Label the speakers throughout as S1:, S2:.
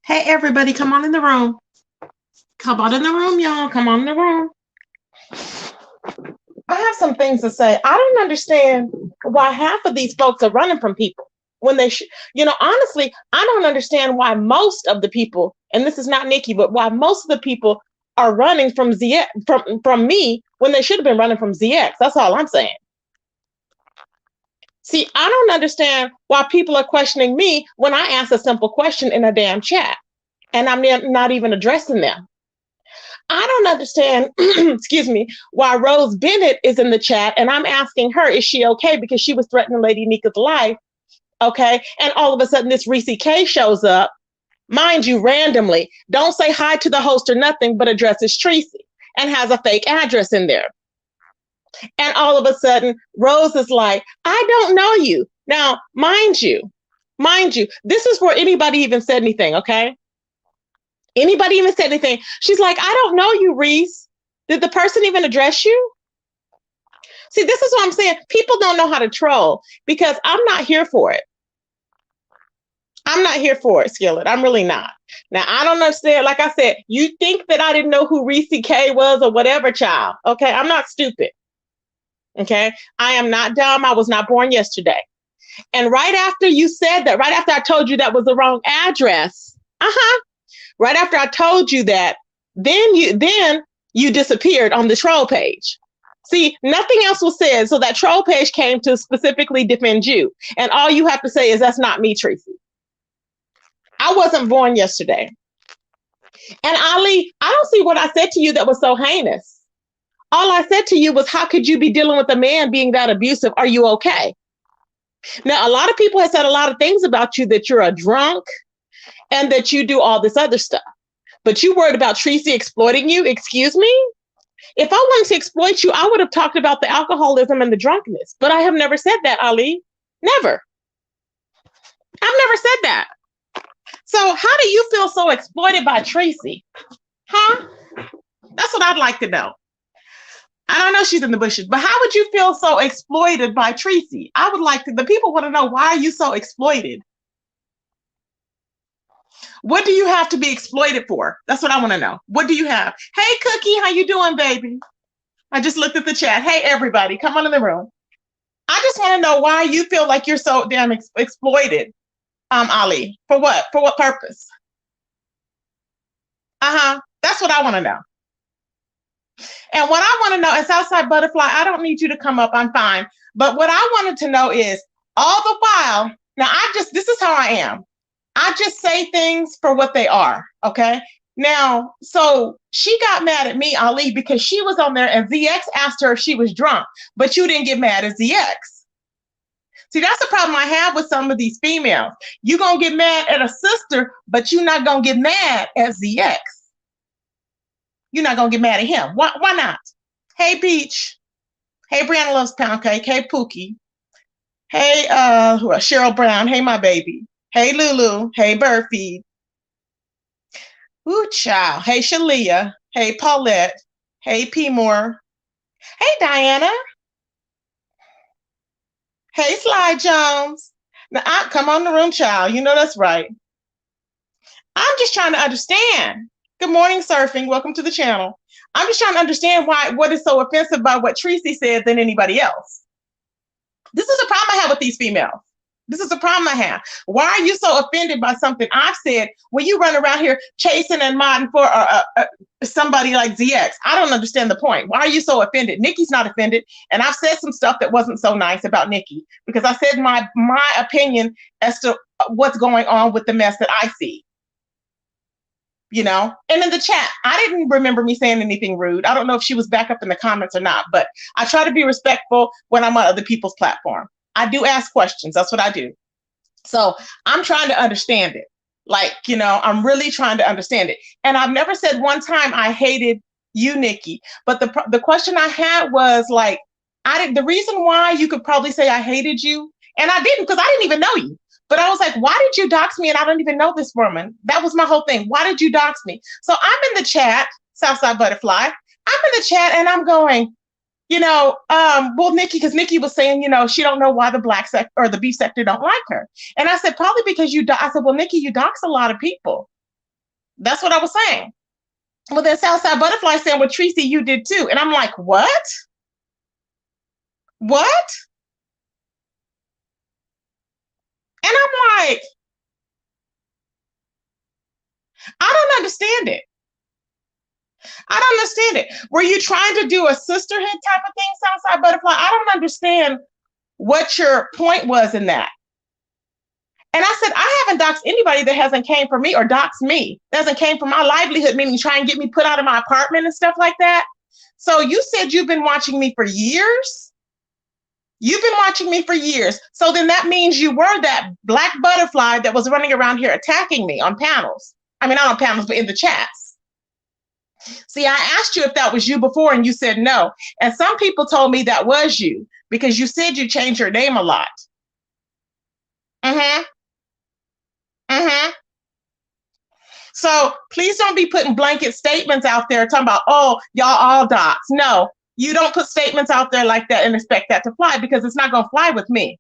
S1: Hey, everybody, come on in the room. Come on in the room, y'all. Come on in the room. I have some things to say. I don't understand why half of these folks are running from people when honestly, I don't understand why most of the people, and this is not Nikki, but why most of the people are running from from me when they should have been running from ZX. That's all I'm saying. See, I don't understand why people are questioning me when I ask a simple question in a damn chat and I'm not even addressing them. I don't understand, excuse me, why Rose Bennett is in the chat and I'm asking her, is she okay? Because she was threatening Lady Nika's life. Okay. And all of a sudden this Reese K shows up, mind you, randomly. Don't say hi to the host or nothing, but addresses Tracy and has a fake address in there. And all of a sudden, Rose is like, I don't know you. Now, mind you, this is where anybody even said anything, okay? Anybody even said anything? She's like, I don't know you, Reese. Did the person even address you? See, this is what I'm saying. People don't know how to troll because I'm not here for it. I'm not here for it, Skillet. I'm really not. Now, I don't understand. Like I said, you think that I didn't know who Reese K was or whatever, child. Okay, I'm not stupid. Okay, I am not dumb. I was not born yesterday. And right after you said that, right after I told you that was the wrong address, right after I told you that, then you disappeared on the troll page. See, nothing else was said. So that troll page came to specifically defend you. And all you have to say is, that's not me, Tracy. I wasn't born yesterday. And Ali, I don't see what I said to you that was so heinous. All I said to you was, how could you be dealing with a man being that abusive? Are you okay? Now, a lot of people have said a lot of things about you, that you're a drunk and that you do all this other stuff. But you worried about Tracy exploiting you? Excuse me? If I wanted to exploit you, I would have talked about the alcoholism and the drunkenness. But I have never said that, Ali. Never. I've never said that. So how do you feel so exploited by Tracy? Huh? That's what I'd like to know. I don't know, she's in the bushes, but how would you feel so exploited by Tracy? I would like to, the people want to know, why are you so exploited? What do you have to be exploited for? That's what I want to know. What do you have? Hey, Cookie, how you doing, baby? I just looked at the chat. Hey, everybody, come on in the room. I just want to know why you feel like you're so damn exploited, Ali. For what? For what purpose? That's what I want to know. And what I want to know is, Southside Butterfly, I don't need you to come up. I'm fine. But what I wanted to know is, all the while, now this is how I am. I just say things for what they are. Okay. Now, so she got mad at me, Ali, because she was on there and ZX asked her if she was drunk, but you didn't get mad at ZX. See, that's the problem I have with some of these females. You're going to get mad at a sister, but you're not going to get mad at ZX. You're not going to get mad at him. Why not? Hey, Peach. Hey, Brianna loves pound cake. Hey, Pookie. Hey, Cheryl Brown. Hey, my baby. Hey, Lulu. Hey, Birdfeed. Ooh, child. Hey, Shalia. Hey, Paulette. Hey, P. Moore. Hey, Diana. Hey, Sly Jones. Now, come on the room, child. You know that's right. I'm just trying to understand. Good morning, Surfing. Welcome to the channel. I'm just trying to understand what is so offensive by what Tracy said than anybody else. This is a problem I have with these females. This is a problem I have. Why are you so offended by something I've said when you run around here chasing and modding for somebody like ZX? I don't understand the point. Why are you so offended? Nikki's not offended. And I've said some stuff that wasn't so nice about Nikki because I said my opinion as to what's going on with the mess that I see. You know, and in the chat, I didn't remember me saying anything rude. I don't know if she was back up in the comments or not, but I try to be respectful when I'm on other people's platform. I do ask questions. That's what I do. So I'm trying to understand it. Like, you know, I'm really trying to understand it. And I've never said one time I hated you, Nikki. But the question I had was like, the reason why you could probably say I hated you, and I didn't, because I didn't even know you. But I was like, why did you dox me? And I don't even know this woman. That was my whole thing. Why did you dox me? So I'm in the chat, Southside Butterfly. I'm in the chat and I'm going, you know, well, Nikki, because Nikki was saying, you know, she don't know why the black sector or the beef sector don't like her. And I said, probably because I said, well, Nikki, you dox a lot of people. That's what I was saying. Well, then Southside Butterfly saying, well, Tracy, you did too. And I'm like, what? What? And I'm like, I don't understand it. I don't understand it. Were you trying to do a sisterhood type of thing, Southside Butterfly? I don't understand what your point was in that. And I said, I haven't doxed anybody that hasn't came for me or doxed me. That hasn't came for my livelihood, meaning try and get me put out of my apartment and stuff like that. So you said you've been watching me for years? You've been watching me for years. So then that means you were that black butterfly that was running around here attacking me on panels. I mean, not on panels, but in the chats. See, I asked you if that was you before and you said no. And some people told me that was you because you said you changed your name a lot. Mm-hmm. Mm-hmm. So please don't be putting blanket statements out there talking about, oh, y'all all docs. No, you don't put statements out there like that and expect that to fly because it's not going to fly with me.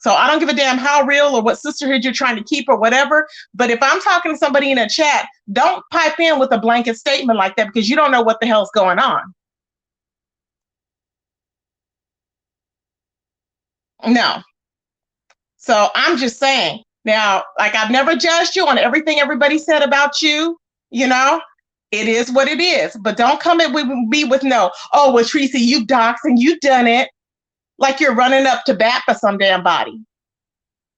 S1: So I don't give a damn how real or what sisterhood you're trying to keep or whatever. But if I'm talking to somebody in a chat, don't pipe in with a blanket statement like that because you don't know what the hell's going on. No. So I'm just saying now, like I've never judged you on everything everybody said about you, you know, it is what it is. But don't come at me with no, oh, well, Tracy, you doxed and you've done it. Like you're running up to bat for some damn body.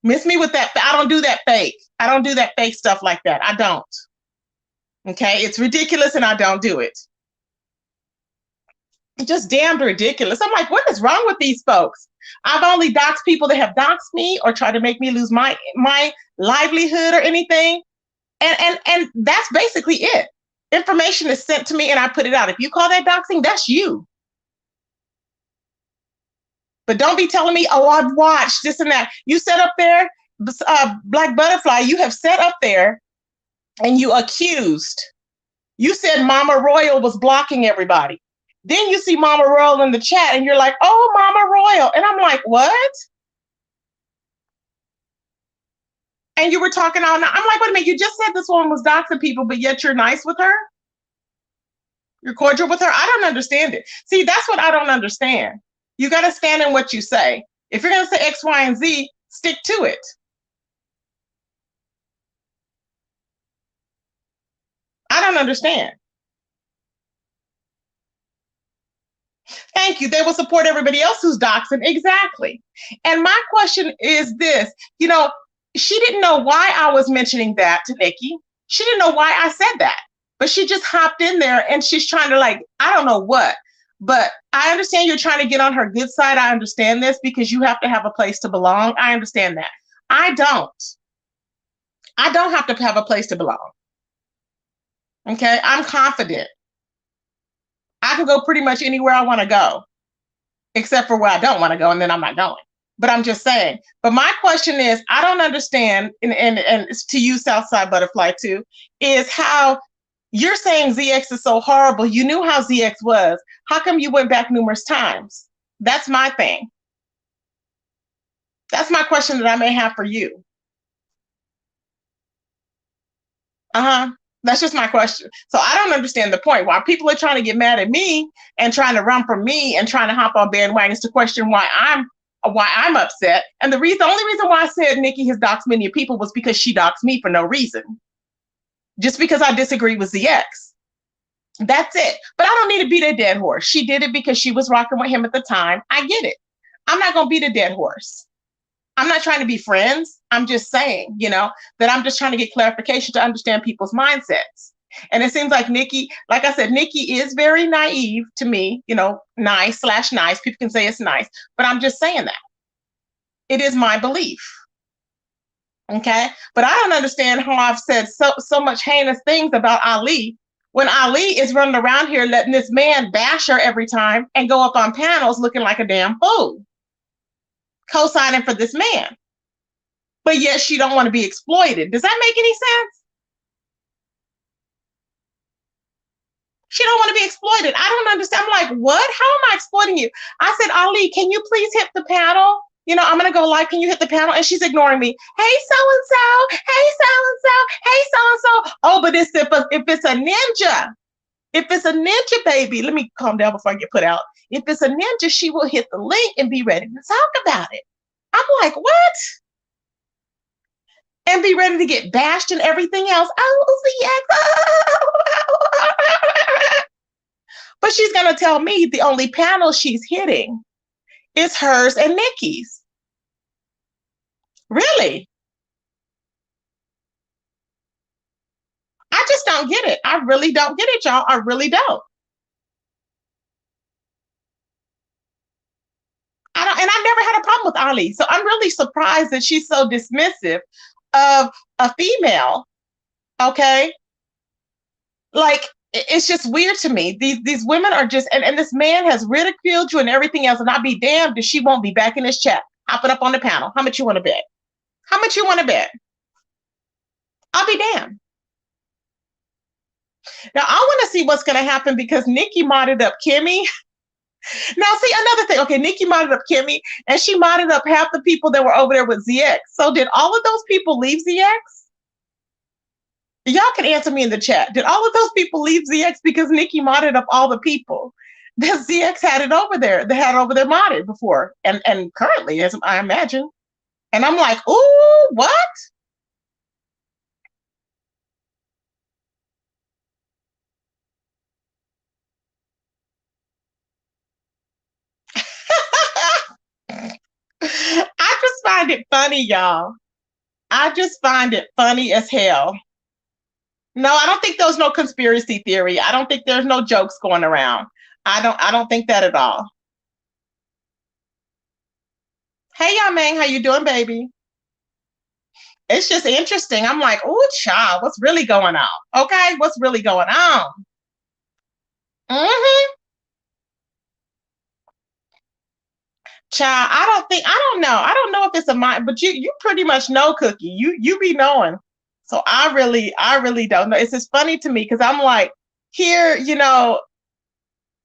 S1: Miss me with that. I don't do that fake. I don't do that fake stuff like that. I don't. Okay. It's ridiculous and I don't do it. Just damned ridiculous. I'm like, what is wrong with these folks? I've only doxed people that have doxed me or tried to make me lose my livelihood or anything. And that's basically it. Information is sent to me and I put it out. If you call that doxing, that's you. But don't be telling me, oh, I've watched this and that. You set up there, Black Butterfly, you have set up there and you accused. You said Mama Royal was blocking everybody. Then you see Mama Royal in the chat and you're like, oh, Mama Royal. And I'm like, what? And you were talking all night. I'm like, wait a minute, you just said this woman was doxing people, but yet you're nice with her? You're cordial with her? I don't understand it. See, that's what I don't understand. You got to stand in what you say. If you're going to say X, Y, and Z, stick to it. I don't understand. Thank you. They will support everybody else who's doxing. Exactly. And my question is this, you know, she didn't know why I was mentioning that to Nikki. She didn't know why I said that, but she just hopped in there and she's trying to like, I don't know what, but I understand you're trying to get on her good side. I understand this because you have to have a place to belong. I understand that. I don't have to have a place to belong. Okay. I'm confident. I can go pretty much anywhere I want to go, except for where I don't want to go, and then I'm not going. But I'm just saying. But my question is, I don't understand, and to you, Southside Butterfly too, is how you're saying ZX is so horrible. You knew how ZX was. How come you went back numerous times? That's my thing. That's my question that I may have for you. That's just my question. So I don't understand the point. Why people are trying to get mad at me and trying to run from me and trying to hop on bandwagons to question why I'm upset. And the only reason why I said Nikki has doxed many people was because she doxed me for no reason. Just because I disagree with ZX. That's it. But I don't need to beat a dead horse. She did it because she was rocking with him at the time. I get it. I'm not going to beat a dead horse. I'm not trying to be friends. I'm just saying, you know, that I'm just trying to get clarification to understand people's mindsets. And it seems like Nikki, like I said, Nikki is very naive to me, you know, nice/nice. People can say it's nice, but I'm just saying that. It is my belief. Okay. But I don't understand how I've said so much heinous things about Ali when Ali is running around here letting this man bash her every time and go up on panels looking like a damn fool, co-signing for this man. But yet she don't want to be exploited. Does that make any sense? She don't want to be exploited. I don't understand. I'm like, what? How am I exploiting you? I said, Ali, can you please hit the panel? I'm gonna go live. Can you hit the panel? And she's ignoring me. Hey, so and so. Hey, so and so. Hey, so and so. Oh, but if it's a ninja, if it's a ninja, baby, let me calm down before I get put out. If it's a ninja, she will hit the link and be ready to talk about it. I'm like, what? And be ready to get bashed and everything else. But she's gonna tell me the only panel she's hitting is hers and Nikki's. Really? I just don't get it. I really don't get it, y'all. I really don't. And I never had a problem with Ali. So I'm really surprised that she's so dismissive of a female. Okay. Like, it's just weird to me. These women are just, and this man has ridiculed you and everything else. And I'll be damned if she won't be back in this chat, hopping up on the panel. How much you want to bet? How much you want to bet? I'll be damned. Now I want to see what's going to happen because Nikki modded up Kimmy. Now, see, another thing. Okay, Nikki modded up Kimmy, and she modded up half the people that were over there with ZX. So did all of those people leave ZX? Y'all can answer me in the chat. Did all of those people leave ZX because Nikki modded up all the people that ZX had it over there, that had over there modded before and currently, as I imagine. And I'm like, ooh, what? I just find it funny, y'all. I just find it funny as hell. No, I don't think there's no conspiracy theory. I don't think there's no jokes going around. I don't think that at all. Hey, y'all, man, how you doing, baby? It's just interesting. I'm like, oh, child, what's really going on? Okay, what's really going on? Mm-hmm. Child, I don't know if it's a mind, but you pretty much know, Cookie. You be knowing. So I really don't know. It's just funny to me because I'm like, here,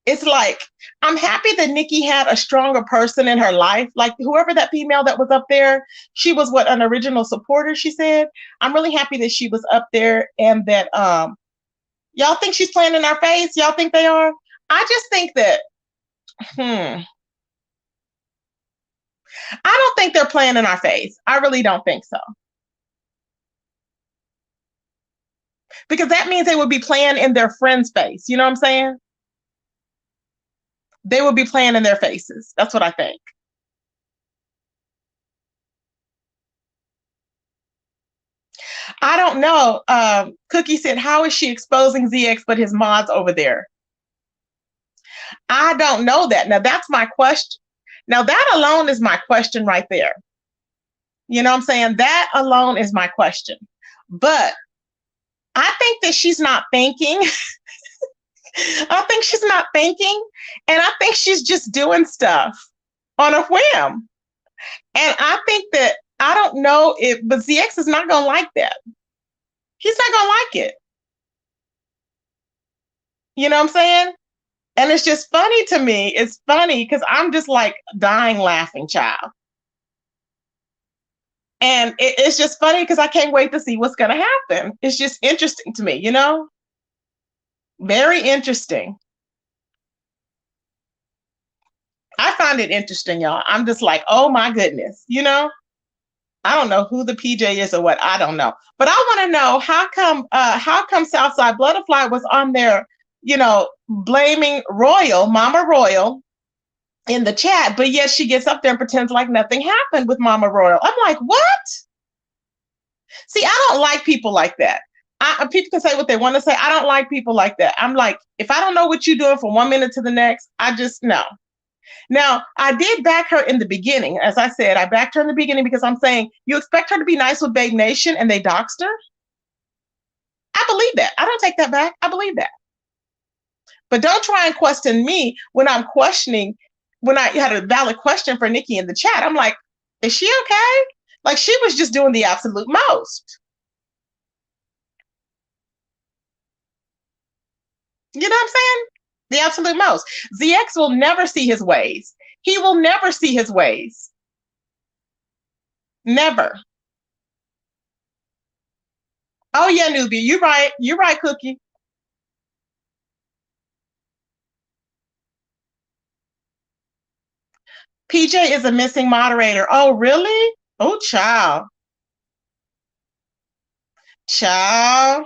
S1: it's like I'm happy that Nikki had a stronger person in her life. Like whoever that female that was up there, she was an original supporter, she said. I'm really happy that she was up there and that y'all think she's playing in our face? Y'all think they are? I just think that I don't think they're playing in our face. I really don't think so. Because that means they would be playing in their friend's face. You know what I'm saying? They would be playing in their faces. That's what I think. I don't know. Cookie said, how is she exposing ZX but his mods over there? I don't know that. Now, that's my question. Now, that alone is my question right there. You know what I'm saying? That alone is my question. But I think that she's not thinking. I think she's not thinking. And I think she's just doing stuff on a whim. And I think that, I don't know but ZX is not going to like that. He's not going to like it. You know what I'm saying? And it's just funny to me. It's funny because I'm just like dying laughing, child. And it's just funny because I can't wait to see what's going to happen. It's just interesting to me, Very interesting. I find it interesting, y'all. I'm just like, oh my goodness, I don't know who the PJ is or what. I don't know. But I want to know how come Southside Butterfly was on there, blaming Mama Royal in the chat, but yet she gets up there and pretends like nothing happened with Mama Royal. I'm like, what? See, I don't like people like that. People can say what they want to say. I don't like people like that. I'm like, if I don't know what you're doing from 1 minute to the next, I just know. Now, I did back her in the beginning. As I said, I backed her in the beginning because I'm saying, you expect her to be nice with Babe Nation and they doxed her? I believe that. I don't take that back. I believe that. But don't try and question me when I'm questioning, when I had a valid question for Nikki in the chat. I'm like, is she okay? Like she was just doing the absolute most. You know what I'm saying? The absolute most. ZX will never see his ways. He will never see his ways. Never. Oh yeah, newbie. You're right. You're right, Cookie. PJ is a missing moderator. Oh, really? Oh, child. Child.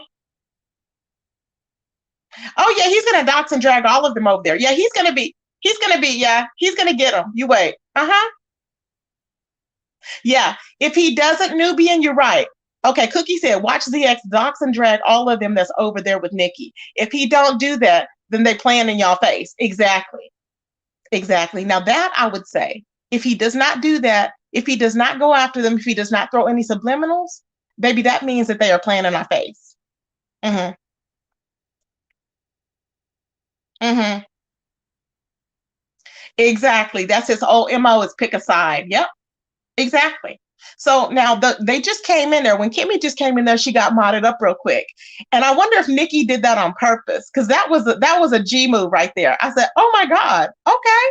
S1: Oh yeah, he's gonna dox and drag all of them over there. Yeah, yeah, he's gonna get them. You wait. Uh-huh. Yeah. If he doesn't, Nubian, you're right. Okay, Cookie said, watch ZX dox and drag all of them that's over there with Nikki. If he don't do that, then they playing in y'all face. Exactly. Exactly. Now that I would say, if he does not do that, if he does not go after them, if he does not throw any subliminals, baby, that means that they are playing in our face. Mm-hmm. Mm-hmm. Exactly. That's his whole MO is pick a side. Yep. Exactly. So now they just came in there. When Kimmy just came in there, she got modded up real quick. And I wonder if Nikki did that on purpose, because that was a G move right there. I said, oh my God, okay.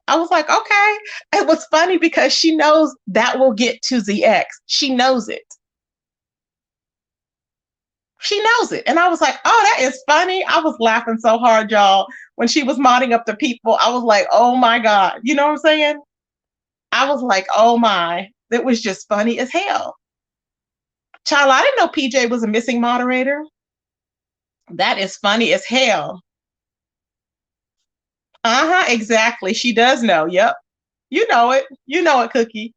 S1: I was like, okay. It was funny because she knows that will get to ZX. She knows it. She knows it. And I was like, oh, that is funny. I was laughing so hard, y'all. When she was modding up the people, I was like, oh my God. You know what I'm saying? I was like, oh my. It was just funny as hell. Child, I didn't know PJ was a missing moderator. That is funny as hell. Uh-huh, exactly. She does know. Yep. You know it. You know it, Cookie.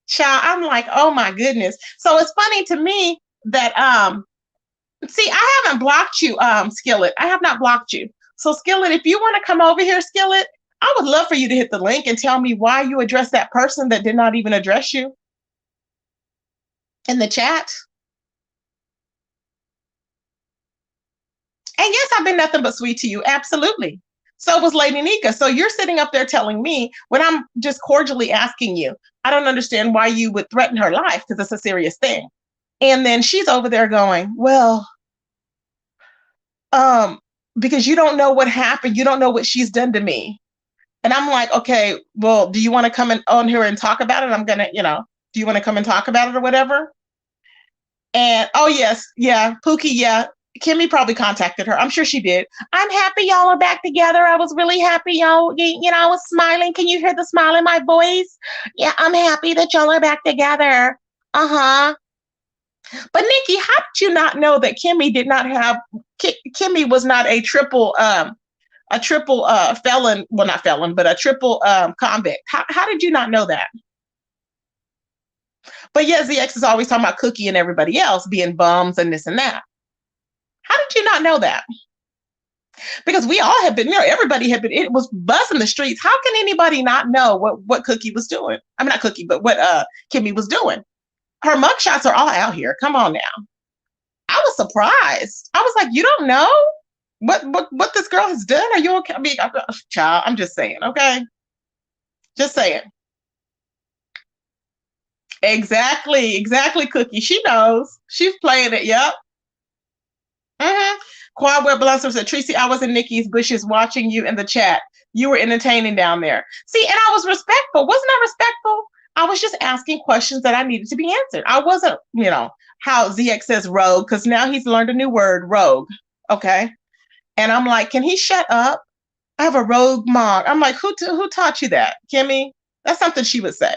S1: Child, I'm like, oh my goodness. So it's funny to me that see, I haven't blocked you, Skillet. I have not blocked you. So Skillet, if you want to come over here, Skillet, I would love for you to hit the link and tell me why you addressed that person that did not even address you in the chat. And yes, I've been nothing but sweet to you. Absolutely. So was Lady Nika. So you're sitting up there telling me when I'm just cordially asking you, I don't understand why you would threaten her life because it's a serious thing. And then she's over there going, well, um, because you don't know what happened. You don't know what she's done to me. And I'm like, okay, well, do you want to come on here and talk about it? I'm going to, do you want to come and talk about it or whatever? And oh, yes. Yeah. Pookie. Yeah. Kimmy probably contacted her. I'm sure she did. I'm happy y'all are back together. I was really happy. Y'all, I was smiling. Can you hear the smile in my voice? Yeah. I'm happy that y'all are back together. Uh-huh. But Nikki, how did you not know that Kimmy did not have Kimmy was not a triple felon, well not felon, but a triple convict. How did you not know that? But yeah, ZX is always talking about Cookie and everybody else being bums and this and that. How did you not know that? Because we all have been, everybody had been, it was buzzing the streets. How can anybody not know what Cookie was doing? I mean, not Cookie, but what Kimmy was doing. Her mugshots are all out here. Come on now. I was surprised. I was like, you don't know what this girl has done? Are you okay? I mean, child, I'm just saying, okay? Just saying. Exactly, Cookie. She knows. She's playing it. Yep. Mm-hmm. Quad Web Blossom said, Tracy, I was in Nikki's bushes watching you in the chat. You were entertaining down there. See, and I was respectful. Wasn't I respectful? I was just asking questions that I needed to be answered. I wasn't, how ZX says rogue, because now he's learned a new word, rogue. Okay. And I'm like, can he shut up? I have a rogue mom. I'm like, who taught you that? Kimmy? That's something she would say.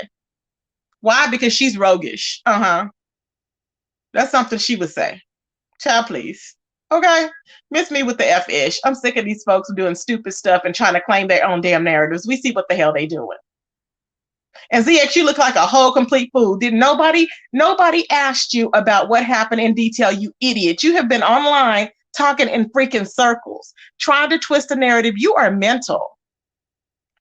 S1: Why? Because she's roguish. Uh-huh. That's something she would say. Child, please. Okay. Miss me with the F-ish. I'm sick of these folks doing stupid stuff and trying to claim their own damn narratives. We see what the hell they doing. And ZX, you look like a whole complete fool. Did nobody asked you about what happened in detail, you idiot. You have been online talking in freaking circles, trying to twist the narrative. You are mental.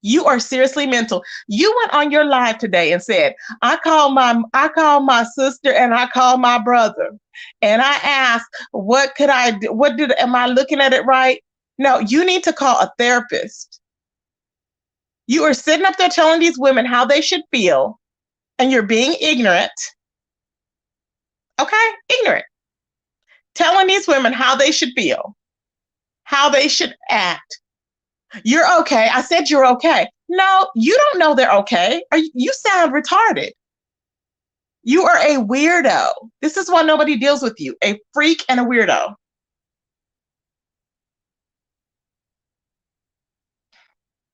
S1: You are seriously mental. You went on your live today and said, I called my sister and I called my brother. And I asked, what could I do? Am I looking at it right? No, you need to call a therapist. You are sitting up there telling these women how they should feel, and you're being ignorant. Okay? Ignorant. Telling these women how they should feel, how they should act. You're okay. I said you're okay. No, you don't know they're okay. You sound retarded. You are a weirdo. This is why nobody deals with you. A freak and a weirdo.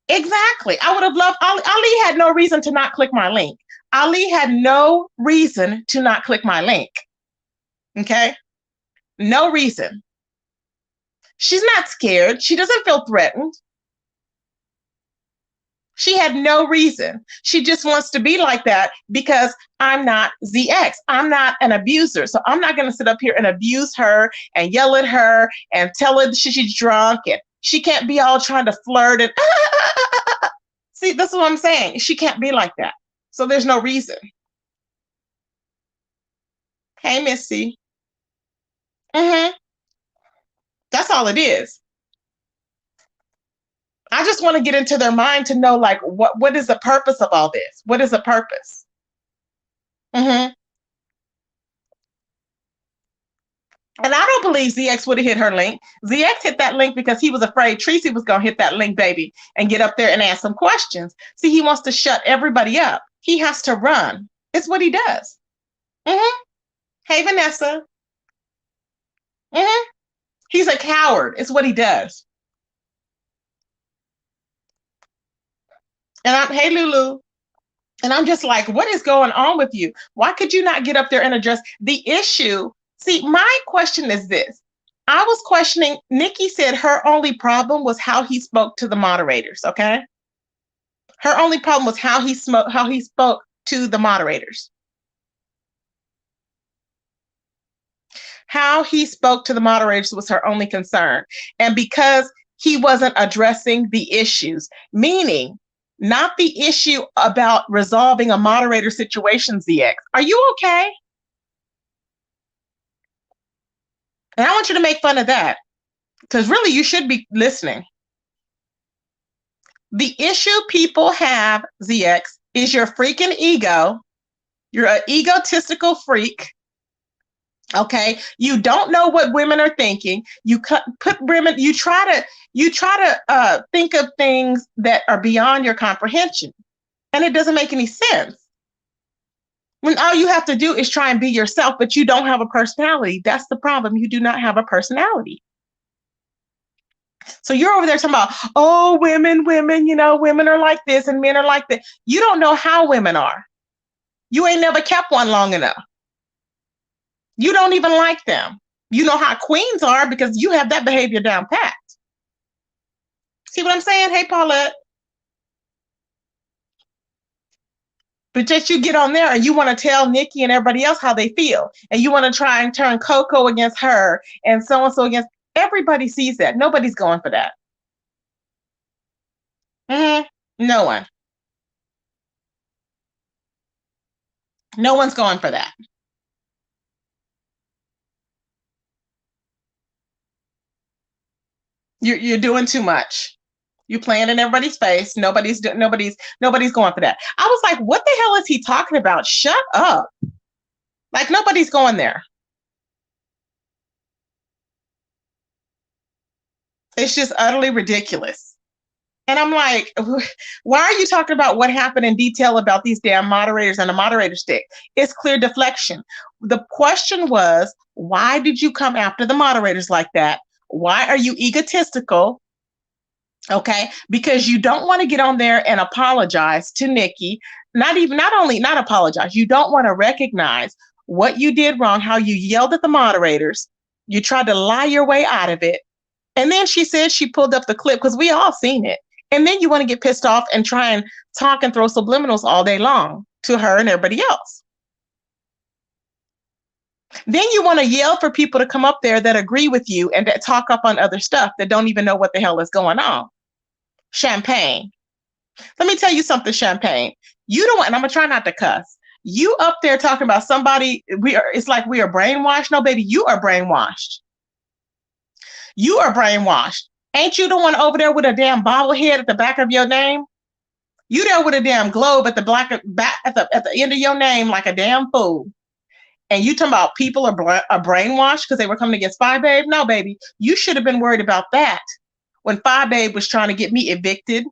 S1: Exactly. I would have loved Ali had no reason to not click my link. Ali had no reason to not click my link. Okay? No reason. She's not scared. She doesn't feel threatened. She had no reason. She just wants to be like that because I'm not ZX. I'm not an abuser. So I'm not going to sit up here and abuse her and yell at her and tell her she's drunk and she can't be all trying to flirt and see, that's what I'm saying. She can't be like that. So there's no reason. Hey, Missy. Mm-hmm. That's all it is. I just want to get into their mind to know, like, what is the purpose of all this? What is the purpose? Mm-hmm. And I don't believe ZX would have hit her link. ZX hit that link because he was afraid Tracy was going to hit that link, baby, and get up there and ask some questions. See, he wants to shut everybody up. He has to run. It's what he does. Mm-hmm. Hey, Vanessa. Mm-hmm. He's a coward. It's what he does. And hey, Lulu. And I'm just like, what is going on with you? Why could you not get up there and address the issue? See, my question is this. I was questioning, Nikki said her only problem was how he spoke to the moderators, okay? Her only problem was how he spoke to the moderators. How he spoke to the moderators was her only concern. And because he wasn't addressing the issues, meaning not the issue about resolving a moderator situation, ZX. Are you okay? And I want you to make fun of that, because really you should be listening. The issue people have, ZX, is your freaking ego. You're an egotistical freak. Okay, you don't know what women are thinking. You put women. You try to think of things that are beyond your comprehension, and it doesn't make any sense. When all you have to do is try and be yourself, but you don't have a personality. That's the problem. You do not have a personality. So you're over there talking about, oh, women, you know, women are like this and men are like that. You don't know how women are. You ain't never kept one long enough. You don't even like them. You know how queens are because you have that behavior down pat. See what I'm saying? Hey, Paulette. But just you get on there and you want to tell Nikki and everybody else how they feel. And you want to try and turn Coco against her and so against. Everybody sees that. Nobody's going for that. No one. No one's going for that. You're doing too much. You playing in everybody's face. Nobody's going for that. I was like, what the hell is he talking about? Shut up. Like nobody's going there. It's just utterly ridiculous. And I'm like, why are you talking about what happened in detail about these damn moderators and a moderator stick? It's clear deflection. The question was, why did you come after the moderators like that? Why are you egotistical? Okay, because you don't want to get on there and apologize to Nikki. Not apologize. You don't want to recognize what you did wrong, how you yelled at the moderators. You tried to lie your way out of it. And then she said she pulled up the clip because we all seen it. And then you want to get pissed off and try and talk and throw subliminals all day long to her and everybody else. Then you want to yell for people to come up there that agree with you and that talk up on other stuff that don't even know what the hell is going on. Champagne. Let me tell you something, Champagne. You don't want, and I'm going to try not to cuss. You up there talking about somebody, it's like we are brainwashed. No, baby, you are brainwashed. You are brainwashed. Ain't you the one over there with a damn bobblehead at the back of your name? You there with a damn globe at the end of your name like a damn fool. And you talking about people are brainwashed because they were coming against Five Babe? No, baby. You should have been worried about that when Five Babe was trying to get me evicted,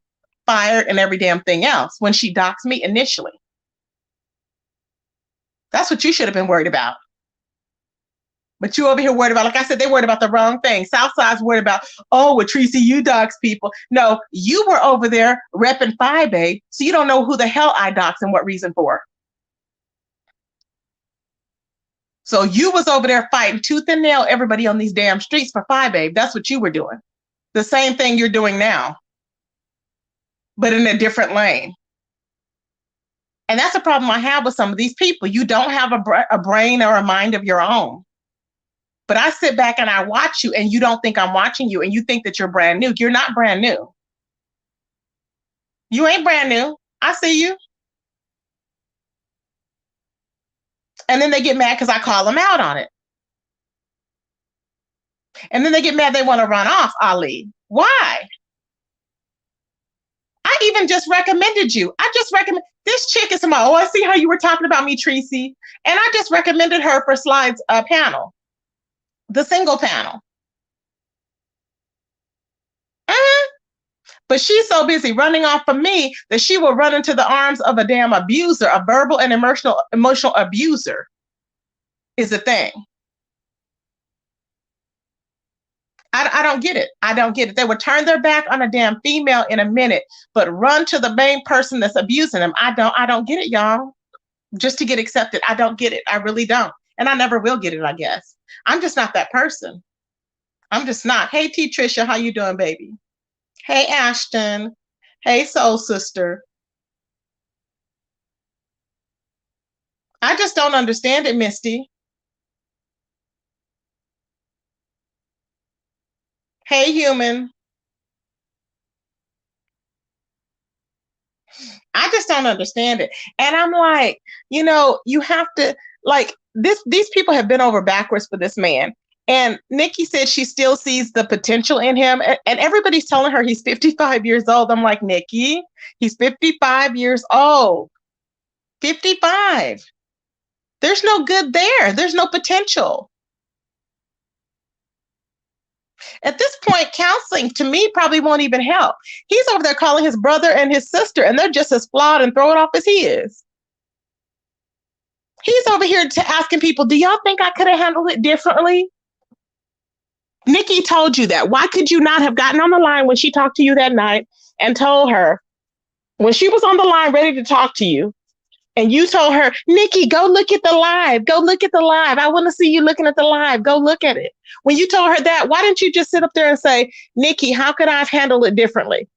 S1: fired, and every damn thing else when she doxed me initially. That's what you should have been worried about. But you over here worried about, like I said, they worried about the wrong thing. Southside's worried about, oh, well, Tracy, you dox people. No, you were over there repping Phi Babe, so you don't know who the hell I dox and what reason for. So you was over there fighting tooth and nail everybody on these damn streets for Phi Babe. That's what you were doing. The same thing you're doing now, but in a different lane. And that's a problem I have with some of these people. You don't have a brain or a mind of your own. But I sit back and I watch you and you don't think I'm watching you and you think that you're brand new. You're not brand new. You ain't brand new. I see you. And then they get mad because I call them out on it. And then they get mad they want to run off, Ali. Why? I even just recommended you. I just recommend this chick is somebody. Oh, I see how you were talking about me, Tracy. And I just recommended her for Slide's panel. The single panel. But she's so busy running off from me that she will run into the arms of a damn abuser, a verbal and emotional abuser is the thing. I don't get it. I don't get it. They would turn their back on a damn female in a minute, but run to the main person that's abusing them. I don't get it, y'all. Just to get accepted. I don't get it. I really don't. And I never will get it, I guess. I'm just not that person. I'm just not. Hey, T. Trisha, how you doing, baby? Hey, Ashton. Hey, soul sister. I just don't understand it, Misty. Hey, human. I just don't understand it. And I'm like, you have to, like, these people have been over backwards for this man. And Nikki said she still sees the potential in him. And everybody's telling her he's 55 years old. I'm like, Nikki, he's 55 years old. 55. There's no good there. There's no potential. At this point, counseling to me probably won't even help. He's over there calling his brother and his sister, and they're just as flawed and throw it off as he is. He's over here asking people, do y'all think I could have handled it differently? Nikki told you that. Why could you not have gotten on the line when she talked to you that night and told her, when she was on the line ready to talk to you, and you told her, Nikki, go look at the live. Go look at the live. I want to see you looking at the live. Go look at it. When you told her that, why didn't you just sit up there and say, Nikki, how could I have handled it differently?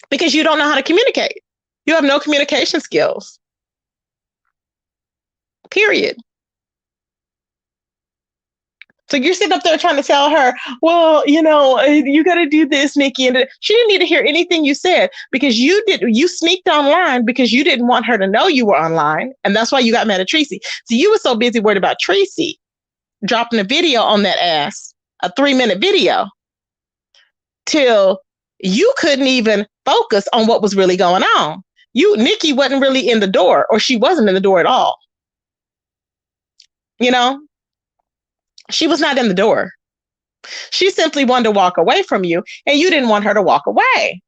S1: Because you don't know how to communicate. You have no communication skills. Period. So you're sitting up there trying to tell her, well, you got to do this, Nikki. And she didn't need to hear anything you said because you sneaked online because you didn't want her to know you were online. And that's why you got mad at Tracy. So you were so busy worried about Tracy dropping a video on that ass, a 3-minute video, till you couldn't even focus on what was really going on. Nikki wasn't really in the door, or she wasn't in the door at all. She was not in the door. She simply wanted to walk away from you, and you didn't want her to walk away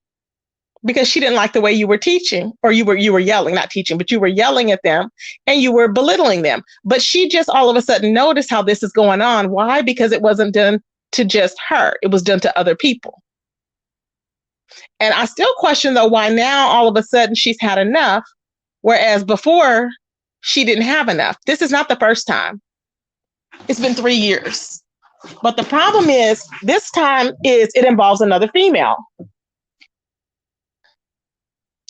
S1: because she didn't like the way you were teaching, or you were yelling, not teaching, but you were yelling at them and you were belittling them. But she just all of a sudden noticed how this is going on. Why? Because it wasn't done to just her. It was done to other people. And I still question, though, why now all of a sudden she's had enough, whereas before she didn't have enough. This is not the first time. It's been 3 years. But the problem is this time it involves another female.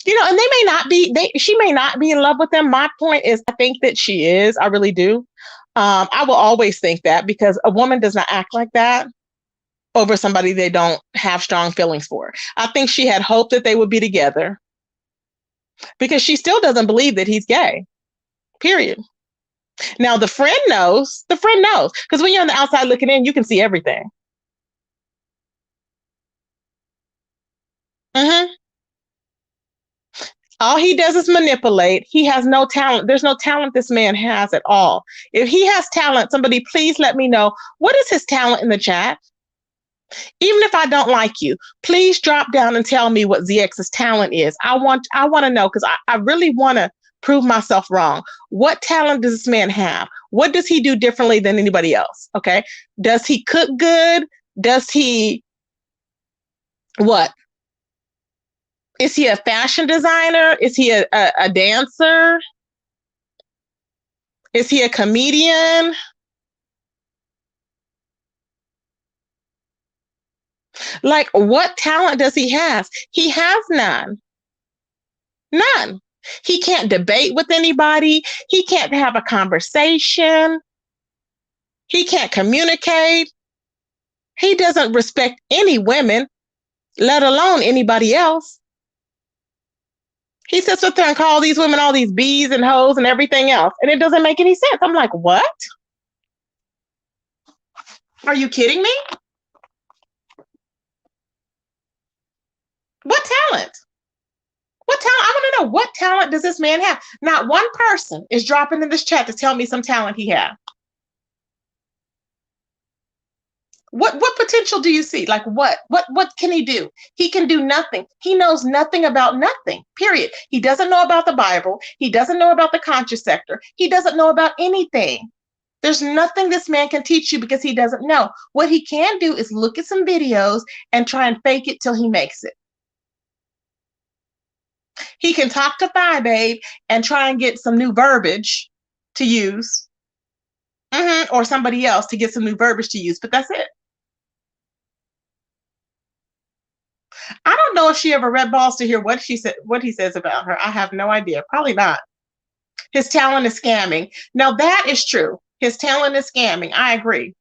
S1: And they may not be, she may not be in love with them. My point is, I think that she is. I really do. I will always think that, because a woman does not act like that over somebody they don't have strong feelings for. I think she had hoped that they would be together because she still doesn't believe that he's gay. Period. Now, the friend knows, because when you're on the outside looking in, you can see everything. All he does is manipulate. He has no talent. There's no talent this man has at all. If he has talent, somebody please let me know. What is his talent in the chat? Even if I don't like you, please drop down and tell me what ZX's talent is. I want to know, because I really want to prove myself wrong. What talent does this man have? What does he do differently than anybody else? Okay. Does he cook good? Does he what? Is he a fashion designer? Is he a dancer? Is he a comedian? Like, what talent does he have? He has none. None. He can't debate with anybody. He can't have a conversation. He can't communicate. He doesn't respect any women, let alone anybody else. He sits up there and calls these women all these bees and hoes and everything else. And it doesn't make any sense. I'm like, what? Are you kidding me? What talent? What talent? I want to know, what talent does this man have? Not one person is dropping in this chat to tell me some talent he has. What potential do you see? Like what can he do? He can do nothing. He knows nothing about nothing. Period. He doesn't know about the Bible. He doesn't know about the conscious sector. He doesn't know about anything. There's nothing this man can teach you because he doesn't know. What he can do is look at some videos and try and fake it till he makes it. He can talk to Thigh Babe and try and get some new verbiage to use. Or somebody else to get some new verbiage to use, but that's it. I don't know if she ever read balls to hear what he says about her. I have no idea. Probably not. His talent is scamming. Now that is true. His talent is scamming. I agree.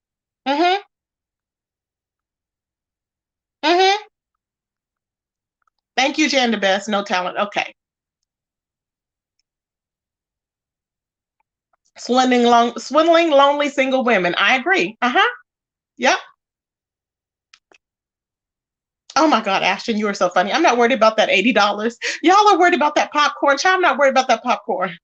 S1: Thank you, Jan the Best. No talent. Okay. Swindling lonely single women. I agree. Yep. Oh my God, Ashton, you are so funny. I'm not worried about that $80. Y'all are worried about that popcorn. Child, I'm not worried about that popcorn.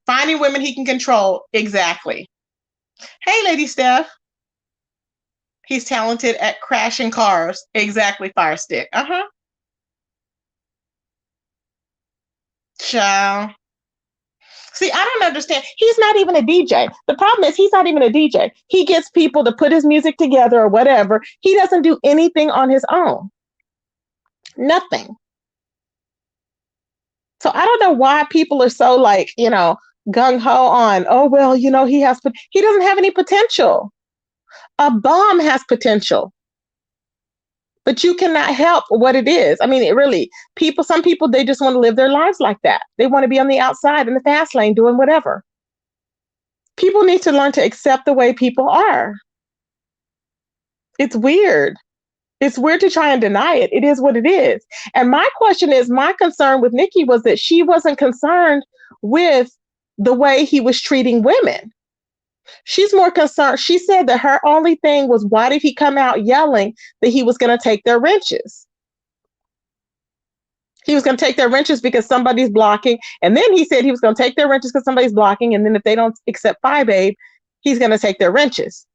S1: Finding women he can control. Exactly. Hey, Lady Steph. He's talented at crashing cars. Exactly, Fire Stick. Child. See, I don't understand. He's not even a DJ. The problem is he's not even a DJ. He gets people to put his music together or whatever. He doesn't do anything on his own. Nothing. So I don't know why people are so like, gung-ho on, oh, well, he doesn't have any potential. A bomb has potential. But you cannot help what it is. I mean, some people, they just want to live their lives like that. They want to be on the outside in the fast lane doing whatever. People need to learn to accept the way people are. It's weird. It's weird to try and deny it. It is what it is. And my concern with Nikki was that she wasn't concerned with the way he was treating women. She's more concerned. She said that her only thing was, why did he come out yelling that he was going to take their wrenches? He was going to take their wrenches because somebody's blocking. And then he said he was going to take their wrenches because somebody's blocking. And then if they don't accept Phi Babe, he's going to take their wrenches.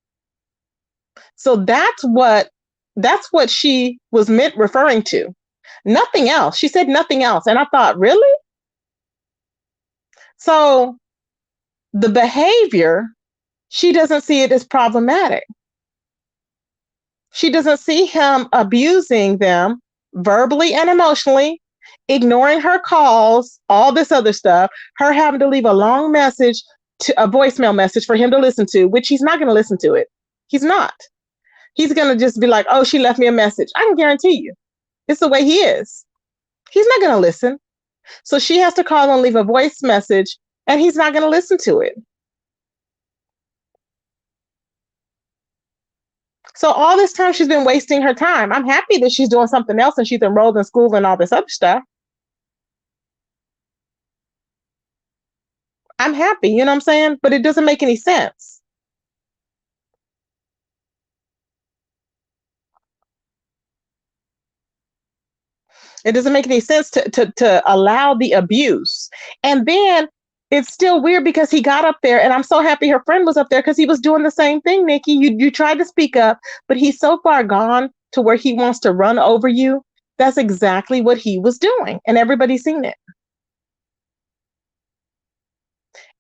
S1: So that's what she was referring to. Nothing else. She said nothing else. And I thought, really? So the behavior, she doesn't see it as problematic. She doesn't see him abusing them verbally and emotionally, ignoring her calls, all this other stuff, her having to leave a long message, a voicemail message for him to listen to, which he's not going to listen to it. He's not. He's going to just be like, oh, she left me a message. I can guarantee you. It's the way he is. He's not going to listen. So she has to call and leave a voice message, and he's not going to listen to it. So all this time she's been wasting her time. I'm happy that she's doing something else and she's enrolled in school and all this other stuff. I'm happy, you know what I'm saying? But it doesn't make any sense. It doesn't make any sense to allow the abuse. And then it's still weird because he got up there, and I'm so happy her friend was up there because he was doing the same thing, Nikki. You tried to speak up, but he's so far gone to where he wants to run over you That's exactly what he was doing, and everybody's seen it.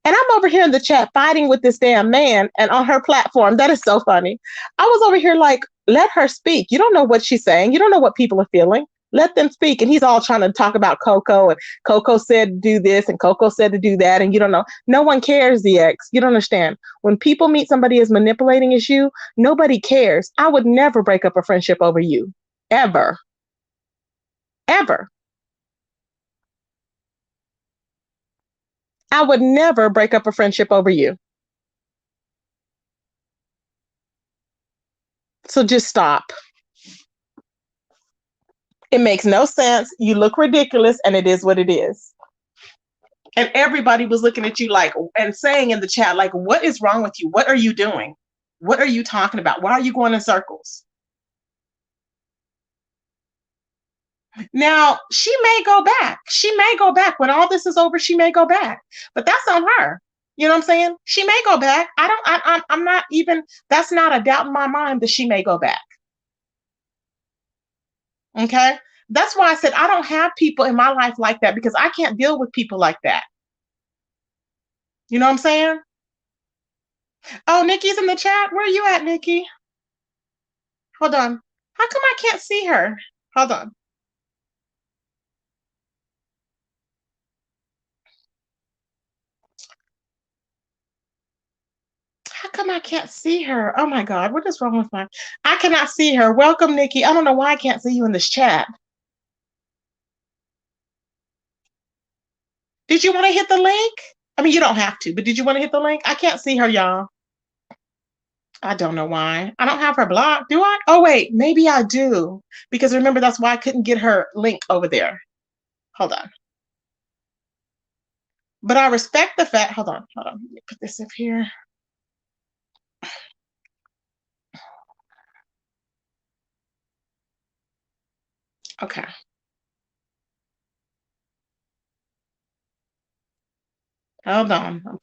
S1: And I'm over here in the chat fighting with this damn man and on her platform. That is so funny. I was over here like, let her speak. You don't know what she's saying. You don't know what people are feeling. Let them speak. And he's all trying to talk about Coco, and Coco said to do this and Coco said to do that. And you don't know. No one cares, the ex. You don't understand. When people meet somebody as manipulating as you, nobody cares. I would never break up a friendship over you. Ever. Ever. I would never break up a friendship over you. So just stop. It makes no sense. You look ridiculous, and it is what it is. And everybody was looking at you like, and saying in the chat, like, what is wrong with you? What are you doing? What are you talking about? Why are you going in circles? Now, she may go back. She may go back. When all this is over, she may go back. But that's on her. You know what I'm saying? She may go back. I'm not even, that's not a doubt in my mind that she may go back. Okay? That's why I said I don't have people in my life like that, because I can't deal with people like that. You know what I'm saying? Oh, Nikki's in the chat. Where are you at, Nikki? Hold on. How come I can't see her? Hold on. How come I can't see her? Oh my God, what is wrong with my? I cannot see her. Welcome, Nikki. I don't know why I can't see you in this chat. Did you want to hit the link? I mean, you don't have to, but did you want to hit the link? I can't see her, y'all. I don't know why. I don't have her blocked, do I? Oh, wait, maybe I do. Because remember, that's why I couldn't get her link over there. Hold on. But I respect the fact, hold on. Let me put this up here. Okay. Hold on. I'm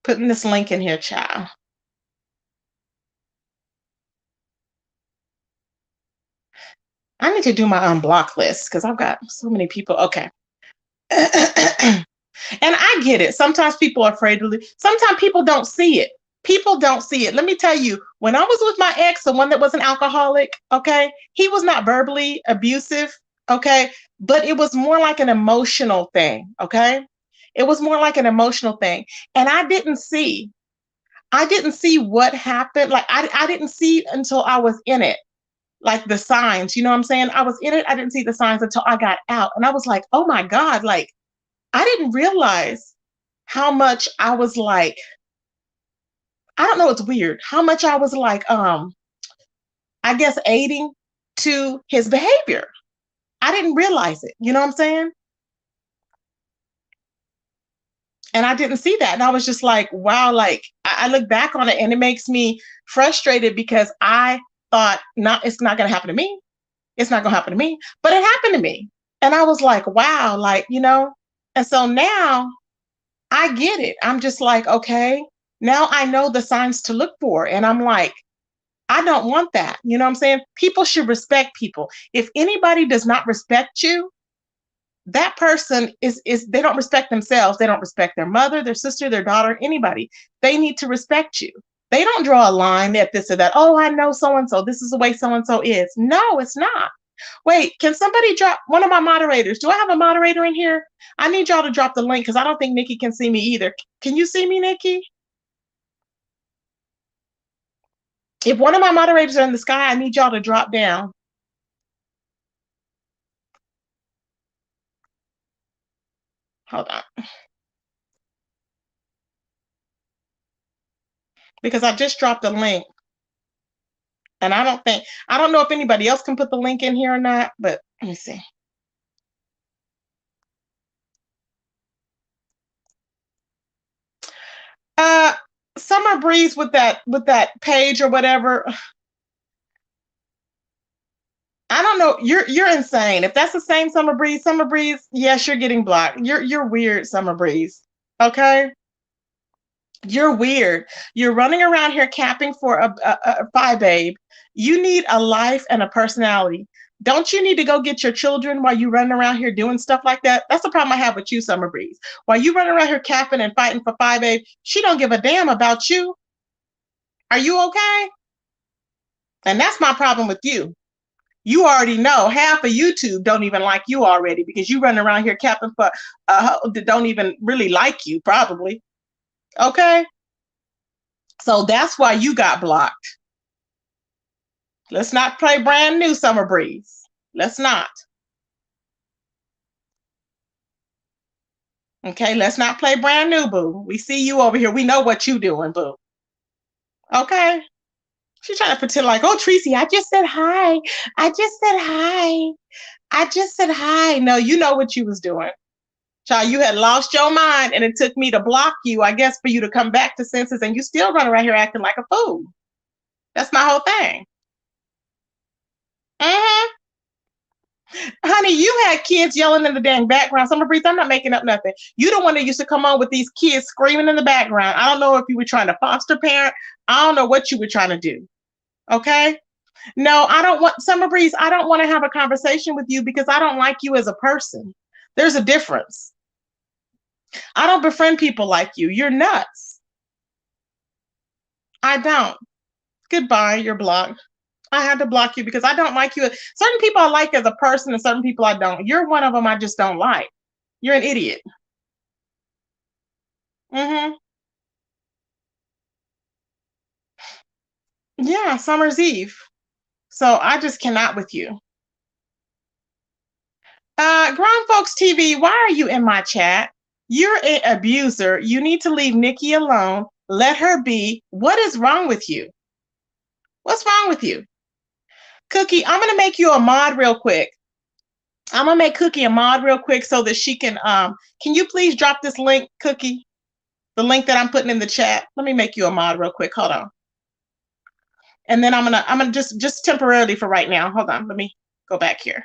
S1: putting this link in here, child. I need to do my unblock list because I've got so many people. Okay. And I get it. Sometimes people are afraid to leave. Sometimes people don't see it. People don't see it. Let me tell you, when I was with my ex, the one that was an alcoholic, okay, he was not verbally abusive, okay, but it was more like an emotional thing, okay? It was more like an emotional thing. And I didn't see what happened. Like, I didn't see until I was in it, like the signs, you know what I'm saying? I was in it. I didn't see the signs until I got out. And I was like, oh my God, like, I didn't realize how much I was like, I don't know, it's weird how much I was like, I guess aiding to his behavior. I didn't realize it. You know what I'm saying? And I didn't see that. And I was just like, wow, like I look back on it and it makes me frustrated because I thought it's not going to happen to me. It's not going to happen to me, but it happened to me. And I was like, wow, like, you know, and so now I get it. I'm just like, okay, now I know the signs to look for. And I'm like, I don't want that. You know what I'm saying? People should respect people. If anybody does not respect you, that person is they don't respect themselves. They don't respect their mother, their sister, their daughter, anybody. They need to respect you. They don't draw a line at this or that. Oh, I know so-and-so. This is the way so-and-so is. No, it's not. Wait, can somebody drop one of my moderators? Do I have a moderator in here? I need y'all to drop the link because I don't think Nikki can see me either. Can you see me, Nikki? If one of my moderators are in the sky, I need y'all to drop down. Hold on. Because I just dropped a link. And I don't know if anybody else can put the link in here or not, but let me see. Summer Breeze with that page or whatever. I don't know. You're insane. If that's the same Summer Breeze, yes, you're getting blocked. You're weird, Summer Breeze. Okay? You're weird. You're running around here capping for a pie babe. You need a life and a personality. Don't you need to go get your children while you running around here doing stuff like that? That's the problem I have with you, Summer Breeze. While you running around here capping and fighting for 5A, she don't give a damn about you. Are you okay? And that's my problem with you. You already know half of YouTube don't even like you already because you running around here capping for that don't even really like you, probably. Okay? So that's why you got blocked. Let's not play brand new, Summer Breeze. Let's not. Okay, let's not play brand new, boo. We see you over here. We know what you doing, boo. Okay? She's trying to pretend like, oh, Tracy, I just said hi. I just said hi. I just said hi. No, you know what you was doing. Child, you had lost your mind, and it took me to block you, I guess, for you to come back to senses, and you still run around here acting like a fool. That's my whole thing. Mm-hmm. Honey, you had kids yelling in the dang background. Summer Breeze, I'm not making up nothing. You the one that used to come on with these kids screaming in the background. I don't know if you were trying to foster parent. I don't know what you were trying to do. Okay? No, I don't want, Summer Breeze, I don't want to have a conversation with you because I don't like you as a person. There's a difference. I don't befriend people like you. You're nuts. I don't. Goodbye, you're blocked. I had to block you because I don't like you. Certain people I like as a person and certain people I don't. You're one of them I just don't like. You're an idiot. Mm-hmm. Yeah, Summer's Eve. So I just cannot with you. Grown Folks TV, why are you in my chat? You're an abuser. You need to leave Nikki alone. Let her be. What is wrong with you? What's wrong with you? Cookie, I'm going to make you a mod real quick. I'm going to make Cookie a mod real quick so that she can you please drop this link, Cookie? The link that I'm putting in the chat. Let me make you a mod real quick. Hold on. And then I'm gonna just temporarily for right now. Hold on. Let me go back here.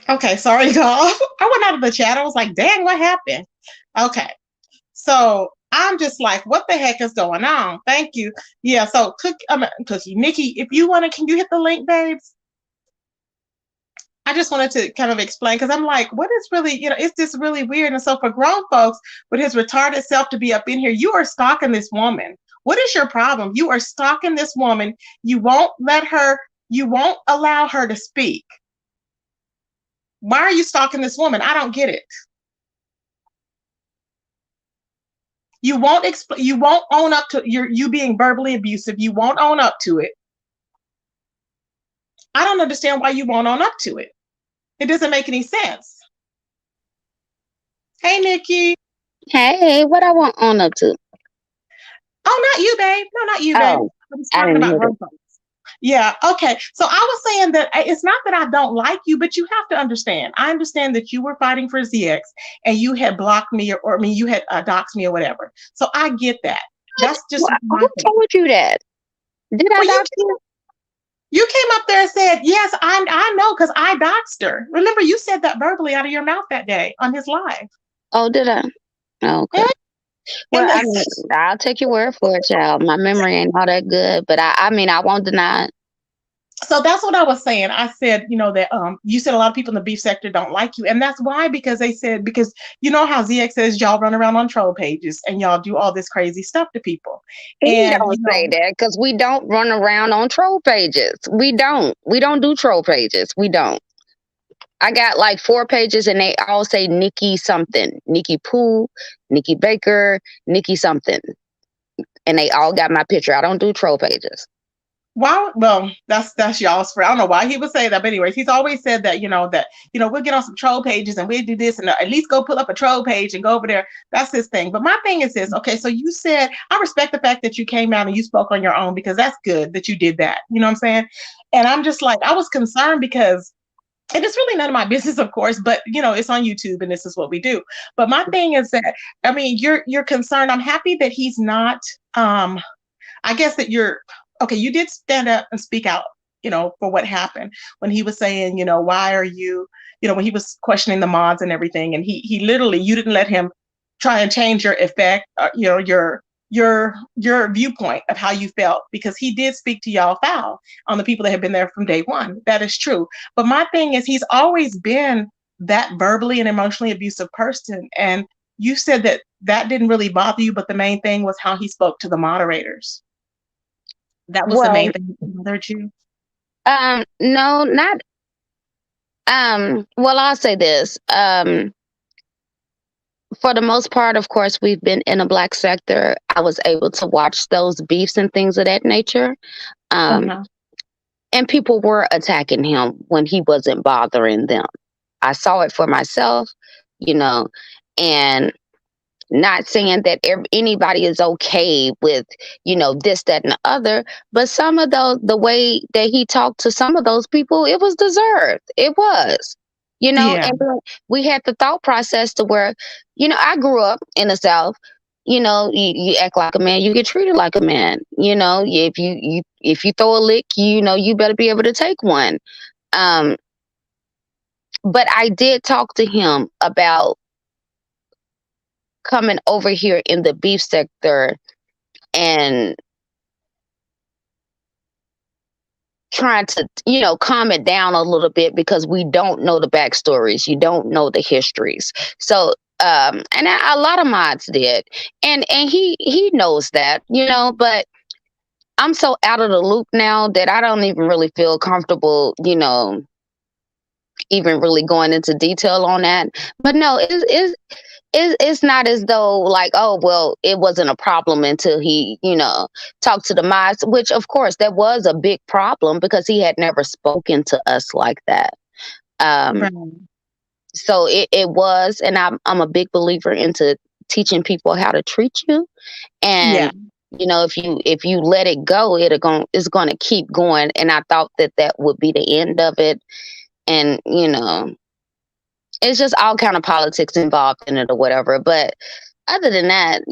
S1: Okay, sorry, y'all. I went out of the chat. I was like, dang, what happened? Okay. So I'm just like, what the heck is going on? Thank you. Yeah, so Cookie, Nikki, if you want to, can you hit the link, babes? I just wanted to kind of explain because I'm like, what is really, it's just really weird. And so for grown folks with his retarded self to be up in here, you are stalking this woman. What is your problem? You are stalking this woman. You won't allow her to speak. Why are you stalking this woman? I don't get it. You won't own up to you being verbally abusive. You won't own up to it. I don't understand why you won't own up to it. It doesn't make any sense. Hey, Nikki.
S2: Hey, what I want own up to?
S1: Oh, not you, babe. No, not you, babe. I was talking about grown folks. Yeah, okay. So I was saying that it's not that I don't like you, but you have to understand. I understand that you were fighting for ZX and you had blocked me or you had doxed me or whatever. So I get that. That's just
S2: who told you that? Did I dox you?
S1: You came up there and said, yes, I know, because I doxed her. Remember, you said that verbally out of your mouth that day on his live.
S2: Oh, did I? Oh, okay.
S1: Yeah.
S2: Well,
S1: And
S2: I mean, I'll take your word for it, child. My memory ain't all that good, but I mean, I won't deny it.
S1: so that's what I was saying. I said, that you said a lot of people in the beef sector don't like you. And that's why, because they said, because you know how ZX says y'all run around on troll pages and y'all do all this crazy stuff to people.
S2: He
S1: And
S2: don't say that because we don't run around on troll pages. We don't. We don't do troll pages. We don't. I got like 4 pages and they all say Nikki something. Nikki Pooh, Nikki Baker, Nikki something. And they all got my picture. I don't do troll pages.
S1: why, well, that's y'all's friend. I don't know why he would say that, but anyways, he's always said that, we'll get on some troll pages and we'll do this and at least go pull up a troll page and go over there. That's his thing. But my thing is this, okay, so you said, I respect the fact that you came out and you spoke on your own, because that's good that you did that. You know what I'm saying? And I'm just like, I was concerned because, and it's really none of my business, of course, but it's on YouTube and this is what we do. But my thing is that, I mean, you're concerned. I'm happy that he's not, I guess that you're, okay, you did stand up and speak out, for what happened when he was saying, why are you, when he was questioning the mods and everything. And he literally, you didn't let him try and change your effect, your viewpoint of how you felt, because he did speak to y'all foul on the people that have been there from day one. That is true. But my thing is, he's always been that verbally and emotionally abusive person. And you said that didn't really bother you, but the main thing was how he spoke to the moderators. That was the
S2: Well,
S1: main thing that bothered you.
S2: no, not well, I'll say this. For the most part, of course, we've been in a black sector. I was able to watch those beefs and things of that nature. Um,
S1: Uh-huh.
S2: and people were attacking him when he wasn't bothering them. I saw it for myself, you know, and not saying that anybody is okay with, this, that, and the other, but some of the way that he talked to some of those people, it was deserved. It was,
S1: Yeah.
S2: and then we had the thought process to where, I grew up in the South. You act like a man, you get treated like a man. If you throw a lick, you better be able to take one. Um, but I did talk to him about coming over here in the beef sector and trying to, calm it down a little bit, because we don't know the backstories. You don't know the histories. So, and a lot of mods did. And he knows that, but I'm so out of the loop now that I don't even really feel comfortable, even really going into detail on that. But no, it's not as though like, oh, well, it wasn't a problem until he, talked to the mods, which of course that was a big problem because he had never spoken to us like that.
S1: Right.
S2: So it was, and I'm a big believer into teaching people how to treat you.
S1: Yeah.
S2: And if you let it go, it's going to keep going. And I thought that would be the end of it. And it's just all kind of politics involved in it or whatever. But other than that,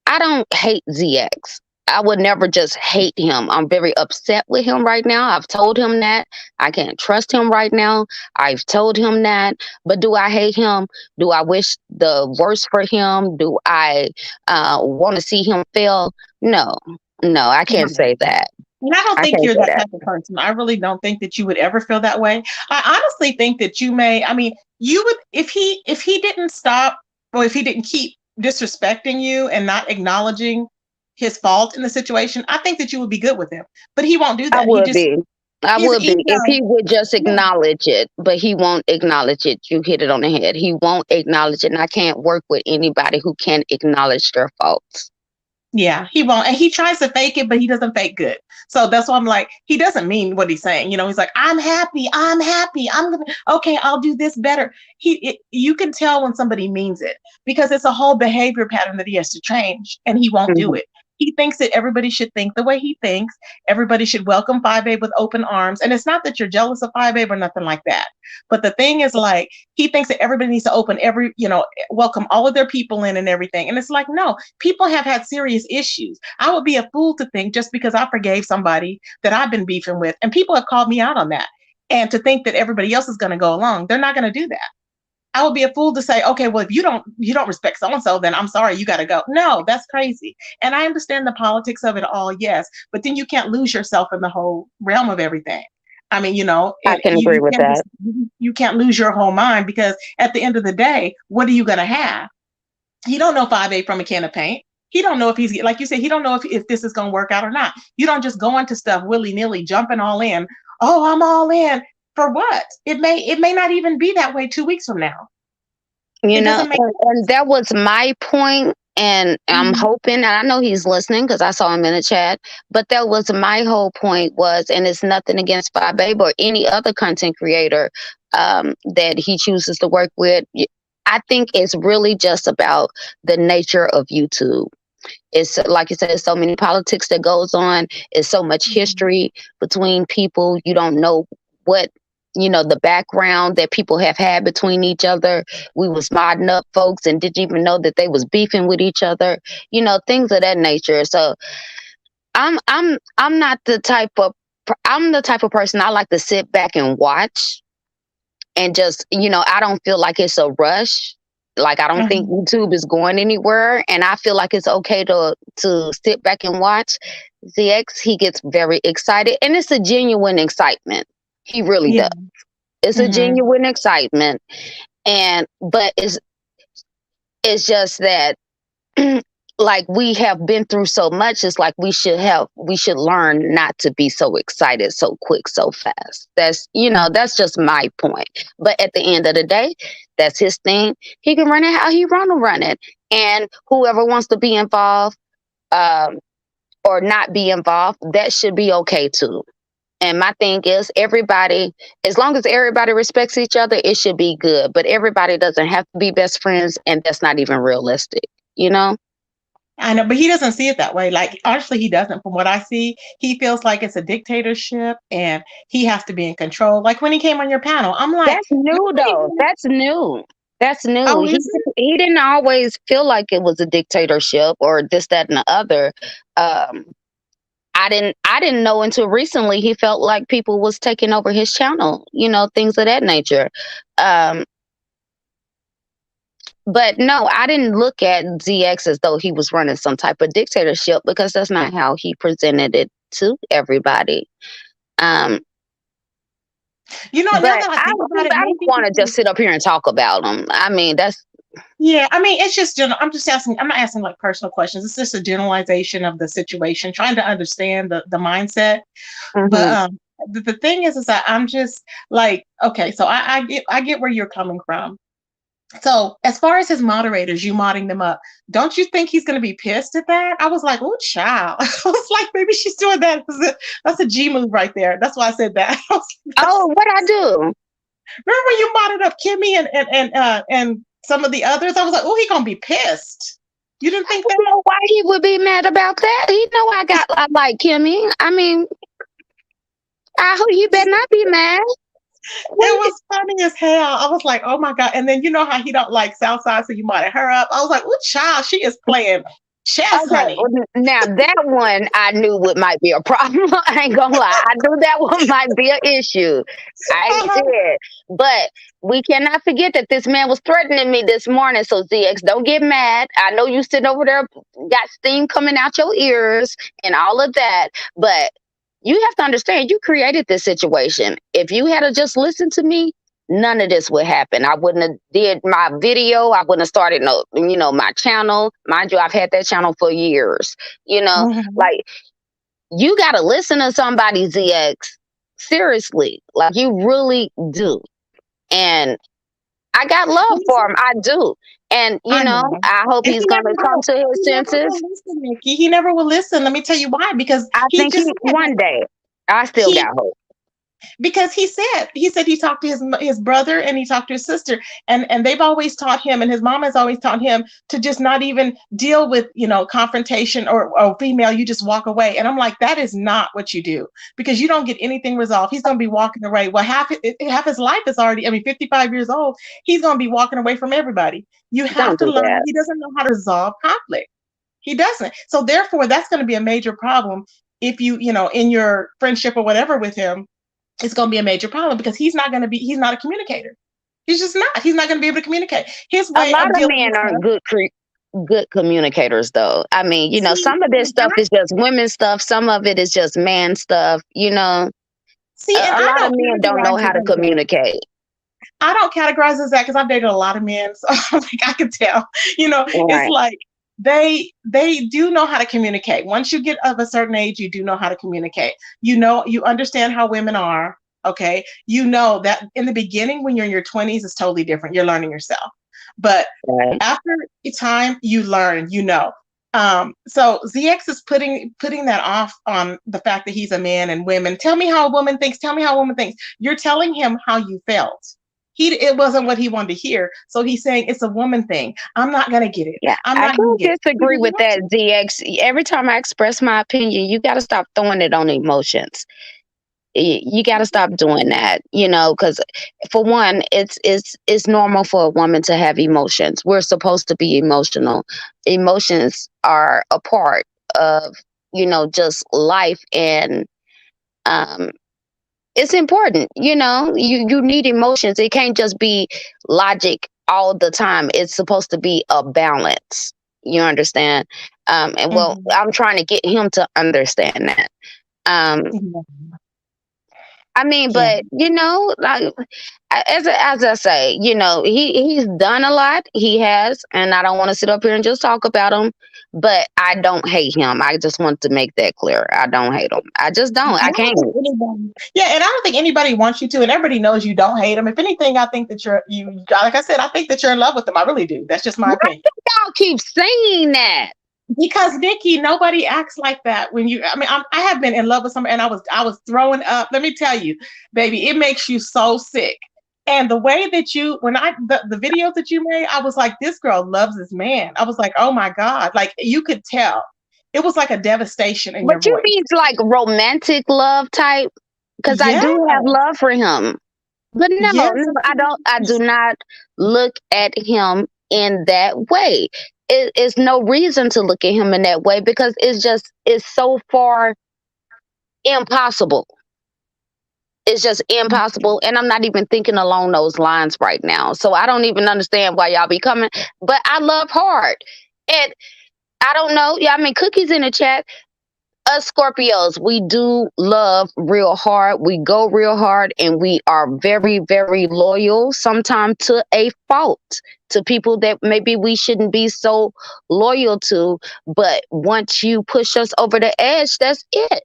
S2: I don't hate ZX. I would never just hate him. I'm very upset with him right now. I've told him that. I can't trust him right now. I've told him that. But do I hate him? Do I wish the worst for him? Do I want to see him fail? No, I can't say that.
S1: And I don't
S2: I
S1: think
S2: can't
S1: you're
S2: say
S1: that
S2: that.
S1: type of person. I really don't think that you would ever feel that way. I honestly think that you may, I mean, you would, if he didn't stop, or if he didn't keep disrespecting you and not acknowledging his fault in the situation, I think that you would be good with him. But he won't do
S2: I
S1: that.
S2: would be. I
S1: He's
S2: would be if
S1: ego.
S2: he would just
S1: Yeah.
S2: acknowledge it, but he won't acknowledge it. You hit it on the head. He won't acknowledge it, and I can't work with anybody who can't acknowledge their faults.
S1: Yeah, he won't. And he tries to fake it, but he doesn't fake good. So that's why I'm like, he doesn't mean what he's saying. He's like, I'm happy. Okay, I'll do this better. You can tell when somebody means it, because it's a whole behavior pattern that he has to change, and he won't do
S2: Mhm.
S1: it. He thinks that everybody should think the way he thinks. Everybody should welcome 5A with open arms. And it's not that you're jealous of 5A or nothing like that. But the thing is, like, he thinks that everybody needs to welcome all of their people in and everything. And it's like, no, people have had serious issues. I would be a fool to think just because I forgave somebody that I've been beefing with, and people have called me out on that. And to think that everybody else is going to go along, they're not going to do that. I would be a fool to say, okay, well, if you don't respect so and so, then I'm sorry, you got to go. No, that's crazy. And I understand the politics of it all, yes, but then you can't lose yourself in the whole realm of everything. I mean,
S2: I
S1: and
S2: can agree with
S1: can't
S2: that.
S1: you can't lose your whole mind, because at the end of the day, what are you going to have? He don't know 5A from a can of paint. He don't know if he's, like you said, he don't know if this is going to work out or not. You don't just go into stuff willy-nilly, jumping all in. Oh, I'm all in. For what? It may not even be that way 2 weeks from now.
S2: You
S1: It
S2: know,
S1: doesn't make
S2: and that was my point, and I'm
S1: sense.
S2: hoping, and I know he's listening because I saw him in the chat, but that was my whole point was, and it's nothing against Bob Babe or any other content creator that he chooses to work with. I think it's really just about the nature of YouTube. It's like you said, there's so many politics that goes on. It's so much history between people. You don't know what, the background that people have had between each other. We was modding up folks and didn't even know that they was beefing with each other, things of that nature. So I'm not the type of, I'm the type of person I like to sit back and watch and just, I don't feel like it's a rush. Like, I don't think YouTube is going anywhere, and I feel like it's okay to sit back and watch. ZX, he gets very excited, and it's a genuine excitement. He really
S1: Yeah.
S2: does. It's a genuine excitement, but it's just that like, we have been through so much. It's like we should learn not to be so excited so quick, so fast. That's just my point. But at the end of the day, that's his thing. He can run it how he want to run it. And whoever wants to be involved or not be involved, that should be okay too. And my thing is, everybody, as long as everybody respects each other, it should be good. But everybody doesn't have to be best friends, and that's not even realistic,
S1: I know, but he doesn't see it that way. Like, honestly, he doesn't. From what I see, he feels like it's a dictatorship and he has to be in control. Like when he came on your panel, I'm like,
S2: that's new though. That's new. That's new.
S1: oh,
S2: He didn't always feel like it was a dictatorship or this, that, and the other. I didn't know until recently he felt like people was taking over his channel, things of that nature. But no, I didn't look at ZX as though he was running some type of dictatorship, because that's not how he presented it to everybody.
S1: Now
S2: but
S1: that I think about it,
S2: I don't want to just sit up here and talk about him. I mean,
S1: it's just general. I'm just asking. I'm not asking like personal questions. It's just a generalization of the situation, trying to understand the mindset. But the thing is that I'm just like, okay, so I get where you're coming from. So as far as his moderators, you modding them up, don't you think he's going to be pissed at that? I was like, oh, child. I was like, maybe she's doing that. That's a G move right there. That's why I said that.
S2: What I do?
S1: Remember when you modded up Kimmy and some of the others? I was like, oh, he's going to be pissed. You didn't think that?
S2: Know why he would be mad about that? He know I like Kimmy. I mean, I hope he better not be mad.
S1: It was funny as hell. I was like, oh my God. And then you know how he don't like Southside, so you modded her up. I was like, oh child, she is playing chess, honey.
S2: Now that one I knew what might be a problem. I ain't gonna lie. I knew that one might be an issue. I did. But we cannot forget that this man was threatening me this morning. So ZX, don't get mad. I know you sitting over there, got steam coming out your ears and all of that. But you have to understand, you created this situation. If you had to just listen to me, none of this would happen. I wouldn't have did my video. I wouldn't have started my channel. Mind you, I've had that channel for years. Like, you got to listen to somebody, ZX. Seriously. Like, you really do. And I got love for him. I do. And, I hope he's going to come to his senses.
S1: Nikki. He never will listen. Let me tell you why. Because
S2: I think one day, I still got hope.
S1: Because he said he talked to his brother and he talked to his sister, and they've always taught him, and his mom has always taught him to just not even deal with confrontation or female. You just walk away. And I'm like, that is not what you do, because you don't get anything resolved. He's going to be walking away. Well, half his life is already, 55 years old. He's going to be walking away from everybody. You have to learn. He doesn't know how to resolve conflict. He doesn't. So therefore, that's going to be a major problem if you in your friendship or whatever with him. It's going to be a major problem, because he's not a communicator. He's just not. He's not going to be able to communicate. His
S2: A
S1: way
S2: lot
S1: of
S2: of
S1: dealing
S2: men
S1: with
S2: aren't
S1: her.
S2: good communicators, though. I mean,
S1: See,
S2: some of this stuff is just women stuff. Some of it is just man stuff.
S1: see, and
S2: A
S1: I
S2: lot of
S1: don't
S2: men don't know
S1: categorize
S2: how
S1: it
S2: to
S1: as that.
S2: communicate.
S1: I don't categorize it as that because I've dated a lot of men, so like I can tell. It's
S2: Right.
S1: like they do know how to communicate. Once you get of a certain age, you do know how to communicate. You understand how women are. Okay, you know that in the beginning when you're in your 20s, it's totally different. You're learning yourself, but
S2: Right.
S1: after a time, you learn. So ZX is putting that off on the fact that he's a man and women. Tell me how a woman thinks. Tell me how a woman thinks. You're telling him how you felt. It wasn't what he wanted to hear. So he's saying it's a woman thing. I'm not gonna get it.
S2: Yeah,
S1: I'm
S2: I
S1: not gonna
S2: can't
S1: get it. He
S2: disagree
S1: doesn't
S2: with
S1: want
S2: that,
S1: to.
S2: DX. Every time I express my opinion, you got to stop throwing it on emotions. You got to stop doing that, because for one, it's normal for a woman to have emotions. We're supposed to be emotional. Emotions are a part of, just life, and um, it's important. You need emotions. It can't just be logic all the time. It's supposed to be a balance. You understand? And well,
S1: Mhm.
S2: I'm trying to get him to understand that. Um, I mean,
S1: Yeah.
S2: but like as I say, he's done a lot. He has, and I don't want to sit up here and just talk about him. But I don't hate him. I just want to make that clear. I don't hate him. I just don't.
S1: And
S2: I
S1: I don't
S2: can't.
S1: think anybody, yeah, and I don't think anybody wants you to, and everybody knows you don't hate him. If anything, I think that like I said, I think that you're in love with him. I really do. That's just my
S2: Why
S1: opinion.
S2: do y'all keep saying that?
S1: Because Nikki, nobody acts like that when you. I mean, I have been in love with someone, and I was throwing up. Let me tell you, baby, it makes you so sick. And the way that the videos that you made, I was like, this girl loves this man. I was like, oh my god, like you could tell, it was like a devastation in your
S2: But you
S1: voice.
S2: mean like romantic love type? Because I
S1: Yeah,
S2: do have love for him. But no,
S1: yes,
S2: no, I don't. I do not look at him in that way. It's no reason to look at him in that way because it's so far impossible. It's just impossible, and I'm not even thinking along those lines right now. So I don't even understand why y'all be coming. But I love hard, and I don't know. Yeah, I mean, Cookies in the chat. Us Scorpios, we do love real hard. We go real hard and we are very, very loyal, sometimes to a fault, to people that maybe we shouldn't be so loyal to. But once you push us over the edge, that's it.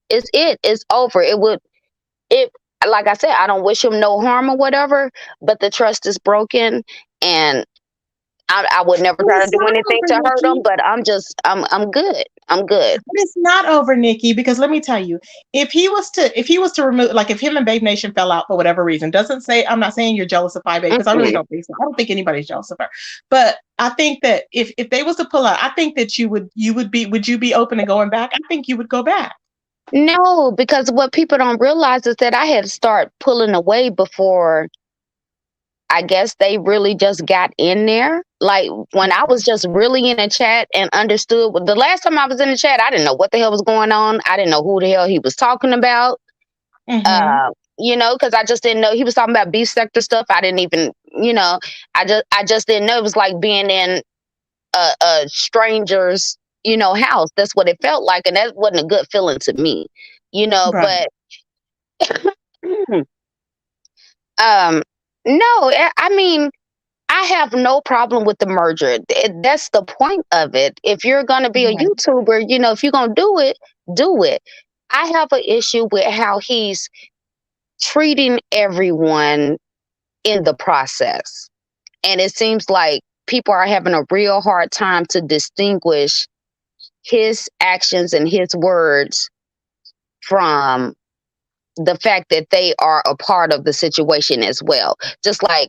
S2: It's it. It's over. It, like I said, I don't wish him no harm or whatever, but the trust is broken, and I would never
S1: but
S2: try to
S1: it's
S2: do
S1: not
S2: anything
S1: over,
S2: to hurt him,
S1: Nikki.
S2: but I'm good. I'm good.
S1: But it's not over, Nikki, because let me tell you, if he was to remove, like if him and Babe Nation fell out for whatever reason, doesn't say, I'm not saying you're jealous of Babe because I really
S2: Mm-mm.
S1: don't think so. I don't think anybody's jealous of her. But I think that if they was to pull out, I think that would you be open to going back? I think you would go back.
S2: No, because what people don't realize is that I had to start pulling away before I guess they really just got in there. Like when I was just really in a chat and understood the last time I was in the chat, I didn't know what the hell was going on. I didn't know who the hell he was talking about.
S1: Mm-hmm.
S2: Because I just didn't know he was talking about beef sector stuff. I didn't even, I just didn't know. It was like being in a stranger's, house. That's what it felt like, and that wasn't a good feeling to me,
S1: Right.
S2: But um, no, I mean, I have no problem with the merger. That's the point of it. If you're going to be a
S1: Right.
S2: YouTuber, if you're going to do it, do it. I have an issue with how he's treating everyone in the process. And it seems like people are having a real hard time to distinguish his actions and his words from the fact that they are a part of the situation as well. Just like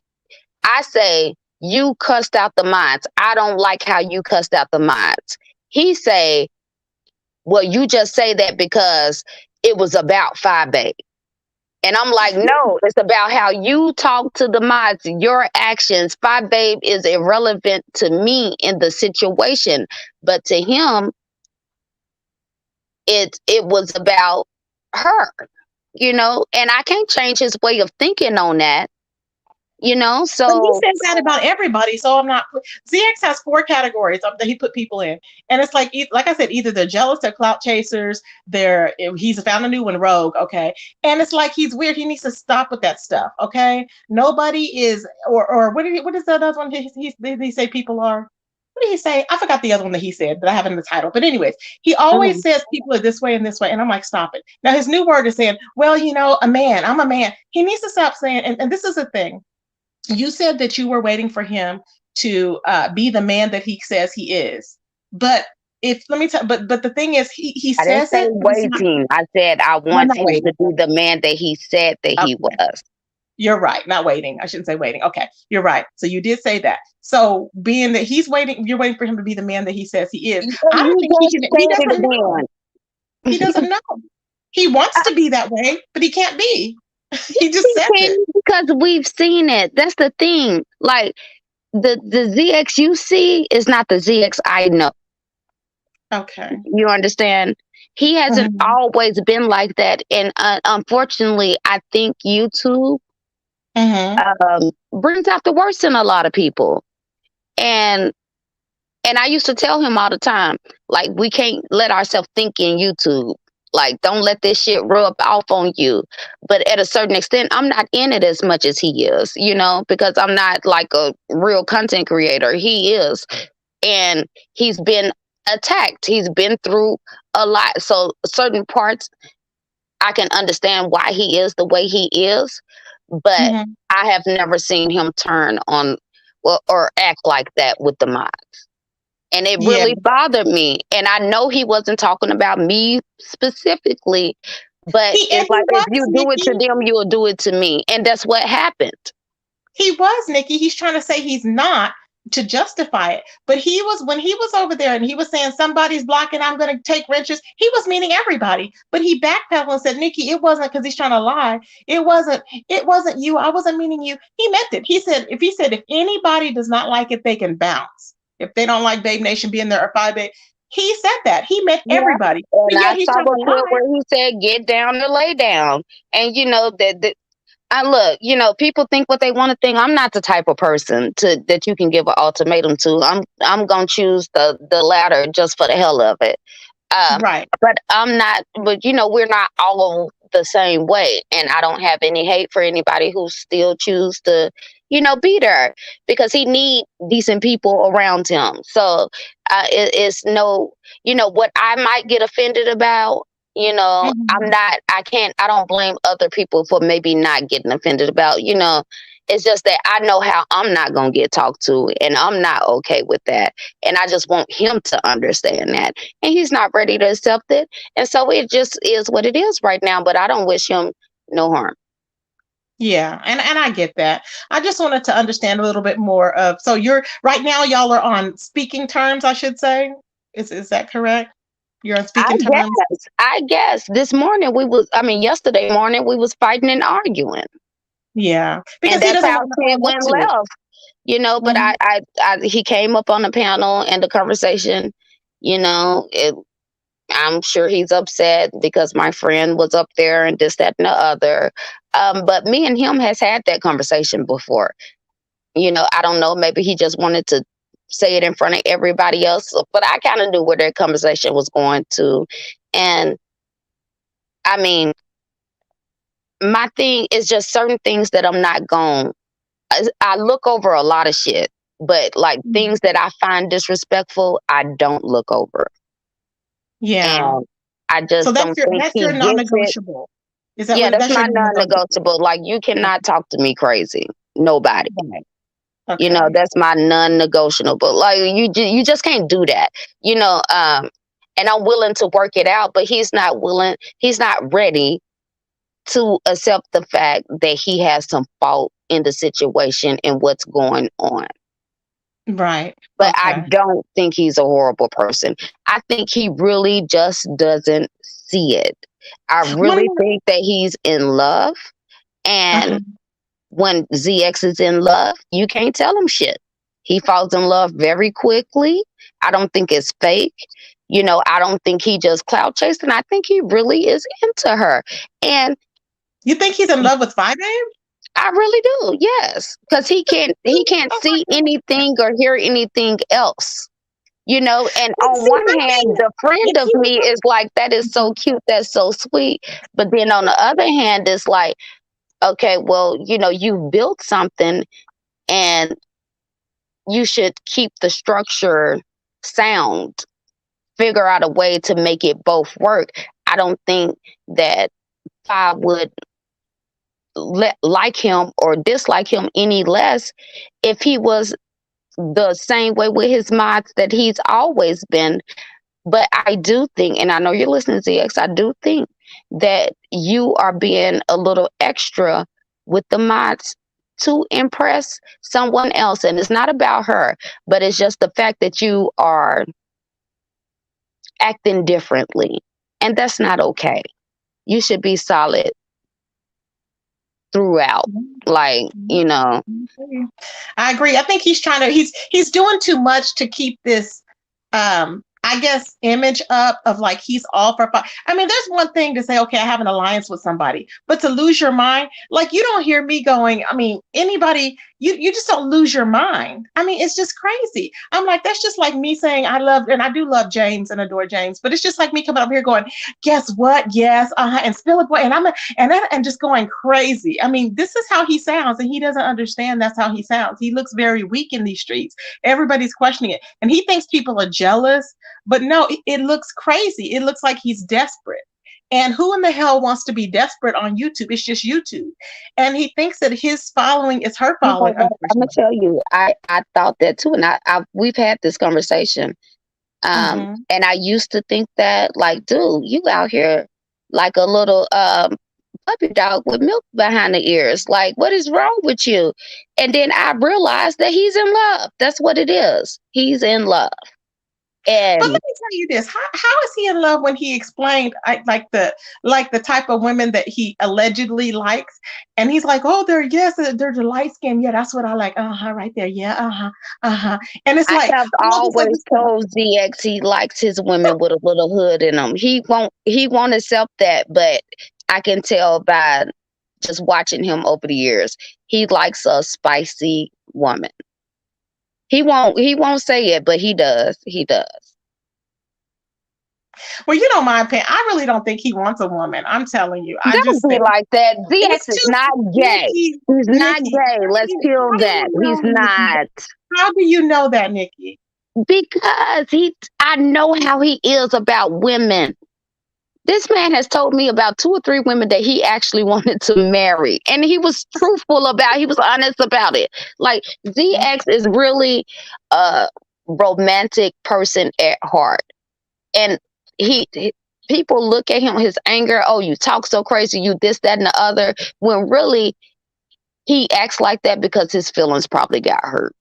S2: I say, you cussed out the mods. I don't like how you cussed out the mods. He say, well, you just say that because it was about Five Babe. And I'm like, no, it's about how you talk to the mods, your actions. Five Babe is irrelevant to me in the situation. But to him, it was about her, and I can't change his way of thinking on that. So
S1: But he says that about everybody, so I'm not. ZX has 4 categories that he put people in, and it's like I said, either they're jealous, they're clout chasers, he's found a new one, rogue, okay, and it's like he's weird. He needs to stop with that stuff, okay? Nobody is, or what is that other one? Did he say people are? What did he say? I forgot the other one that he said, but I have it in the title. But anyways, he always says people are this way and this way, and I'm like, stop it. Now his new word is saying, well, a man. I'm a man. He needs to stop saying, and this is the thing. You said that you were waiting for him to be the man that he says he is, but but the thing is, he
S2: I didn't
S1: says
S2: say
S1: it.
S2: waiting. I said I want him to be the man that he said that he was.
S1: You're right. Not waiting. I shouldn't say waiting. Okay, you're right. So you did say that. So being that he's waiting, you're waiting for him to be the man that he says he is. I don't think he can. He doesn't know. He doesn't know. He wants to be that way, but he can't be. He just says it
S2: because we've seen it. That's the thing. Like the ZX you see is not the ZX I know.
S1: Okay.
S2: You understand? He hasn't always been like that, and unfortunately, I think YouTube brings out the worst in a lot of people. And I used to tell him all the time, like, we can't let ourselves think in YouTube. Like, don't let this shit rub off on you. But at a certain extent, I'm not in it as much as he is, because I'm not like a real content creator. He is. And he's been attacked. He's been through a lot. So certain parts, I can understand why he is the way he is. But I have never seen him turn on or act like that with the mods. And it really bothered me. And I know he wasn't talking about me specifically, but it's like, if you do it to them, you'll do it to me. And that's what happened.
S1: He was, Nikki. He's trying to say he's not to justify it. But when he was over there and he was saying somebody's blocking, I'm going to take wrenches. He was meaning everybody. But he backpedaled and said, Nikki, it wasn't, because he's trying to lie. It wasn't you. I wasn't meaning you. He meant it. He said, if anybody does not like it, they can bounce. If they don't like Babe Nation being there or Five Babe, he said that. He meant everybody.
S2: And I saw the clip where he said, get down or lay down. And look, people think what they want to think. I'm not the type of person that you can give an ultimatum to. I'm gonna choose the latter just for the hell of it.
S1: Right.
S2: But I'm not. But we're not all the same way, and I don't have any hate for anybody who still choose to, be there, because he need decent people around him. So it's no, what I might get offended about. I don't blame other people for maybe not getting offended about, it's just that I know how I'm not going to get talked to, and I'm not okay with that. And I just want him to understand that. And he's not ready to accept it. And so it just is what it is right now, but I don't wish him no harm.
S1: Yeah, and I get that. I just wanted to understand a little bit more of, so right now y'all are on speaking terms, I should say. Is that correct? You're on speaking terms?
S2: I guess. Yesterday morning we was fighting and arguing.
S1: Yeah.
S2: Because and that's how it went left. But he came up on the panel and the conversation, I'm sure he's upset because my friend was up there and this, that, and the other. But me and him has had that conversation before. I don't know. Maybe he just wanted to say it in front of everybody else. But I kind of knew where that conversation was going to. And my thing is just certain things that I'm not going. I look over a lot of shit, but like things that I find disrespectful, I don't look over. Yeah. And I just
S1: so that's your non-negotiable.
S2: Is that that's my non-negotiable. Like, you cannot talk to me crazy. Nobody. Okay. That's my non-negotiable. But like, you just can't do that. And I'm willing to work it out, but he's not willing. He's not ready to accept the fact that he has some fault in the situation and what's going on.
S1: Right.
S2: But I don't think he's a horrible person. I think he really just doesn't see it. I really think that he's in love. And when ZX is in love, you can't tell him shit. He falls in love very quickly. I don't think it's fake. I don't think he just clout chasing. I think he really is into her. And
S1: you think he's in love with Five Babe?
S2: I really do. Yes, because he can't
S1: Oh,
S2: see anything or hear anything else. And
S1: but
S2: on
S1: see,
S2: one
S1: I
S2: hand,
S1: mean,
S2: the friend
S1: if
S2: of me is like, that is so cute, that's so sweet. But then on the other hand, it's like, okay, well, you've built something, and you should keep the structure sound, figure out a way to make it both work. I don't think that I would like him or dislike him any less if he was the same way with his mods that he's always been. But I do think, and I know you're listening, ZX, I do think that you are being a little extra with the mods to impress someone else. And it's not about her, but it's just the fact that you are acting differently. And that's not okay. You should be solid throughout. Like,
S1: I agree. I think he's trying to he's doing too much to keep this I guess image up of like he's all for fun. I mean, there's one thing to say, okay, I have an alliance with somebody, but to lose your mind, like you don't hear me going, I mean, anybody, you just don't lose your mind. I mean, it's just crazy. I'm like, that's just like me saying I love, and I do love James and adore James, but it's just like me coming up here going, guess what? Yes, and spill it, boy, and just going crazy. I mean, this is how he sounds, and he doesn't understand that's how he sounds. He looks very weak in these streets. Everybody's questioning it, and he thinks people are jealous. But no, it looks crazy. It looks like he's desperate. And who in the hell wants to be desperate on YouTube? It's just YouTube. And he thinks that his following is her following.
S2: I'm gonna tell you, I thought that too, and we've had this conversation. And I used to think that, like, dude, you out here like a little puppy dog with milk behind the ears. Like, what is wrong with you? And then I realized that he's in love. That's what it is. He's in love.
S1: But let me tell you this: how is he in love when he explained like the type of women that he allegedly likes, and he's like, oh, they're the light skin, yeah, that's what I like, right there, yeah, and it's like,
S2: I have always told ZX he likes his women with a little hood in them. He won't accept that, but I can tell by just watching him over the years, he likes a spicy woman. He won't say it, but he does. He does.
S1: Well, you know my opinion. I really don't think he wants a woman. I'm telling you.
S2: Don't be like that. ZX is not gay. He's not gay. Let's kill that. He's not.
S1: How do you know that, Nikki?
S2: Because I know how he is about women. This man has told me about 2 or 3 women that he actually wanted to marry. And he was he was honest about it. Like, ZX is really a romantic person at heart. And people look at him, his anger, oh, you talk so crazy, you this, that, and the other, when really he acts like that because his feelings probably got hurt.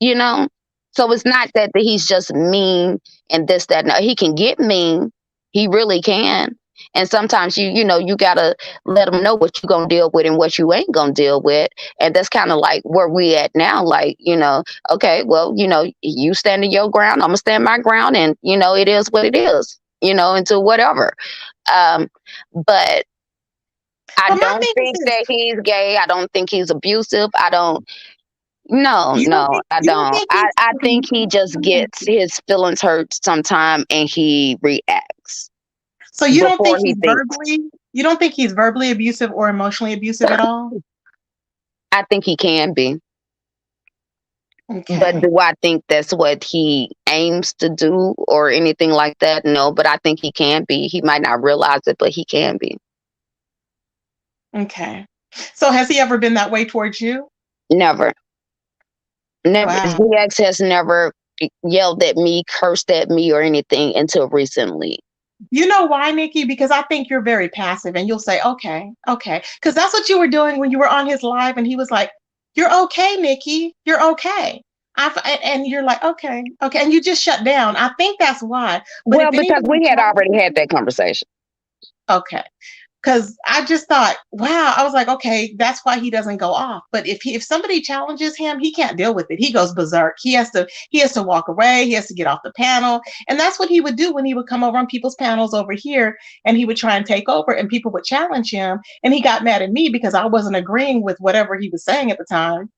S2: So it's not that he's just mean and this, that, and that. He can get mean. He really can. And sometimes you gotta let him know what you're gonna deal with and what you ain't gonna deal with. And that's kind of like where we at now. Like, okay, well, you standing your ground, I'm gonna stand my ground, and it is what it is, into whatever. But I don't think that he's gay. I don't think he's abusive. I don't. No, I don't. I think he just gets his feelings hurt sometime and he reacts.
S1: So you don't think he's verbally abusive or emotionally abusive at all?
S2: I think he can be.
S1: Okay.
S2: But do I think that's what he aims to do or anything like that? No, but I think he can be. He might not realize it, but he can be. Okay.
S1: So has he ever been that way towards you?
S2: Never. Never.
S1: Wow.
S2: ZX has never yelled at me, cursed at me, or anything until recently.
S1: You know why, Nikki? Because I think you're very passive, and you'll say, okay. Because that's what you were doing when you were on his live, and he was like, you're okay, Nikki. You're okay. And you're like, okay. And you just shut down. I think that's why.
S2: But because we had already had that conversation.
S1: Okay. Because I just thought, wow, I was like, okay, that's why he doesn't go off. But if somebody challenges him, he can't deal with it. He goes berserk. He has to walk away. He has to get off the panel. And that's what he would do when he would come over on people's panels over here, and he would try and take over, and people would challenge him. And he got mad at me because I wasn't agreeing with whatever he was saying at the time.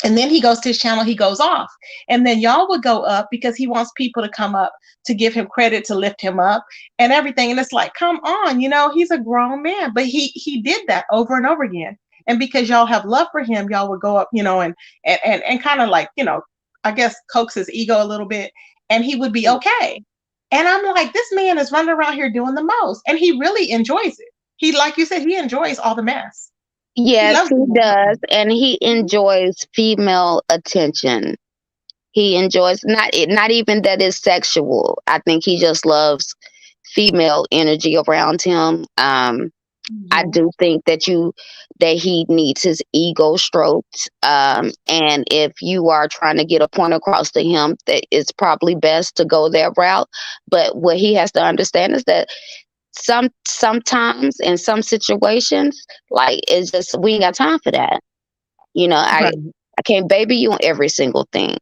S1: And then he goes to his channel, he goes off. And then y'all would go up because he wants people to come up to give him credit, to lift him up and everything. And it's like, come on, he's a grown man. But he did that over and over again. And because y'all have love for him, y'all would go up, and kind of like, I guess coax his ego a little bit, and he would be okay. And I'm like, this man is running around here doing the most, and he really enjoys it. He, like you said, he enjoys all the mess.
S2: Yes, he does. And he enjoys female attention. He enjoys not even that it's sexual. I think he just loves female energy around him. I do think that he needs his ego stroked. And if you are trying to get a point across to him, that it's probably best to go that route. But what he has to understand is that sometimes in some situations, like, it's just, we ain't got time for that. I can't baby you on every single thing.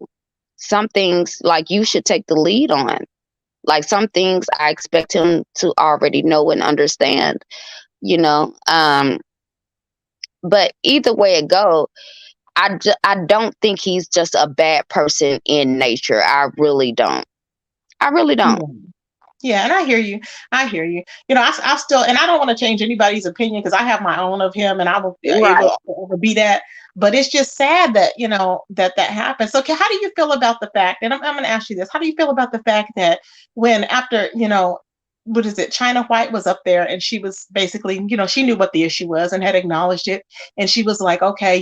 S2: Some things, like, you should take the lead on. Like, some things I expect him to already know and understand, but either way it go, I don't think he's just a bad person in nature. I really don't.
S1: Yeah, and I hear you. I still, and I don't want to change anybody's opinion because I have my own of him, and I will ever be that. But it's just sad that that happens. So, how do you feel about the fact? And I'm going to ask you this: how do you feel about the fact that when after what is it? China White was up there, and she was basically, she knew what the issue was and had acknowledged it. And she was like, okay,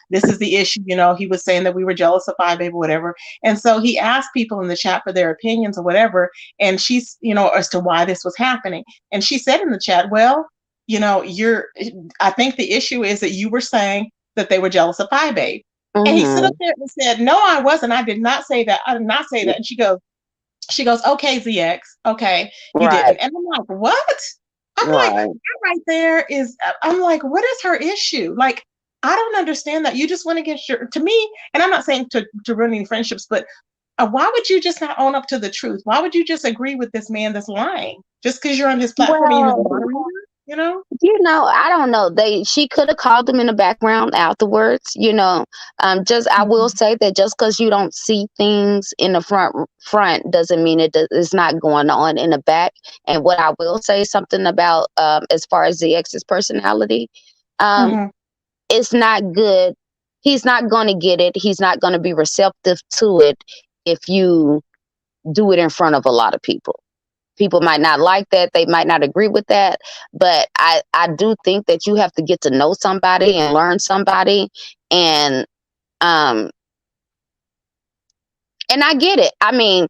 S1: this is the issue. He was saying that we were jealous of Five Baby, whatever. And so he asked people in the chat for their opinions or whatever. And she's, as to why this was happening. And she said in the chat, well, I think the issue is that you were saying that they were jealous of Five Baby. Mm-hmm. And he stood up there and said, no, I wasn't. I did not say that. I did not say that. And she goes, okay, ZX, okay, you didn't. And I'm like, what? I'm like, that right there is, I'm like, what is her issue? Like, I don't understand that. You just went against to me, and I'm not saying to ruin any friendships, but why would you just not own up to the truth? Why would you just agree with this man that's lying? Just because you're on his platform and you're the moderator?
S2: I don't know. She could have called him in the background afterwards. I will say that just because you don't see things in the front doesn't mean it's not going on in the back. And what I will say something about as far as ZX's personality, it's not good. He's not going to get it. He's not going to be receptive to it if you do it in front of a lot of people. People might not like that. They might not agree with that. But I do think that you have to get to know somebody and learn somebody. And I get it. I mean,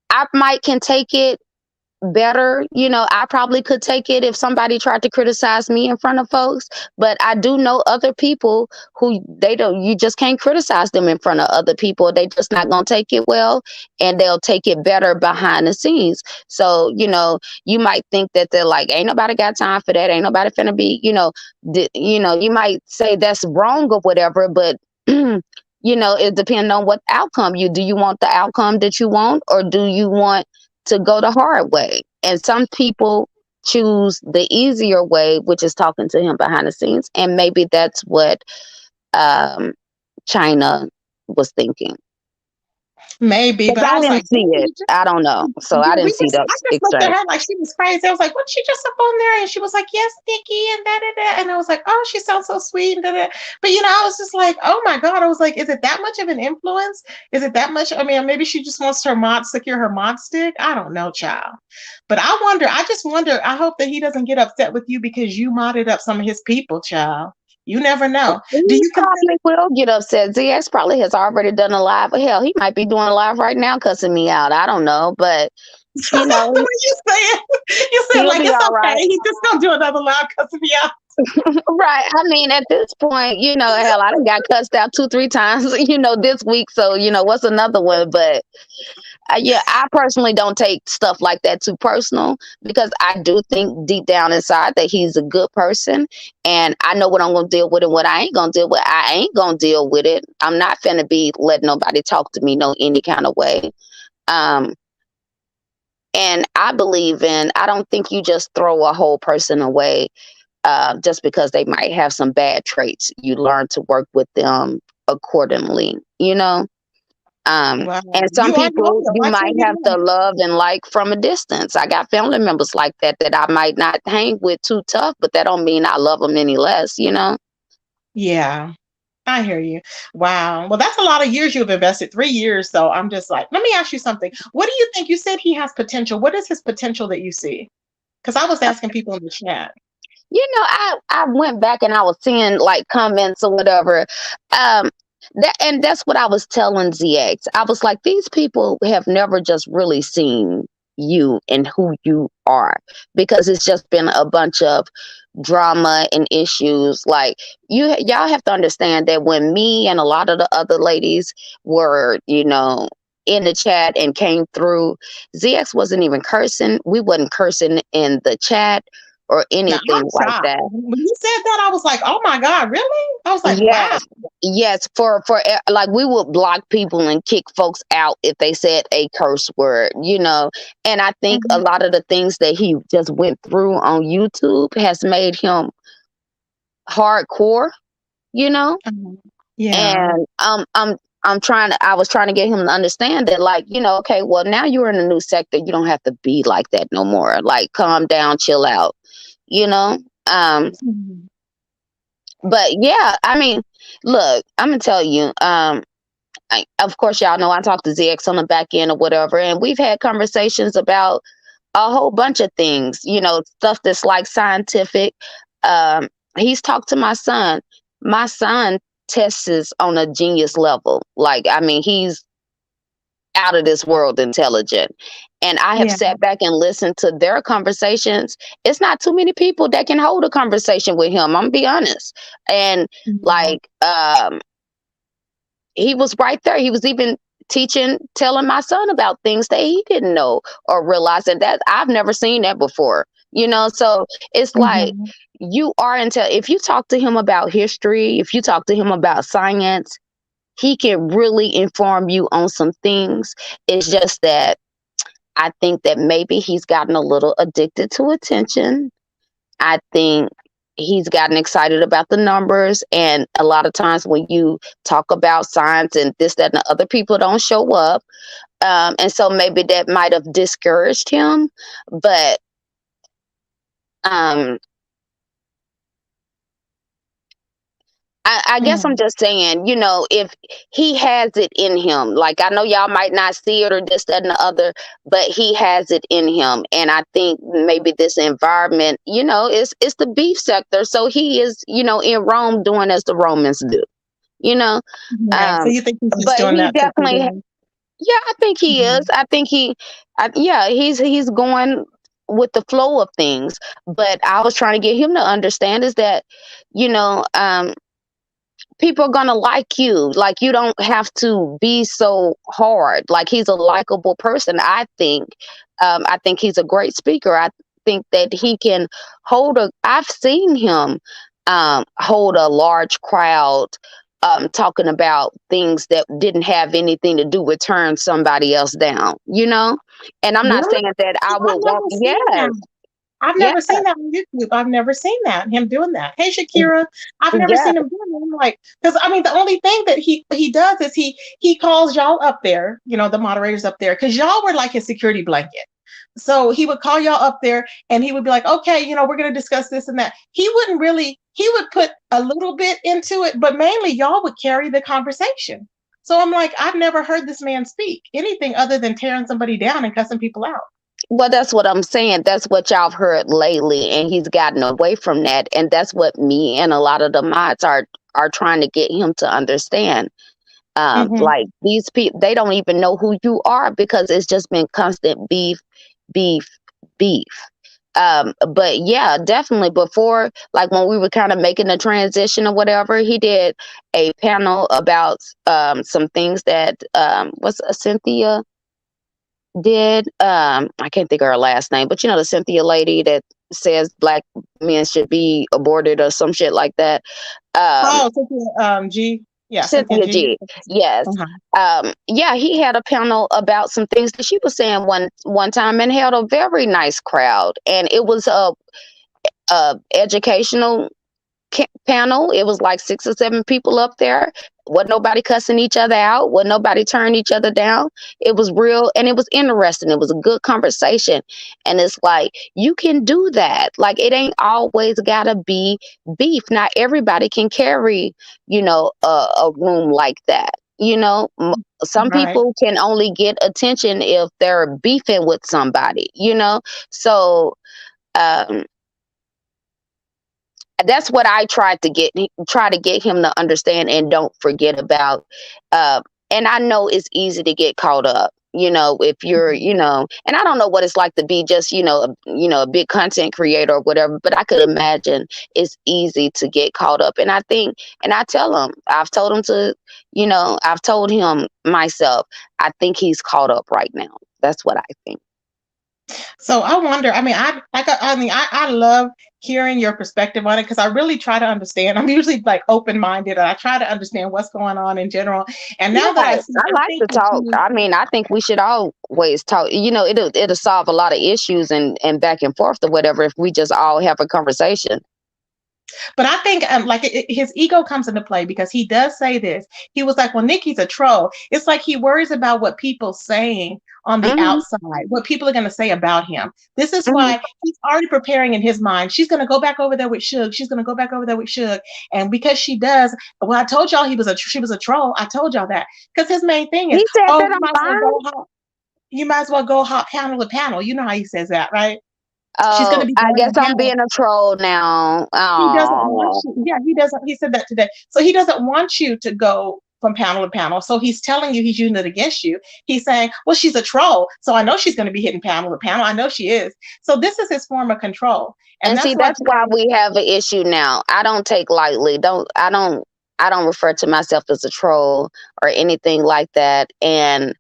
S2: I can take it better. I probably could take it if somebody tried to criticize me in front of folks. But I do know other people who you just can't criticize them in front of other people. They just not going to take it well, and they'll take it better behind the scenes. So, you might think that they're like, ain't nobody got time for that. Ain't nobody finna be, you might say that's wrong or whatever, but it depends on what outcome do you want the outcome that you want, or do you want to go the hard way? And some people choose the easier way, which is talking to him behind the scenes. And maybe that's what China was thinking.
S1: Maybe, but
S2: I didn't see it. I don't know. So I didn't see that.
S1: I just looked at her like she was crazy. I was like, "What? She just up on there?" And she was like, "Yes, Nikki," and da. And I was like, "Oh, she sounds so sweet." And da. But I was just like, "Oh my God!" I was like, "Is it that much of an influence? Is it that much? I mean, maybe she just wants her secure her mod stick. I don't know, child. But I just wonder. I hope that he doesn't get upset with you because you modded up some of his people, child. You never know.
S2: Do you probably will get upset? ZX probably has already done a live. Hell, he might be doing a live right now cussing me out. I don't know, but
S1: you said like it's okay. Right. He's just gonna do another live cussing me out.
S2: Right. I mean, at this point, hell, I done got cussed out 2-3 times, this week. So, what's another one? But Yeah, I personally don't take stuff like that too personal because I do think deep down inside that he's a good person, and I know what I'm gonna deal with and what I ain't gonna deal with. I ain't gonna deal with it. I'm not finna be letting nobody talk to me no any kind of way. Um, and I believe in. I don't think you just throw a whole person away just because they might have some bad traits. You learn to work with them accordingly.
S1: Wow.
S2: And some
S1: You are
S2: people
S1: loyal.
S2: you
S1: I tell
S2: might
S1: you
S2: have
S1: that.
S2: to love and like from a distance. I got family members like that I might not hang with too tough, but that don't mean I love them any less.
S1: Yeah. I hear you. Wow. Well, that's a lot of years you've invested, 3 years. So I'm just like, let me ask you something. What do you think? You said he has potential. What is his potential that you see? Because I was asking people in the chat.
S2: I went back and I was seeing like comments or whatever. Um, that's what I was telling ZX. I was like, these people have never just really seen you and who you are because it's just been a bunch of drama and issues. Like y'all have to understand that when me and a lot of the other ladies were, in the chat and came through, ZX wasn't even cursing. We wasn't cursing in the chat or
S1: Now
S2: anything
S1: I'm
S2: like
S1: shocked.
S2: that.
S1: When you said that, I was like, oh my God, really? I was like, wow.
S2: Yes, yes. Like we would block people and kick folks out if they said a curse word. And I think a
S1: Mhm,
S2: lot of the things that he just went through on YouTube has made him hardcore. You know,
S1: mhm. Yeah.
S2: and I was trying to get him to understand that, like, okay, well, now you're in a new sector. You don't have to be like that no more. Like, calm down, chill out. You know. Um,
S1: Mhm.
S2: but yeah, I mean, look, I'm gonna tell you. Of course, y'all know I talk to ZX on the back end or whatever, and we've had conversations about a whole bunch of things. Stuff that's like scientific. Um, he's talked to my son. My son tests on a genius level. Like, I mean, he's out of this world intelligent. And I have
S1: Yeah.
S2: sat back and listened to their conversations. It's not too many people that can hold a conversation with him. I'm gonna be honest. And
S1: Mhm.
S2: like, he was right there. He was even telling my son about things that he didn't know or realize, and that I've never seen that before. So it's like
S1: Mhm.
S2: if you talk to him about history, if you talk to him about science, he can really inform you on some things. It's just that I think that maybe he's gotten a little addicted to attention. I think he's gotten excited about the numbers. And a lot of times when you talk about science and this, that, and the other, people don't show up. And so maybe that might have discouraged him. But um, I guess I'm
S1: Mhm.
S2: just saying, if he has it in him, like I know y'all might not see it or this, that, and the other, but he has it in him. And I think maybe this environment, it's the beef sector. So he is, in Rome doing as the Romans do, you know.
S1: Yeah. So
S2: Um,
S1: you think he's just
S2: but
S1: doing
S2: he
S1: that to fit
S2: definitely,
S1: in?
S2: yeah, I think he is.
S1: Mhm.
S2: I think yeah, he's going with the flow of things. But I was trying to get him to understand is that, you know, um, people are gonna like you. Like you don't have to be so hard. Like he's a likable person. I think. I think he's a great speaker. I think that he can hold a. I've seen him hold a large crowd. Talking about things that didn't have anything to do with turn somebody else down. And I'm not
S1: Really?
S2: saying that I
S1: I've
S2: will walk.
S1: never seen
S2: Yes,
S1: that. I've
S2: yes,
S1: never seen that on YouTube. I've never seen that, him doing that. Hey, Shakira, I've never
S2: yes,
S1: seen him doing that. I'm like, because I mean, the only thing that he does is he calls y'all up there, the moderators up there, because y'all were like his security blanket. So he would call y'all up there and he would be like, okay, we're going to discuss this and that. He wouldn't really, he would put a little bit into it, but mainly y'all would carry the conversation. So I'm like, I've never heard this man speak anything other than tearing somebody down and cussing people out.
S2: well, that's what I'm saying. That's what y'all have heard lately, and he's gotten away from that. And that's what me and a lot of the mods are trying to get him to understand.
S1: Mm-hmm.
S2: Like these people, they don't even know who you are because it's just been constant beef, beef, beef. But yeah, definitely before, like when we were kind of making the transition or whatever, he did a panel about some things that was Cynthia. did. I can't think of her last name, but the Cynthia lady that says black men should be aborted or some shit like that.
S1: Cynthia G. Yeah, Cynthia
S2: Cynthia
S1: G.
S2: G. Yes. Yeah, he had a panel about some things that she was saying one time, and held a very nice crowd, and it was a educational panel. It was like 6 or 7 people up there. Wasn't nobody cussing each other out. Wasn't nobody turning each other down. It was real, and it was interesting. It was a good conversation. And it's like, you can do that. Like, it ain't always gotta be beef. Not everybody can carry, a room like that. Some
S1: Right.
S2: people can only get attention if they're beefing with somebody, So, um, that's what I try to get him to understand, and don't forget about. And I know it's easy to get caught up, if you're, and I don't know what it's like to be just, a big content creator or whatever, but I could imagine it's easy to get caught up. And I think, and I tell him, I've told him myself, I think he's caught up right now. That's what I think.
S1: So I wonder, I love hearing your perspective on it, because I really try to understand. I'm usually like open-minded, and I try to understand what's going on in general. And now that
S2: I like to talk. I think we should always talk. It'll solve a lot of issues and back and forth or whatever if we just all have a conversation.
S1: But I think his ego comes into play, because he does say this. He was like, well, Nikki's a troll. It's like he worries about what people saying on the outside, what people are going to say about him. This is why he's already preparing in his mind. She's going to go back over there with Suge. She's going to go back over there with Suge. And because she does, well, I told y'all she was a troll. I told y'all that. Because his main thing is,
S2: he said that
S1: you might as well go hop panel to panel. You know how he says that, right?
S2: She's gonna be. I guess I'm being a troll now.
S1: He doesn't want you. Yeah, he doesn't. He said that today. So he doesn't want you to go from panel to panel. So he's telling you, he's using it against you. He's saying, well, she's a troll, so I know she's going to be hitting panel to panel. I know she is. So this is his form of control.
S2: And that's why we have an issue now. I don't take lightly. I don't refer to myself as a troll or anything like that. And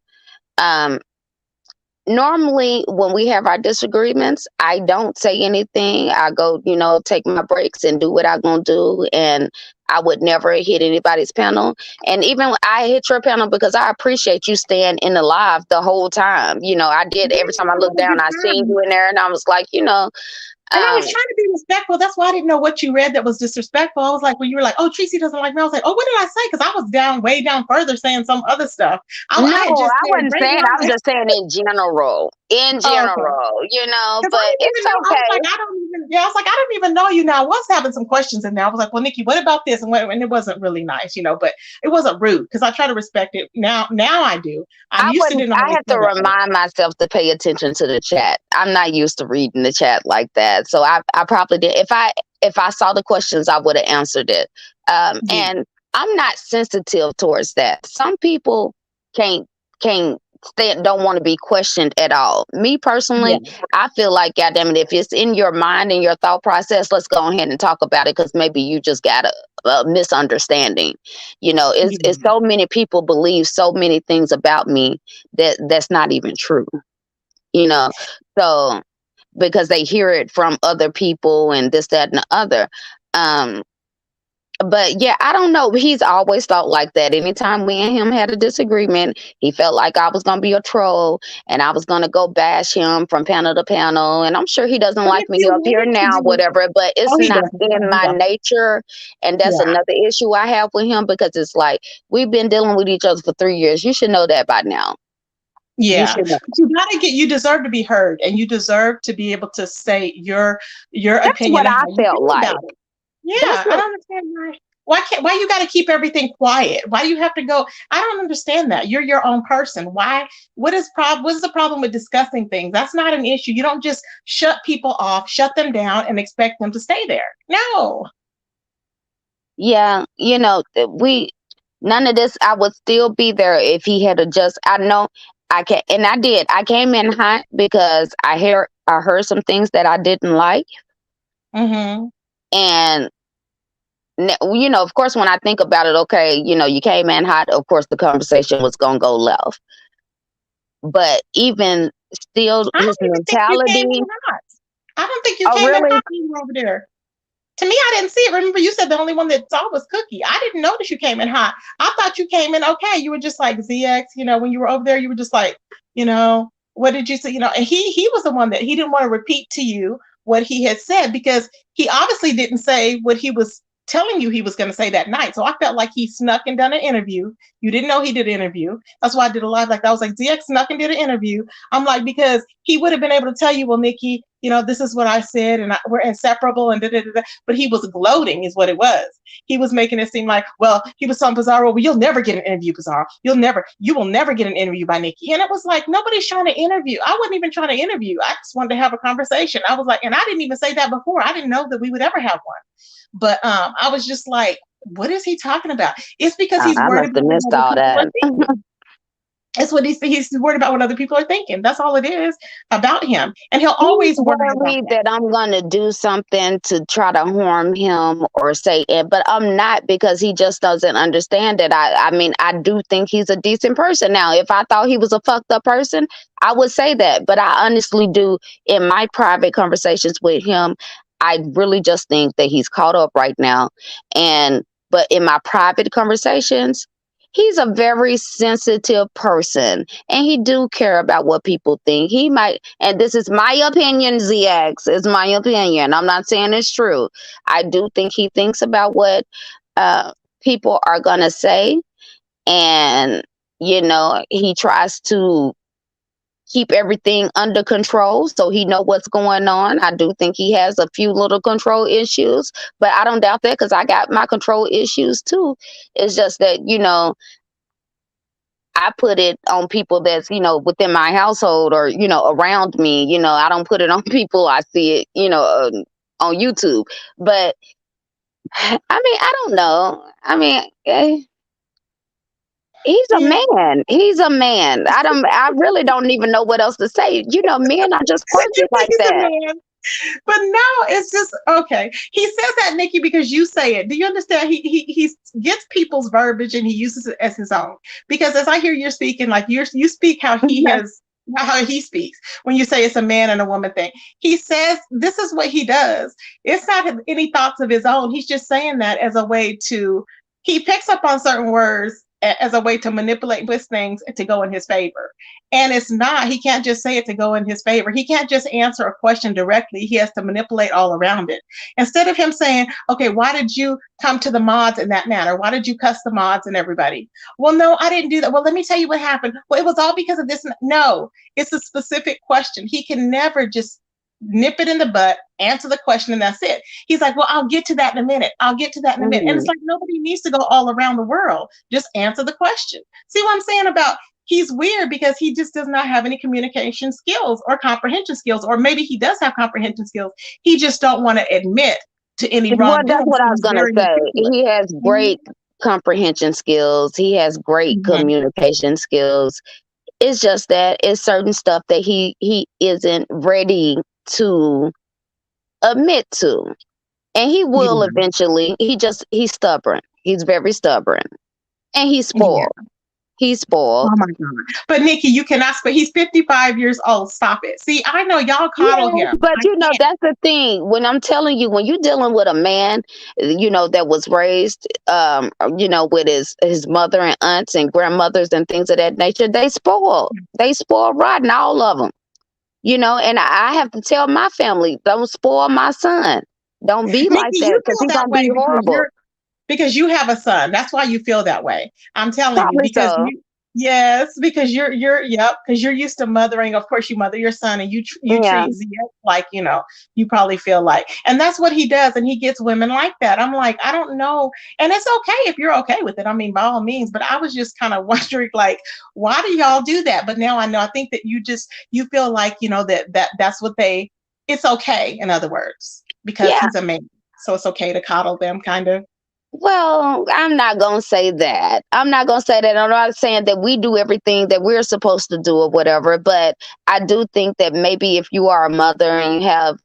S2: normally when we have our disagreements, I don't say anything. I go, take my breaks and do what I'm going to do. And I would never hit anybody's panel. And even I hit your panel because I appreciate you staying in the live the whole time. I did. Every time I looked down, I seen you in there, and I was like,
S1: and I was trying to be respectful. That's why I didn't know what you read that was disrespectful. I was like, when you were like, oh, Tracy doesn't like me, I was like, oh, what did I say? Because I was way down further saying some other stuff.
S2: I wasn't saying. I was just saying in general. But it's okay.
S1: I was like, I don't even know you now. I was having some questions in there. I was like, well, Nikki, what about this? And it wasn't really nice, but it wasn't rude, because I try to respect it. Now I do. I
S2: have to remind myself to pay attention to the chat. I'm not used to reading the chat like that. So I probably did. If I saw the questions, I would have answered it. And I'm not sensitive towards that. Some people don't want to be questioned at all. Me personally, I feel like, goddamn it, if it's in your mind and your thought process, let's go ahead and talk about it, because maybe you just got a misunderstanding. It's so many people believe so many things about me that's not even true. So because they hear it from other people and this, that, and the other. But yeah, I don't know. He's always thought like that. Anytime we and him had a disagreement, he felt like I was going to be a troll and I was going to go bash him from panel to panel. And I'm sure he doesn't like me up here now, whatever, but it's not in my nature. And that's another issue I have with him, because it's like, we've been dealing with each other for 3 years. You should know that by now.
S1: Yeah, you deserve to be heard, and you deserve to be able to say your opinion.
S2: What I felt like.
S1: Yeah, I don't understand why you got to keep everything quiet. Why do you have to go? I don't understand that. You're your own person. Why? What is the problem with discussing things? That's not an issue. You don't just shut people off, shut them down, and expect them to stay there. No.
S2: Yeah, none of this. I would still be there if he had I know I can, and I did. I came in hot because I heard some things that I didn't like. And of course, when I think about it, okay, you came in hot, of course, the conversation was going to go left. But even still,
S1: I
S2: his
S1: don't even think you came
S2: mentality.
S1: in hot. I don't think you
S2: Oh,
S1: came in
S2: really?
S1: hot when you were over there. To me, I didn't see it. Remember, you said the only one that saw was Cookie. I didn't notice you came in hot. I thought you came in okay. You were just like ZX, when you were over there, you were just like, what did you say? And he was the one that he didn't want to repeat to you what he had said because he obviously didn't say what he was telling you he was going to say that night. So I felt like he snuck and done an interview. You didn't know he did an interview. That's why I did a live like that. I was like, ZX snuck and did an interview. I'm like, because he would have been able to tell you, well, Nikki, this is what I said, and we're inseparable, and da, da, da, da. But he was gloating, is what it was. He was making it seem like, well, he was telling Bizarro, well, you'll never get an interview, Bizarro. You will never get an interview by Nikki. And it was like, nobody's trying to interview. I wasn't even trying to interview. I just wanted to have a conversation. I was like, and I didn't even say that before. I didn't know that we would ever have one. But I was just like, what is he talking about? It's because he's
S2: I
S1: worried
S2: must have
S1: about
S2: missed
S1: what
S2: all
S1: other people
S2: that.
S1: are thinking. It's what he's worried about what other people are thinking. That's all it is about him. And he'll
S2: He's
S1: always worry about
S2: worried
S1: that.
S2: that I'm gonna do something to try to harm him or say it, but I'm not, because he just doesn't understand it. I mean, I do think he's a decent person. Now, if I thought he was a fucked up person, I would say that. But I honestly do, in my private conversations with him, I really just think that he's caught up right now. But in my private conversations, he's a very sensitive person, and he do care about what people think. He might, and this is my opinion, ZX, is my opinion. I'm not saying it's true. I do think he thinks about what uh, people are going to say. And, he tries to keep everything under control so he know what's going on. I do think he has a few little control issues, but I don't doubt that, because I got my control issues too. It's just that, I put it on people that's, within my household or, around me. I don't put it on people I see it, on YouTube. But I mean, I don't know. I mean, he's a
S1: Yeah.
S2: man. He's a man. I really don't even know what else to say. Men are just quirky
S1: You think
S2: like
S1: he's a
S2: that.
S1: man. But no, it's just okay. He says that, Nikki, because you say it. Do you understand? He gets people's verbiage and he uses it as his own. Because as I hear you speaking, like you speak how he speaks when you say it's a man and a woman thing. He says this is what he does. It's not any thoughts of his own. He's just saying that as a way to. He picks up on certain words as a way to manipulate his things to go in his favor. And it's not, he can't just say it to go in his favor. He can't just answer a question directly. He has to manipulate all around it. Instead of him saying, okay, why did you come to the mods in that manner? Why did you cuss the mods and everybody? Well, no, I didn't do that. Well, let me tell you what happened. Well, it was all because of this. No, it's a specific question. He can never just nip it in the butt, answer the question, and that's it. He's like, well, I'll get to that in a minute. I'll get to that in a minute. And it's like, nobody needs to go all around the world. Just answer the question. See what I'm saying about he's weird because he just does not have any communication skills or comprehension skills, or maybe he does have comprehension skills. He just don't want to admit to any
S2: Well,
S1: wrongdoing.
S2: that's what I was going to say. He has great comprehension skills. He has great communication skills. It's just that it's certain stuff that he isn't ready to admit to. And he will eventually. He's stubborn. He's very stubborn. And he's spoiled. He's spoiled.
S1: Oh my God. But Nikki, you cannot speak. He's 55 years old. Stop it. See, I know y'all coddle him.
S2: But that's the thing. When I'm telling you, when you're dealing with a man, that was raised, with his mother and aunts and grandmothers and things of that nature, they spoil rotten, all of them. And I have to tell my family, don't spoil my son. Don't be
S1: Nikki,
S2: like that, because he's going to be horrible.
S1: Because you have a son. That's why you feel that way. I'm telling
S2: Probably
S1: you, because
S2: so.
S1: because you're because you're used to mothering. Of course, you mother your son, and you treat ZX like you probably feel like, and that's what he does, and he gets women like that. I'm like, I don't know, and it's okay if you're okay with it. I mean, by all means, but I was just kind of wondering, like, why do y'all do that? But now I know. I think that you feel like that's what it's okay. In other words, because he's a man, so it's okay to coddle them, kind of.
S2: Well, I'm not going to say that. I'm not not saying that we do everything that we're supposed to do or whatever. But I do think that maybe if you are a mother and you have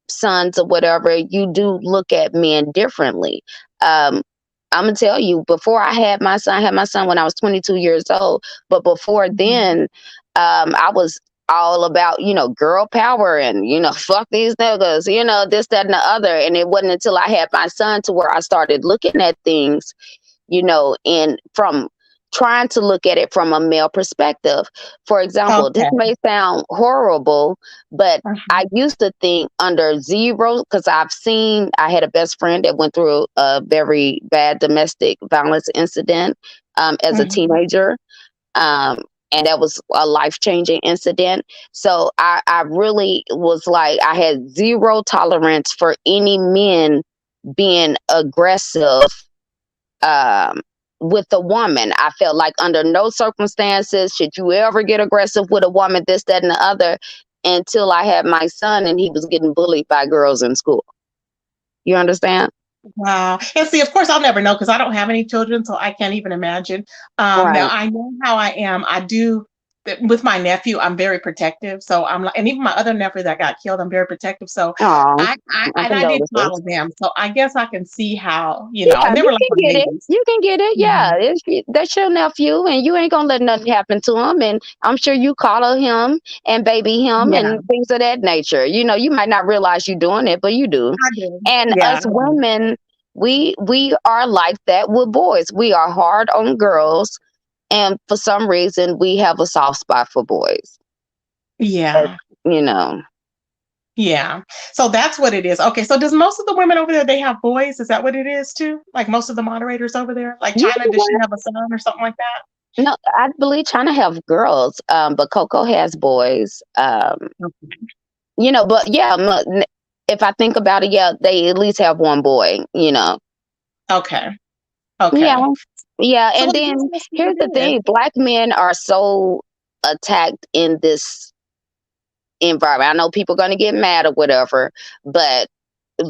S2: sons or whatever, you do look at men differently. I'm going to tell you, before I had my son when I was 22 years old. But before then, I was all about, girl power and, fuck these niggas, this, that, and the other. And it wasn't until I had my son to where I started looking at things, and from trying to look at it from a male perspective. For example, this
S1: Okay.
S2: may sound horrible, but I used to think under zero, because I had a best friend that went through a very bad domestic violence incident as a teenager. And that was a life-changing incident. So I really was like, I had zero tolerance for any men being aggressive with a woman. I felt like under no circumstances should you ever get aggressive with a woman, this, that, and the other, until I had my son and he was getting bullied by girls in school. You understand?
S1: Wow. And see, of course, I'll never know because I don't have any children, so I can't even imagine.
S2: Right.
S1: Now, I know how I am. I do, with my nephew, I'm very protective. So I'm like, and even my other nephew that got killed, I'm very protective. So
S2: I
S1: I did follow them. So I guess I can see how,
S2: Yeah,
S1: and they were like my
S2: get it.
S1: babies.
S2: You can get it. Yeah, that's your nephew, and you ain't gonna let nothing happen to him. And I'm sure you coddle him and baby him
S1: Yeah,
S2: and things of that nature. You might not realize you're doing it, but you do.
S1: I do.
S2: And
S1: Yeah.
S2: us women, we are like that with boys. We are hard on girls, and for some reason, we have a soft spot for boys.
S1: Yeah.
S2: You know.
S1: Yeah. So that's what it is. Okay. So does most of the women over there, they have boys? Is that what it is too? Like most of the moderators over there? Like
S2: You
S1: China,
S2: know
S1: does she
S2: what?
S1: have a son or something like that?
S2: No, I believe China have girls, but Coco has boys.
S1: Okay.
S2: But yeah, if I think about it, yeah, they at least have one boy.
S1: Okay.
S2: Yeah,
S1: Okay.
S2: yeah.
S1: So
S2: And
S1: I
S2: then
S1: guess that's what
S2: here's the
S1: it is.
S2: thing: Black men are so attacked in this environment. I know people are going to get mad or whatever, but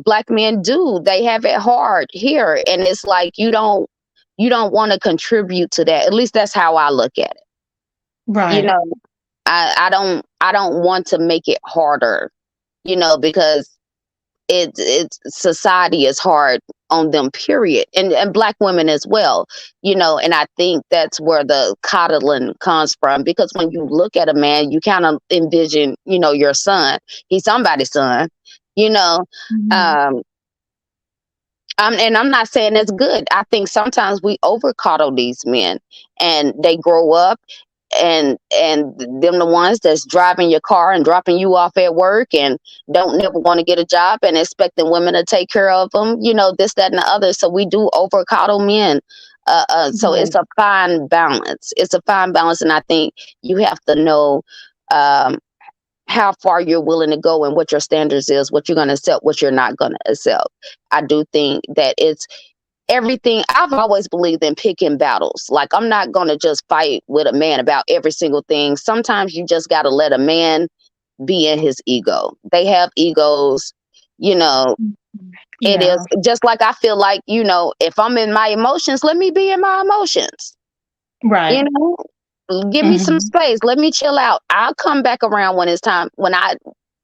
S2: Black men do. They have it hard here, and it's like you don't want to contribute to that. At least that's how I look at it. You
S1: Right.
S2: know, I don't want to make it harder. Because it's society is hard on them, period, and Black women as well. And I think that's where the coddling comes from, because when you look at a man, you kind of envision your son. He's somebody's son.
S1: Mhm.
S2: And I'm not saying that's good. I think sometimes we over coddle these men, and they grow up, and them the ones that's driving your car and dropping you off at work and don't never want to get a job and expecting women to take care of them, this, that, and the other. So we do over coddle men. So
S1: Right.
S2: it's a fine balance. It's a fine balance, and I think you have to know how far you're willing to go and what your standards is, what you're going to accept, what you're not going to accept. I do think that it's everything. I've always believed in picking battles. Like, I'm not going to just fight with a man about every single thing. Sometimes you just got to let a man be in his ego. They have egos, It is
S1: Yeah.
S2: just like, I feel like, if I'm in my emotions, let me be in my emotions.
S1: Right.
S2: Give me some
S1: Mhm.
S2: space. Let me chill out. I'll come back around when it's time, when I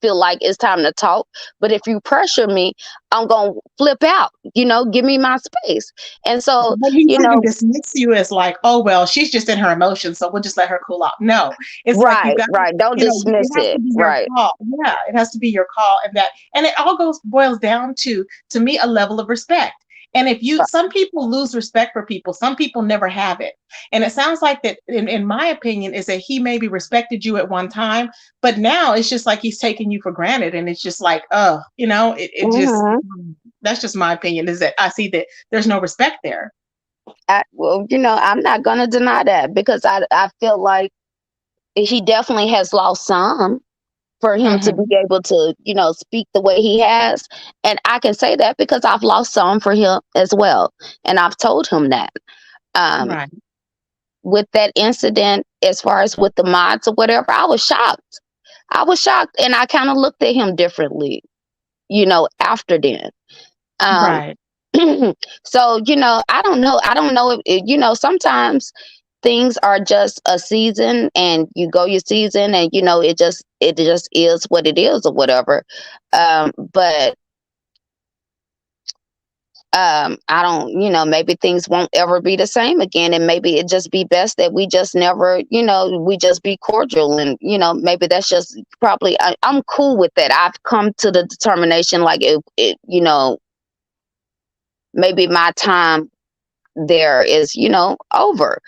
S2: feel like it's time to talk. But if you pressure me, I'm going to flip out. Give me my space. And so,
S1: But he wouldn't dismiss you as like, oh, well, she's just in her emotions, so we'll just let her cool off. No, it's like you
S2: right,
S1: got,
S2: right. Don't
S1: it
S2: dismiss
S1: has to
S2: it.
S1: be your
S2: Right.
S1: call. Yeah, it has to be your call, and it all boils down to me, a level of respect. And some people lose respect for people, some people never have it. And it sounds like that, in my opinion, is that he maybe respected you at one time, but now it's just like he's taking you for granted, and it's just like, oh, it just,
S2: hmm
S1: that's just my opinion, is that I see that there's no respect there.
S2: Well, I'm not going to deny that, because I feel like he definitely has lost some for him to be
S1: Hmm.
S2: able to, speak the way he has. And I can say that because I've lost some for him as well. And I've told him that. Um,
S1: Right.
S2: with that incident, as far as with the mods or whatever, I was shocked. And I kind of looked at him differently, after then. Um,
S1: Right.
S2: so, I don't know. I don't know if, sometimes things are just a season, and you go your season, and, it just is what it is or whatever. But I don't, maybe things won't ever be the same again. And maybe it just be best that we just never, we just be cordial. And, maybe that's just probably, I'm cool with that. I've come to the determination, like, maybe my time there is, over.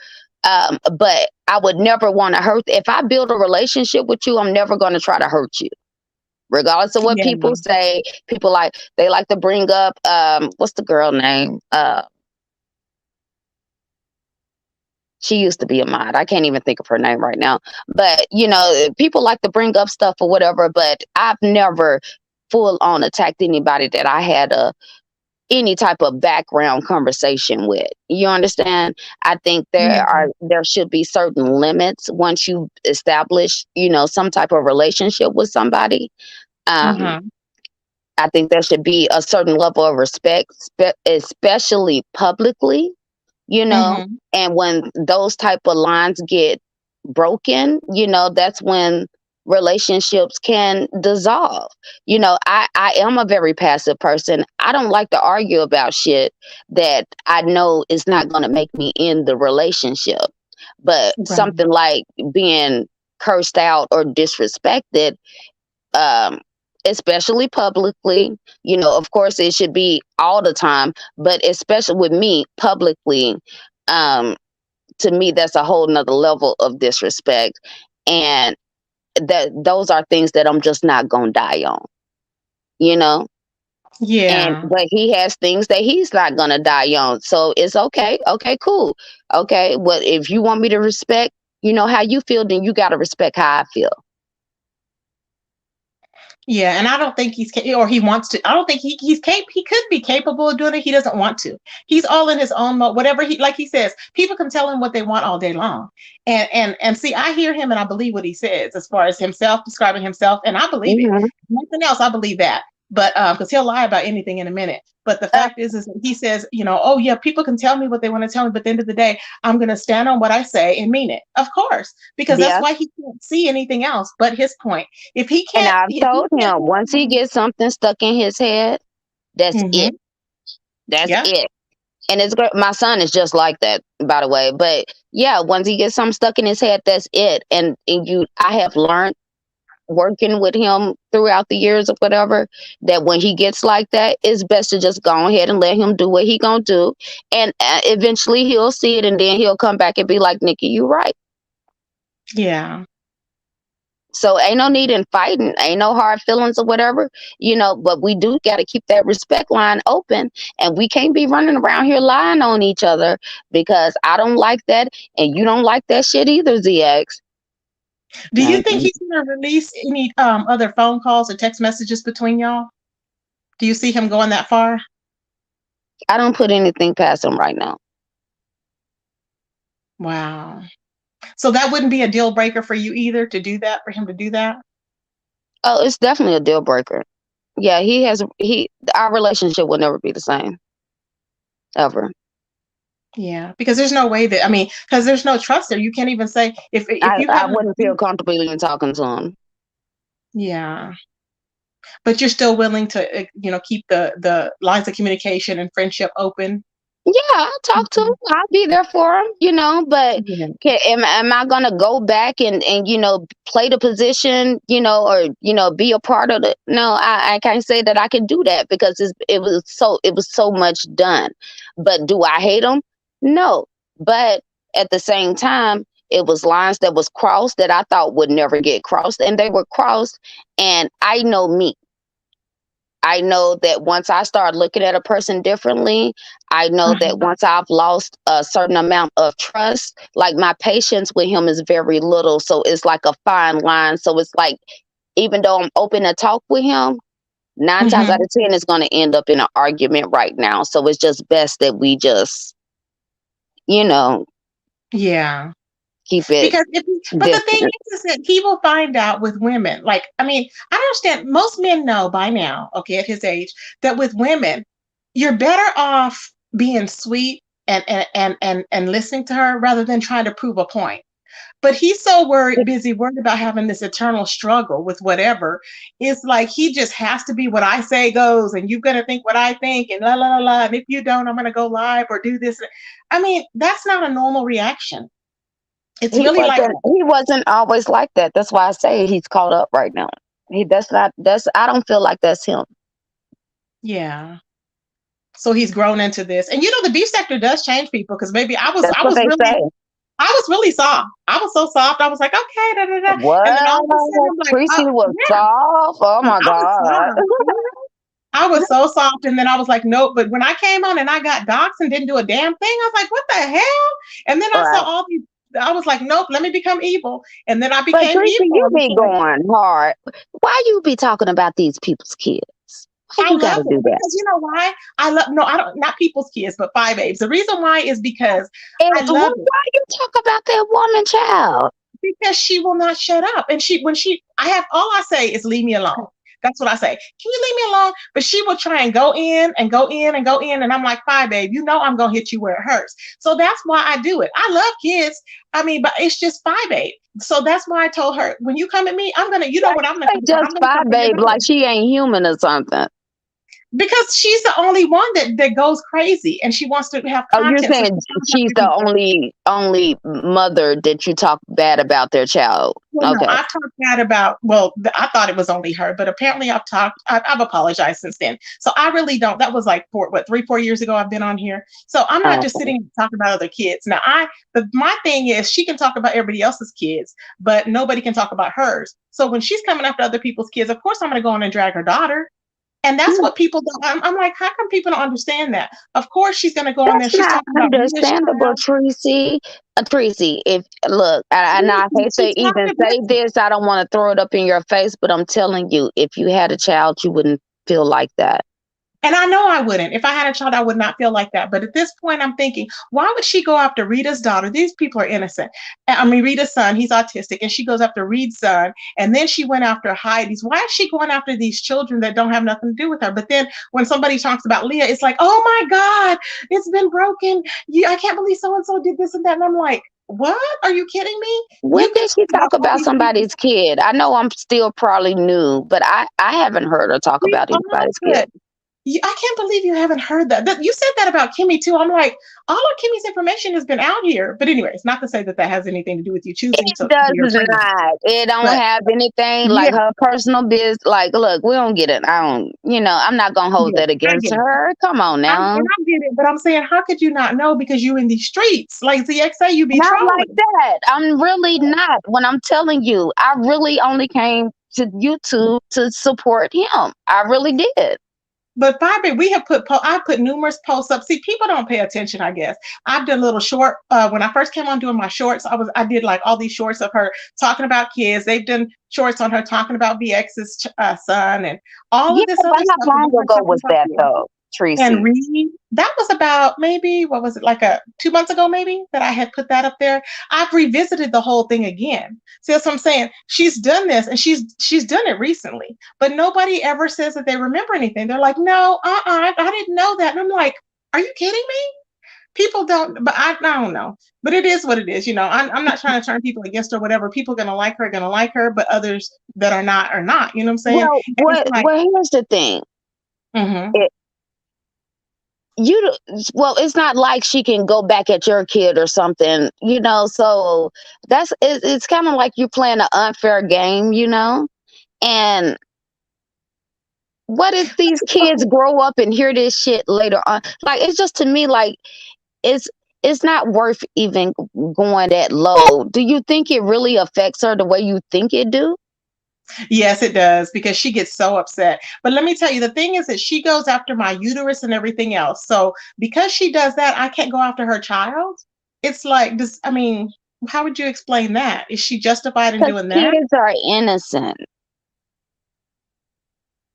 S2: But I would never want to hurt. If I build a relationship with you, I'm never going to try to hurt you. Regardless of what
S1: Yeah.
S2: people say, they like to bring up, what's the girl name? She used to be a mod. I can't even think of her name right now. But, people like to bring up stuff or whatever, but I've never full on attacked anybody that I had any type of background conversation with. You understand? I think there should be certain limits once you establish, some type of relationship with somebody. I think there should be a certain level of respect, especially publicly, and when those type of lines get broken, that's when relationships can dissolve. I am a very passive person. I don't like to argue about shit that I know is not going to make me end the relationship. But something like being cursed out or disrespected, especially publicly, of course it should be all the time, but especially with me publicly, to me, that's a whole nother level of disrespect. And those are things that I'm just not gonna die on,
S1: Yeah.
S2: but he has things that he's not gonna die on. So it's okay. Okay, cool. Okay. Well, if you want me to respect, how you feel, then you gotta respect how I feel.
S1: Yeah, and I don't think or he wants to. I don't think he could be capable of doing it. He doesn't want to. He's all in his own mode. Whatever like he says, people can tell him what they want all day long. And see, I hear him and I believe what he says as far as himself describing himself, and I believe it. Nothing else, I believe that. But because he'll lie about anything in a minute. But the fact is that he says, oh yeah, people can tell me what they want to tell me, but at the end of the day, I'm going to stand on what I say and mean it. Of course, because that's why he can't see anything else but his point. If he can't,
S2: and I've told him once he gets something stuck in his head, that's it. That's it. And it's great. My son is just like that, by the way. But yeah, once he gets something stuck in his head, that's it. And I have learned, working with him throughout the years or whatever, that when he gets like that, it's best to just go ahead and let him do what he gonna do, and eventually he'll see it, and then he'll come back and be like, Nikki, you right.
S1: Yeah.
S2: So ain't no need in fighting, ain't no hard feelings or whatever, but we do got to keep that respect line open, and we can't be running around here lying on each other, because I don't like that and you don't like that shit either, ZX.
S1: Do you think he's going to release any other phone calls or text messages between y'all? Do you see him going that far?
S2: I don't put anything past him right now.
S1: Wow. So that wouldn't be a deal breaker for you either, for him to do that?
S2: Oh, it's definitely a deal breaker. Yeah, our relationship will never be the same. Ever.
S1: Yeah, because there's no way because there's no trust there. You can't even say if
S2: I wouldn't feel comfortable even talking to him.
S1: Yeah. But you're still willing to, keep the lines of communication and friendship open?
S2: Yeah, I'll talk to him. I'll be there for him, but am I going to go back and play the position, or, be a part of it? No, I can't say that I can do that, because it was so much done. But do I hate him? No. But at the same time, it was lines that was crossed that I thought would never get crossed, and they were crossed. And I know me. I know that once I start looking at a person differently, I know that once I've lost a certain amount of trust, like my patience with him is very little. So it's like a fine line. So it's like, even though I'm open to talk with him, 9 times out of 10, it's going to end up in an argument right now. So it's just best that we just,
S1: yeah,
S2: keep it.
S1: But the thing is that he will find out with women. Like, I understand most men know by now, okay, at his age, that with women, you're better off being sweet and listening to her rather than trying to prove a point. But he's so busy worried about having this eternal struggle with whatever. It's like he just has to be what I say goes, and you're gonna think what I think, and la la la la. And if you don't, I'm gonna go live or do this. I mean, that's not a normal reaction. It's really like
S2: He wasn't always like that. That's why I say he's caught up right now. I don't feel like that's him.
S1: yeah. So he's grown into this, and the beef sector does change people because maybe I was really soft. I was so soft. I was like, okay, da da da.
S2: What?
S1: And then all of a sudden, I'm like,
S2: Tracy was soft. Oh my God.
S1: I was so soft, and then I was like, nope. But when I came on and I got doxxed and didn't do a damn thing, I was like, what the hell? And then I saw all these. I was like, nope, let me become evil. And then I became
S2: Tracy,
S1: evil.
S2: You be going hard. Why you be talking about these people's kids?
S1: I love it because you know why? I don't, not people's kids, but 5 babes. The reason why is because I love it.
S2: Why you talk about that woman child?
S1: Because she will not shut up. And all I say is leave me alone. That's what I say. Can you leave me alone? But she will try and go in and go in and go in. And I'm like, 5 babe, I'm going to hit you where it hurts. So that's why I do it. I love kids. I mean, but it's just 5 babe. So that's why I told her, when you come at me, I'm going to, what I'm going to do.
S2: Just 5 babe, like she ain't human or something.
S1: Because she's the only one that goes crazy and she wants to have content.
S2: Oh, you're saying she's the only mother that you talk bad about their child.
S1: Well, okay. No, I've talked bad about, I thought it was only her, but apparently I've apologized since then. So I really don't. That was like 3-4 years ago I've been on here. So I'm not just sitting and talking about other kids. Now my thing is she can talk about everybody else's kids, but nobody can talk about hers. So when she's coming after other people's kids, of course I'm going to go on and drag her daughter. And that's what people don't. I'm like, how come people don't understand that? Of course, she's going to go on there. She's
S2: not understandable, Tracy. Tracy, I hate to even say this. I don't want to throw it up in your face, but I'm telling you, if you had a child, you wouldn't feel like that.
S1: And I know I wouldn't. If I had a child, I would not feel like that. But at this point, I'm thinking, why would she go after Rita's daughter? These people are innocent. I mean, Rita's son, he's autistic, and she goes after Reed's son. And then she went after Heidi's. Why is she going after these children that don't have nothing to do with her? But then when somebody talks about Leah, it's like, oh my God, it's been broken. I can't believe so-and-so did this and that. And I'm like, what? Are you kidding me?
S2: When did she talk about somebody's kid? I know I'm still probably new, but I haven't heard her talk about anybody's kid.
S1: I can't believe you haven't heard that. You said that about Kimmy too. I'm like, all of Kimmy's information has been out here. But anyways, not to say that has anything to do with you choosing.
S2: It does not. It don't have anything like her personal business. Like, look, we don't get it. I'm not going to hold that against her. Come on now.
S1: I get it, but I'm saying, how could you not know? Because you in these streets. Like ZXA, you be
S2: not like that. I'm really not. When I'm telling you, I really only came to YouTube to support him. I really did.
S1: But I put numerous posts up. See, people don't pay attention, I guess. I've done a little short, when I first came on doing my shorts, I did like all these shorts of her talking about kids. They've done shorts on her talking about VX's son and all of this other stuff.
S2: How long ago was that though, Tracy?
S1: And Reed, that was about maybe, what was it, like 2 months ago maybe, that I had put that up there. I've revisited the whole thing again. See, that's what I'm saying. She's done this and she's done it recently, but nobody ever says that they remember anything. They're like, no, I didn't know that. And I'm like, are you kidding me? People don't, but I don't know. But it is what it is. I'm not trying to turn people against her, whatever. People are going to like her, but others that are not. You know what I'm saying?
S2: Well, here's the thing.
S1: Mm-hmm.
S2: It's not like she can go back at your kid or something, so it's kind of like you're playing an unfair game, and what if these kids grow up and hear this shit later on? Like, it's just, to me, like, it's not worth even going that low. Do you think it really affects her the way you think it do?
S1: Yes, it does, because she gets so upset. But let me tell you, the thing is that she goes after my uterus and everything else. So because she does that, I can't go after her child. It's like, how would you explain that? Is she justified in doing that?
S2: Kids are innocent.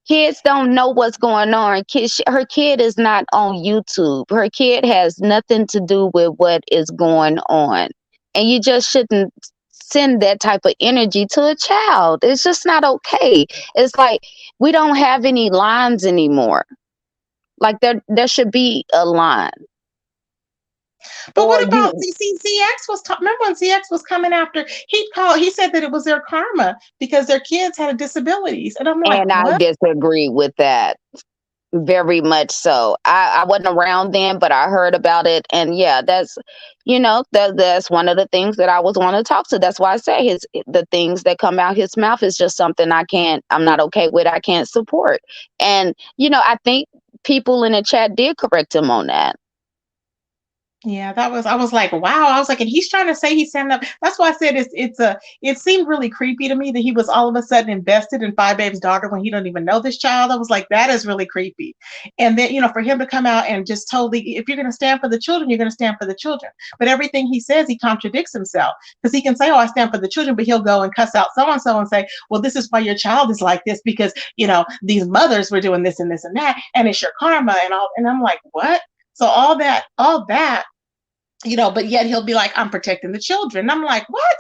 S2: Kids don't know what's going on. Her kid is not on YouTube. Her kid has nothing to do with what is going on. And you just shouldn't send that type of energy to a child. It's just not okay. It's like we don't have any lines anymore. Like there should be a line.
S1: But
S2: Or
S1: what about
S2: you
S1: ZX was remember when ZX was coming after he said that it was their karma because their kids had disabilities. And I'm like,
S2: and I
S1: what?
S2: disagree with that. Very much so. I wasn't around then, but I heard about it, and yeah, that's one of the things that I was want to talk to. That's why I say the things that come out his mouth is just something I'm not okay with. I can't support, and I think people in the chat did correct him on that.
S1: Yeah, I was like, wow. I was like, and he's trying to say he's standing up. That's why I said it seemed really creepy to me that he was all of a sudden invested in Five Babe's daughter when he don't even know this child. I was like, that is really creepy. And then, for him to come out and just totally, if you're going to stand for the children, you're going to stand for the children. But everything he says, he contradicts himself because he can say, oh, I stand for the children, but he'll go and cuss out so and say, well, this is why your child is like this because, these mothers were doing this and this and that, and it's your karma and all. And I'm like, what? So all that, but yet he'll be like, I'm protecting the children. And I'm like, what?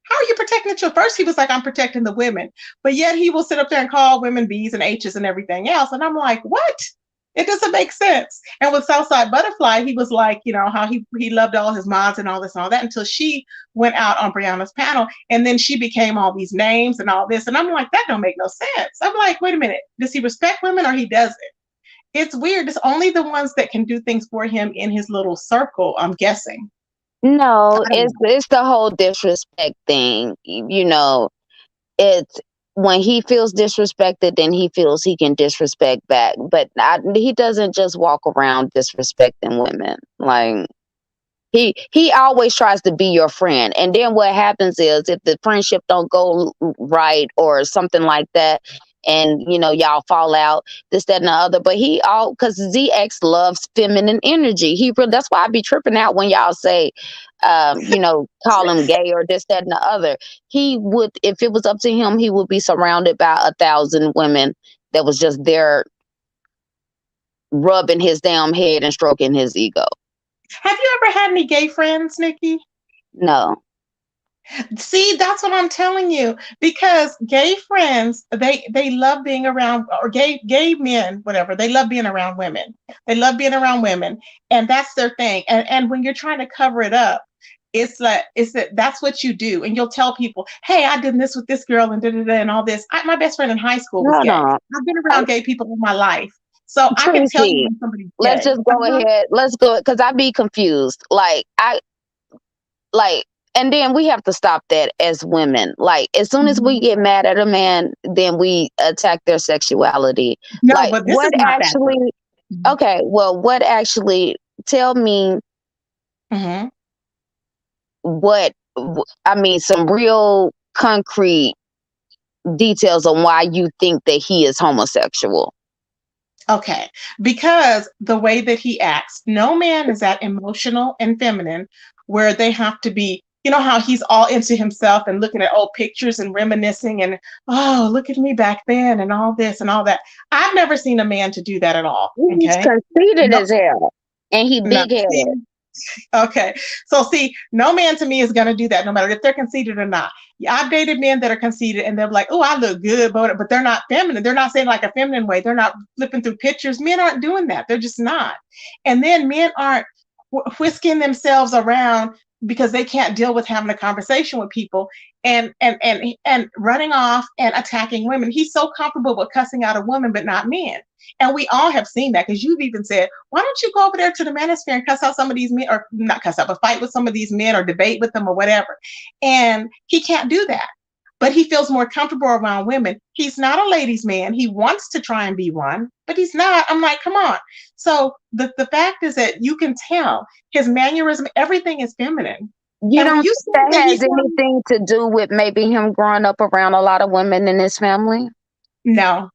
S1: How are you protecting the children? First, he was like, I'm protecting the women. But yet he will sit up there and call women B's and H's and everything else. And I'm like, what? It doesn't make sense. And with Southside Butterfly, he was like, how he loved all his mods and all this and all that until she went out on Brianna's panel. And then she became all these names and all this. And I'm like, that don't make no sense. I'm like, wait a minute. Does he respect women or he doesn't? It's weird. It's only the ones that can do things for him in his little circle, I'm guessing.
S2: No, it's the whole disrespect thing. It's when he feels disrespected, then he feels he can disrespect back. But he doesn't just walk around disrespecting women. Like he always tries to be your friend, and then what happens is if the friendship don't go right or something like that, and y'all fall out, this, that, and the other. But because ZX loves feminine energy. That's why I be tripping out when y'all say, call him gay or this, that, and the other. He would, if it was up to him, he would be surrounded by 1,000 women that was just there rubbing his damn head and stroking his ego.
S1: Have you ever had any gay friends, Nikki?
S2: No.
S1: See, that's what I'm telling you. Because gay friends, they love being around, or gay men, whatever. They love being around women. They love being around women, and that's their thing. And when you're trying to cover it up, it's that that's what you do, and you'll tell people, "Hey, I did this with this girl and and all this." My best friend in high school was gay. I've been around gay people all my life. So I can tell you when somebody's gay.
S2: Let's just go ahead. Let's go, because I be confused. And then we have to stop that as women. Like, as soon as we get mad at a man, then we attack their sexuality.
S1: No, but this is not actually
S2: that. Okay, well, what actually, tell me some real concrete details on why you think that he is homosexual.
S1: Okay, because the way that he acts, no man is that emotional and feminine where they have to be, how he's all into himself and looking at old pictures and reminiscing and, oh, look at me back then and all this and all that. I've never seen a man to do that at all. Okay?
S2: He's conceited as hell, and he big-headed.
S1: Okay, so see, no man to me is going to do that, no matter if they're conceited or not. I've dated men that are conceited and they're like, oh, I look good, but they're not feminine. They're not saying like a feminine way. They're not flipping through pictures. Men aren't doing that. They're just not. And then men aren't whisking themselves around because they can't deal with having a conversation with people and running off and attacking women. He's so comfortable with cussing out a woman, but not men. And we all have seen that, because you've even said, why don't you go over there to the manosphere and cuss out some of these men, or not cuss out, but fight with some of these men or debate with them or whatever. And he can't do that, but he feels more comfortable around women. He's not a ladies' man. He wants to try and be one, but he's not. I'm like, come on. So the fact is that you can tell his mannerism, everything is feminine.
S2: You don't think that has anything to do with maybe him growing up around a lot of women in his family?
S1: No,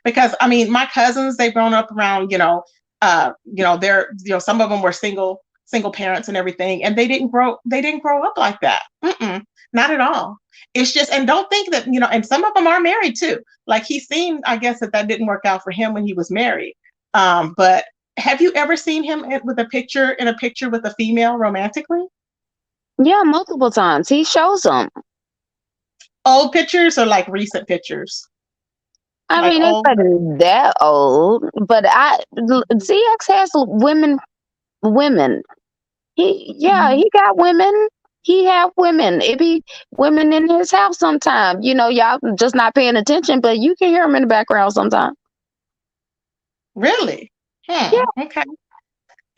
S1: because my cousins, they've grown up around, they're, some of them were single parents and everything, and they didn't grow up like that. Not at all. It's just, and don't think that, and some of them are married too. Like, he seemed, I guess, that didn't work out for him when he was married. But have you ever seen him in a picture with a female romantically?
S2: Yeah, multiple times. He shows them.
S1: Old pictures or like recent pictures?
S2: It's not that old, but ZX has women. He got women. He have women. It be women in his house sometimes. Y'all just not paying attention, but you can hear them in the background sometimes.
S1: Really?
S2: Yeah.
S1: Okay.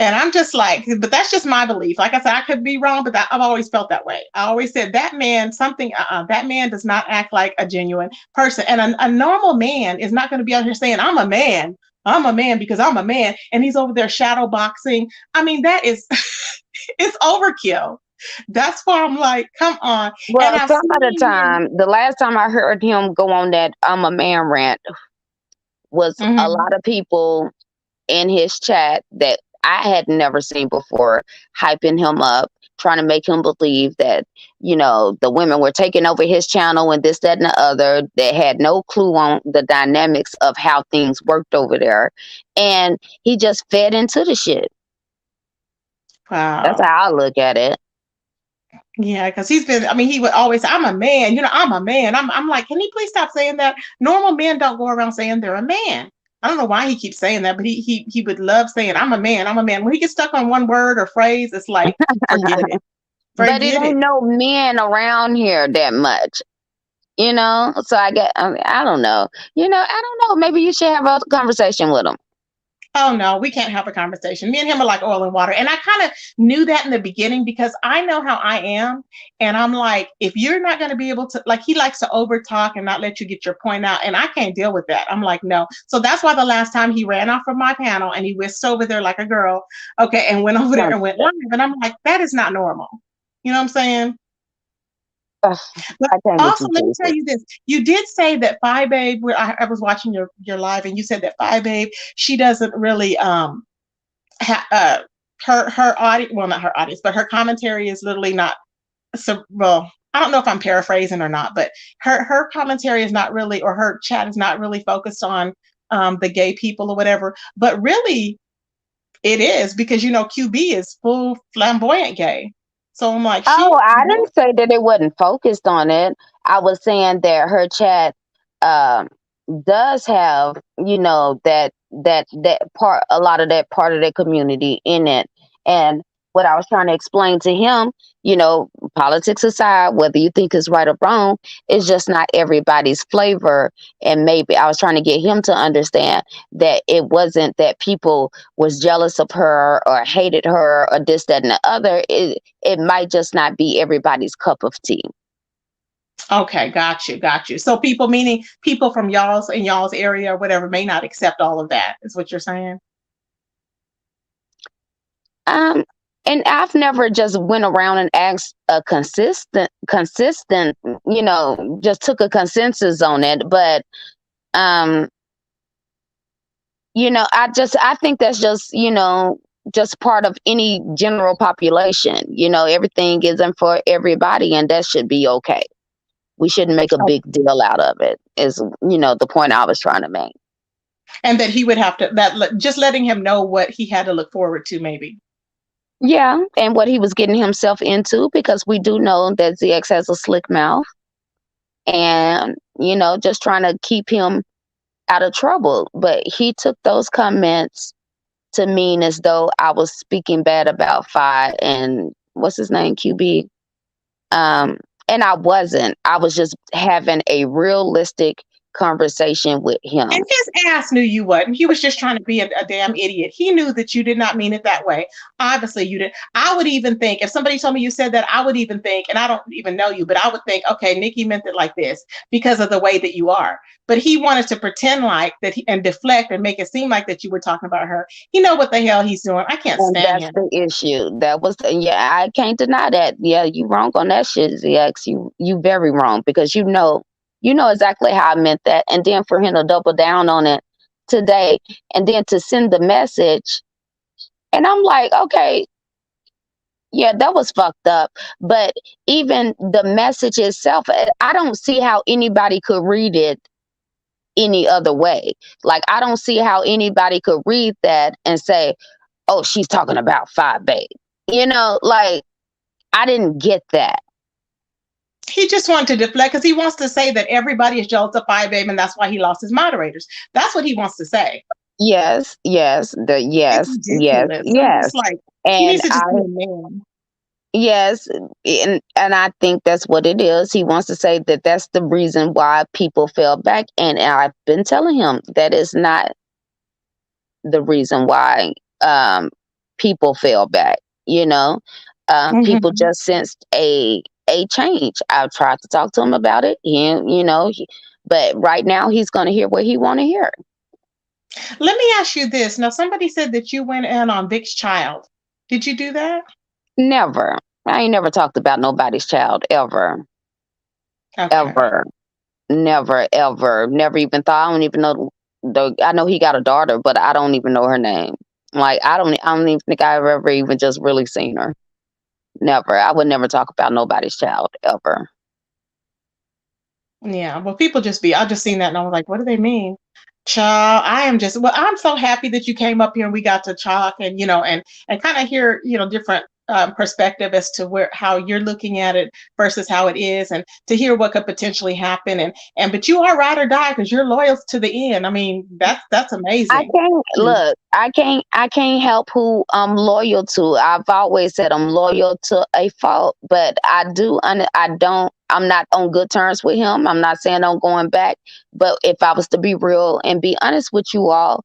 S1: And I'm just like, but that's just my belief. Like I said, I could be wrong, but I've always felt that way. I always said that man, that man does not act like a genuine person. And a normal man is not going to be out here saying, I'm a man. I'm a man because I'm a man. And he's over there shadow boxing. I mean, that is, it's overkill. That's why I'm like, come on.
S2: Well,
S1: And
S2: some of the time, the last time I heard him go on that I'm a man rant was a lot of people in his chat that I had never seen before, hyping him up, trying to make him believe that, the women were taking over his channel and this, that, and the other, that had no clue on the dynamics of how things worked over there. And he just fed into the shit.
S1: Wow.
S2: That's how I look at it.
S1: Yeah, because he would always say, I'm a man, I'm a man. I'm like, can he please stop saying that? Normal men don't go around saying they're a man. I don't know why he keeps saying that, but he would love saying, I'm a man, I'm a man. When he gets stuck on one word or phrase, it's like, forget it.
S2: But it ain't no men around here that much, So I don't know. I don't know. Maybe you should have a conversation with him.
S1: Oh, no, we can't have a conversation. Me and him are like oil and water. And I kind of knew that in the beginning because I know how I am. And I'm like, if you're not going to be able to, like, he likes to over talk and not let you get your point out. And I can't deal with that. I'm like, no. So that's why the last time he ran off from my panel and he whisked over there like a girl. Okay. And went over there and went live. And I'm like, that is not normal. You know what I'm saying? But also, let me tell you this. You did say that Fi Babe, I was watching your live, and you said that Fi Babe, she doesn't really her audience, well, not her audience, but her commentary is literally not so well. I don't know if I'm paraphrasing or not, but her commentary is not really, or her chat is not really focused on the gay people or whatever. But really, it is because QB is full flamboyant gay. So I'm like,
S2: I didn't say that it wasn't focused on it. I was saying that her chat does have, that part, a lot of that part of the community in it. And what I was trying to explain to him, politics aside, whether you think it's right or wrong, it's just not everybody's flavor. And maybe I was trying to get him to understand that it wasn't that people was jealous of her or hated her or this, that, and the other. It might just not be everybody's cup of tea.
S1: Okay, got you. So meaning people from y'all's area or whatever may not accept all of that, is what you're saying?
S2: And I've never just went around and asked a consistent, just took a consensus on it. But, I think that's just, just part of any general population. Everything isn't for everybody, and that should be okay. We shouldn't make a big deal out of it, is, the point I was trying to make.
S1: And that he would have to, just letting him know what he had to look forward to, maybe.
S2: Yeah, and what he was getting himself into, because we do know that ZX has a slick mouth, and, just trying to keep him out of trouble. But he took those comments to mean as though I was speaking bad about Fi and what's his name, QB. And I wasn't. I was just having a realistic conversation with him.
S1: And his ass knew you wasn't. He was just trying to be a damn idiot. He knew that you did not mean it that way. Obviously you did. I would even think, if somebody told me you said that, I would even think, and I don't even know you, but I would think, okay, Nikki meant it like this because of the way that you are. But he wanted to pretend like that and deflect and make it seem like that you were talking about her. He know what the hell he's doing. I can't stand him.
S2: That's the issue. I can't deny that. Yeah, you wrong on that shit, ZX. You very wrong, because you know exactly how I meant that. And then for him to double down on it today, and then to send the message, and I'm like, okay, yeah, that was fucked up. But even the message itself, I don't see how anybody could read it any other way. Like, I don't see how anybody could read that and say, oh, she's talking about Fi Babe. Like, I didn't get that.
S1: He just wanted to deflect because he wants to say that everybody is jealous of Fi Babe, and that's why he lost his moderators. That's what he wants to say.
S2: Yes. It's like,
S1: He needs
S2: And
S1: to just be a man.
S2: yes, and I think that's what it is. He wants to say that that's the reason why people fell back, and I've been telling him that is not the reason why people fell back. You know, people
S1: Mhm.
S2: just sensed a change. I've tried to talk to him about it, and but right now he's going to hear what he want to hear.
S1: Let me ask you this. Now, somebody said that you went in on Vic's child. Did you do that?
S2: Never. I ain't never talked about nobody's child ever,
S1: Okay.
S2: ever, never, ever, never even thought. I don't even know I know he got a daughter, but I don't even know her name. Like I don't even think I've ever even just really seen her. Never. I would never talk about nobody's child ever.
S1: Yeah. Well, people just be, I just seen that and I was like, what do they mean? Child, I am just, well, I'm so happy that you came up here and we got to talk and, and kind of hear, different perspective as to how you're looking at it versus how it is, and to hear what could potentially happen. But you are ride or die because you're loyal to the end. I mean, that's
S2: I
S1: amazing.
S2: can't look. I can't help who I'm loyal to. I've always said I'm loyal to a fault, but I don't. I'm not on good terms with him. I'm not saying I'm going back, but if I was to be real and be honest with you all,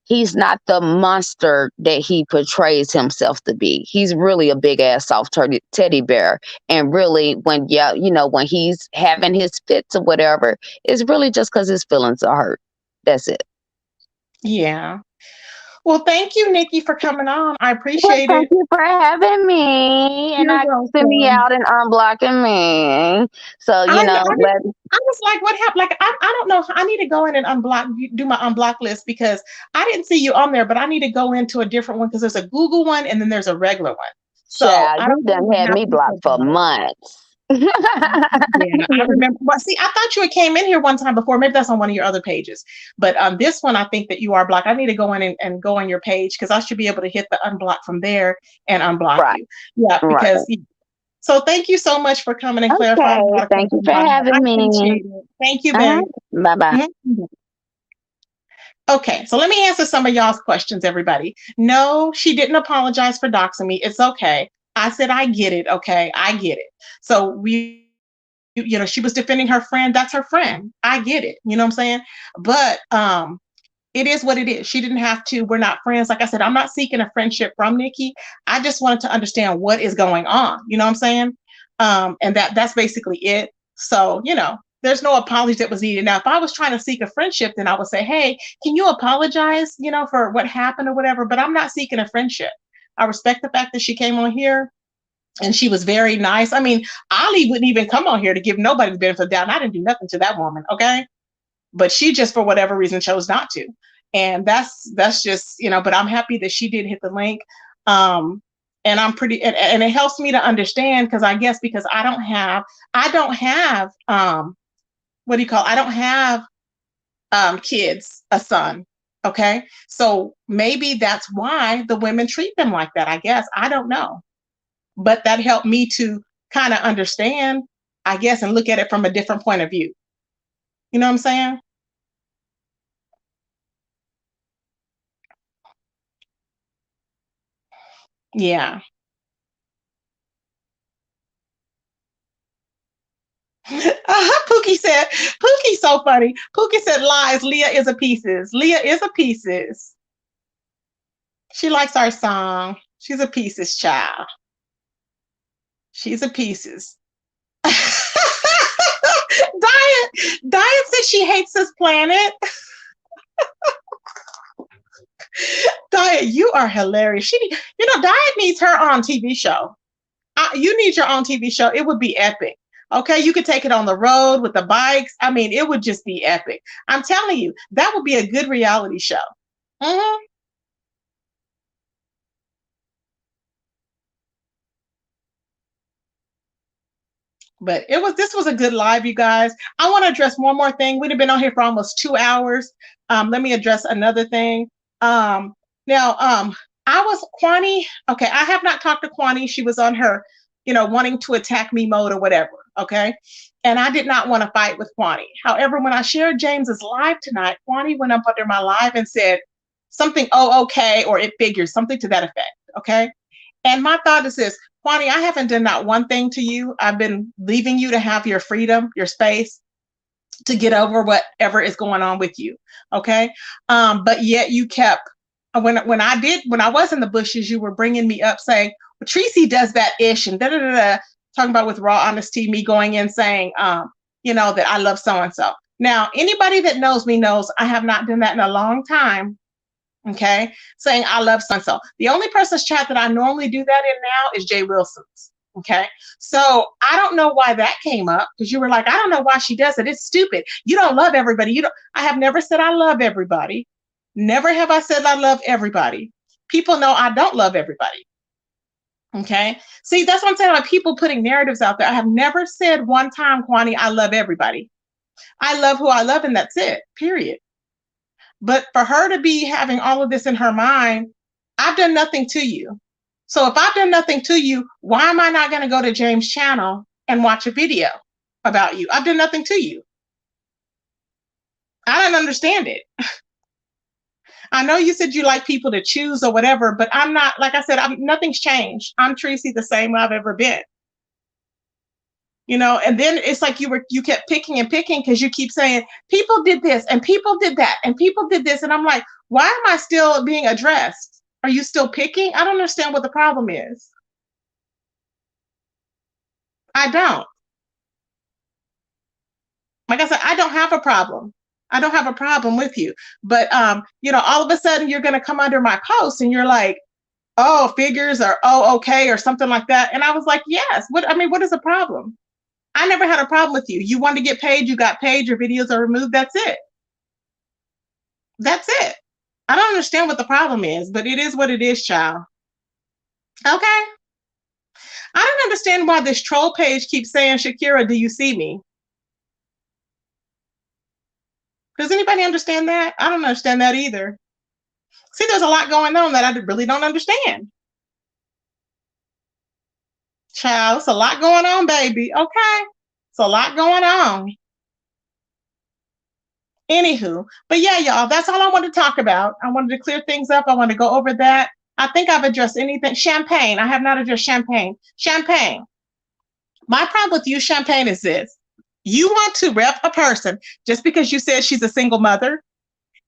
S2: he's not the monster that he portrays himself to be. He's really a big ass soft teddy bear. And really, when he's having his fits or whatever, it's really just because his feelings are hurt. That's it.
S1: Yeah. Well, thank you, Nikki, for coming on. I
S2: Well,
S1: appreciate
S2: thank
S1: it.
S2: you for having me and
S1: You're
S2: not cussing me
S1: welcome.
S2: out and unblocking me. So,
S1: I didn't. I was like, what happened? Like, I don't know. I need to go in and do my unblock list because I didn't see you on there, but I need to go into a different one because there's a Google one and then there's a regular one. So
S2: child,
S1: I
S2: you
S1: don't know
S2: done
S1: what
S2: had me
S1: happened
S2: blocked
S1: to
S2: for
S1: that.
S2: months.
S1: Yeah, I remember. Well, see, I thought you had came in here one time before. Maybe that's on one of your other pages. But this one, I think that you are blocked. I need to go in and go on your page because I should be able to hit the unblock from there and unblock
S2: Right,
S1: you. Yeah,
S2: right.
S1: because so thank you so much for coming and clarifying a
S2: Okay,
S1: lot of
S2: thank you
S1: questions
S2: for
S1: I have. I
S2: having me.
S1: appreciate it. Thank you,
S2: Uh-huh.
S1: babe.
S2: Bye bye.
S1: Mhm. Okay, so let me answer some of y'all's questions, everybody. No, she didn't apologize for doxing me. It's okay. I said, I get it. Okay, I get it. So she was defending her friend. That's her friend. I get it. You know what I'm saying? But it is what it is. She didn't have to. We're not friends. Like I said, I'm not seeking a friendship from Nikki. I just wanted to understand what is going on. You know what I'm saying? And that's basically it. So, there's no apology that was needed. Now, if I was trying to seek a friendship, then I would say, hey, can you apologize, for what happened or whatever? But I'm not seeking a friendship. I respect the fact that she came on here and she was very nice. I mean, Ali wouldn't even come on here to give nobody the benefit of the doubt. And I didn't do nothing to that woman. Okay. But she just, for whatever reason, chose not to. And that's just, but I'm happy that she did hit the link. And I'm pretty, and it helps me to understand because I guess because I don't have, what do you call, I don't have kids, a son. Okay. So maybe that's why the women treat them like that. I guess. I don't know. But that helped me to kind of understand, I guess, and look at it from a different point of view. You know what I'm saying? Yeah. Pookie's so funny. Pookie said lies. Leah is a pieces. Leah is a pieces. She likes our song. She's a pieces child. She's a pieces. Diet said she hates this planet. Diet, you are hilarious. Diet needs her own TV show. You need your own TV show. It would be epic. Okay, you could take it on the road with the bikes. I mean, it would just be epic. I'm telling you, that would be a good reality show. Mm-hmm. But this was a good live, you guys. I want to address one more thing. We've been on here for almost 2 hours. Let me address another thing. Now, I was Kwani. Okay, I have not talked to Kwani. She was on her, wanting to attack me mode or whatever. Okay. And I did not want to fight with Kwani. However, when I shared James's live tonight, Kwani went up under my live and said, something, oh, okay, or it figures, something to that effect, okay? And my thought is this, Kwani, I haven't done not one thing to you. I've been leaving you to have your freedom, your space, to get over whatever is going on with you, okay? But yet you kept, when I was in the bushes, you were bringing me up saying, well, Tracy does that ish and da-da-da-da, talking about with raw honesty, me going in saying, that I love so-and-so. Now, anybody that knows me knows I have not done that in a long time, okay? Saying I love so-and-so. The only person's chat that I normally do that in now is Jay Wilson's, okay? So I don't know why that came up, because you were like, I don't know why she does it. It's stupid. You don't love everybody. I have never said I love everybody. Never have I said I love everybody. People know I don't love everybody. Okay. See, that's what I'm saying about people putting narratives out there. I have never said one time, Kwani, I love everybody. I love who I love, and that's it, period. But for her to be having all of this in her mind, I've done nothing to you. So if I've done nothing to you, why am I not going to go to James' channel and watch a video about you? I've done nothing to you. I don't understand it. I know you said you like people to choose or whatever, but I'm not, like I said, nothing's changed. I'm Tracy, the same I've ever been. And then it's like you kept picking and picking, because you keep saying people did this and people did that and people did this. And I'm like, why am I still being addressed? Are you still picking? I don't understand what the problem is. I don't. Like I said, I don't have a problem. I don't have a problem with you. But, all of a sudden you're going to come under my post and you're like, oh, figures, or, oh, okay, or something like that. And I was like, yes. What is the problem? I never had a problem with you. You wanted to get paid, you got paid, your videos are removed. That's it. That's it. I don't understand what the problem is, but it is what it is, child. Okay. I don't understand why this troll page keeps saying, Shakira, do you see me? Does anybody understand that? I don't understand that either. See, there's a lot going on that I really don't understand. Child, it's a lot going on, baby. Okay. It's a lot going on. Anywho, but yeah, y'all, that's all I wanted to talk about. I wanted to clear things up. I want to go over that. I think I've addressed anything. Champagne. I have not addressed champagne. Champagne. My problem with you, Champagne, is this. You want to rep a person just because you said she's a single mother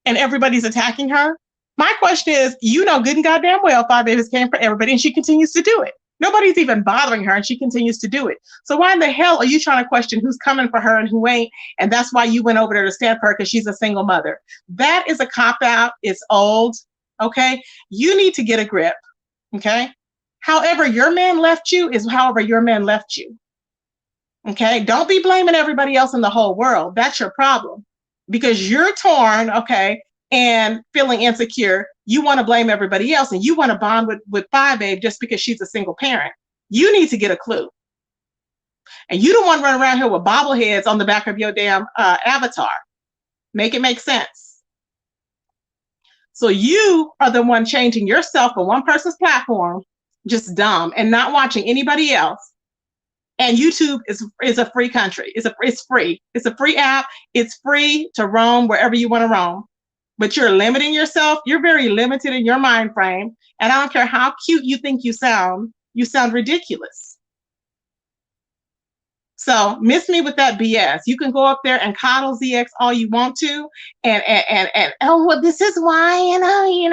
S1: and everybody's attacking her. My question is, good and goddamn well 5 babies came for everybody, and she continues to do it. Nobody's even bothering her, and she continues to do it. So why in the hell are you trying to question who's coming for her and who ain't? And that's why you went over there to stand for her, because she's a single mother. That is a cop-out. It's old, okay? You need to get a grip, okay? However your man left you is however your man left you, okay? Don't be blaming everybody else in the whole world. That's your problem, because you're torn, okay, and feeling insecure. You want to blame everybody else, and you want to bond with 5 Babe just because she's a single parent. You need to get a clue. And you don't want to run around here with bobbleheads on the back of your damn avatar. Make it make sense. So you are the one changing yourself for one person's platform, just dumb, and not watching anybody else. And YouTube is a free country. It's free. It's a free app. It's free to roam wherever you want to roam. But you're limiting yourself. You're very limited in your mind frame. And I don't care how cute you think you sound ridiculous. So miss me with that BS. You can go up there and coddle ZX all you want to, and oh, well, this is why,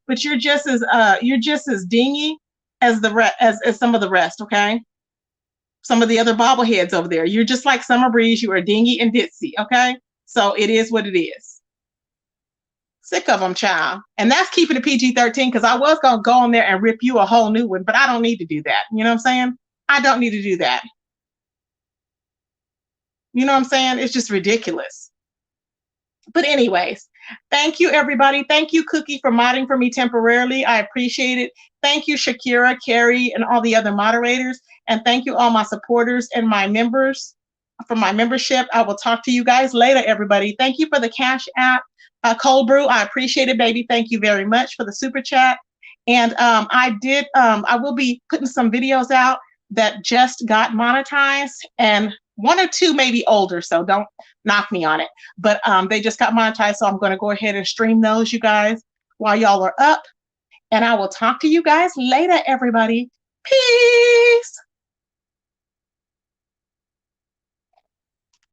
S1: but you're just as dingy as as some of the rest, okay? Some of the other bobbleheads over there. You're just like Summer Breeze. You are dingy and ditzy, okay? So it is what it is. Sick of them, child. And that's keeping it PG-13, because I was going to go on there and rip you a whole new one, but I don't need to do that. You know what I'm saying? I don't need to do that. You know what I'm saying? It's just ridiculous. But anyways, thank you, everybody. Thank you, Cookie, for modding for me temporarily. I appreciate it. Thank you, Shakira, Carrie, and all the other moderators. And thank you, all my supporters and my members for my membership. I will talk to you guys later, everybody. Thank you for the Cash App. Cold Brew, I appreciate it, baby. Thank you very much for the super chat. And I will be putting some videos out that just got monetized, and one or two maybe older, so don't knock me on it. But they just got monetized, so I'm going to go ahead and stream those, you guys, while y'all are up. And I will talk to you guys later, everybody. Peace.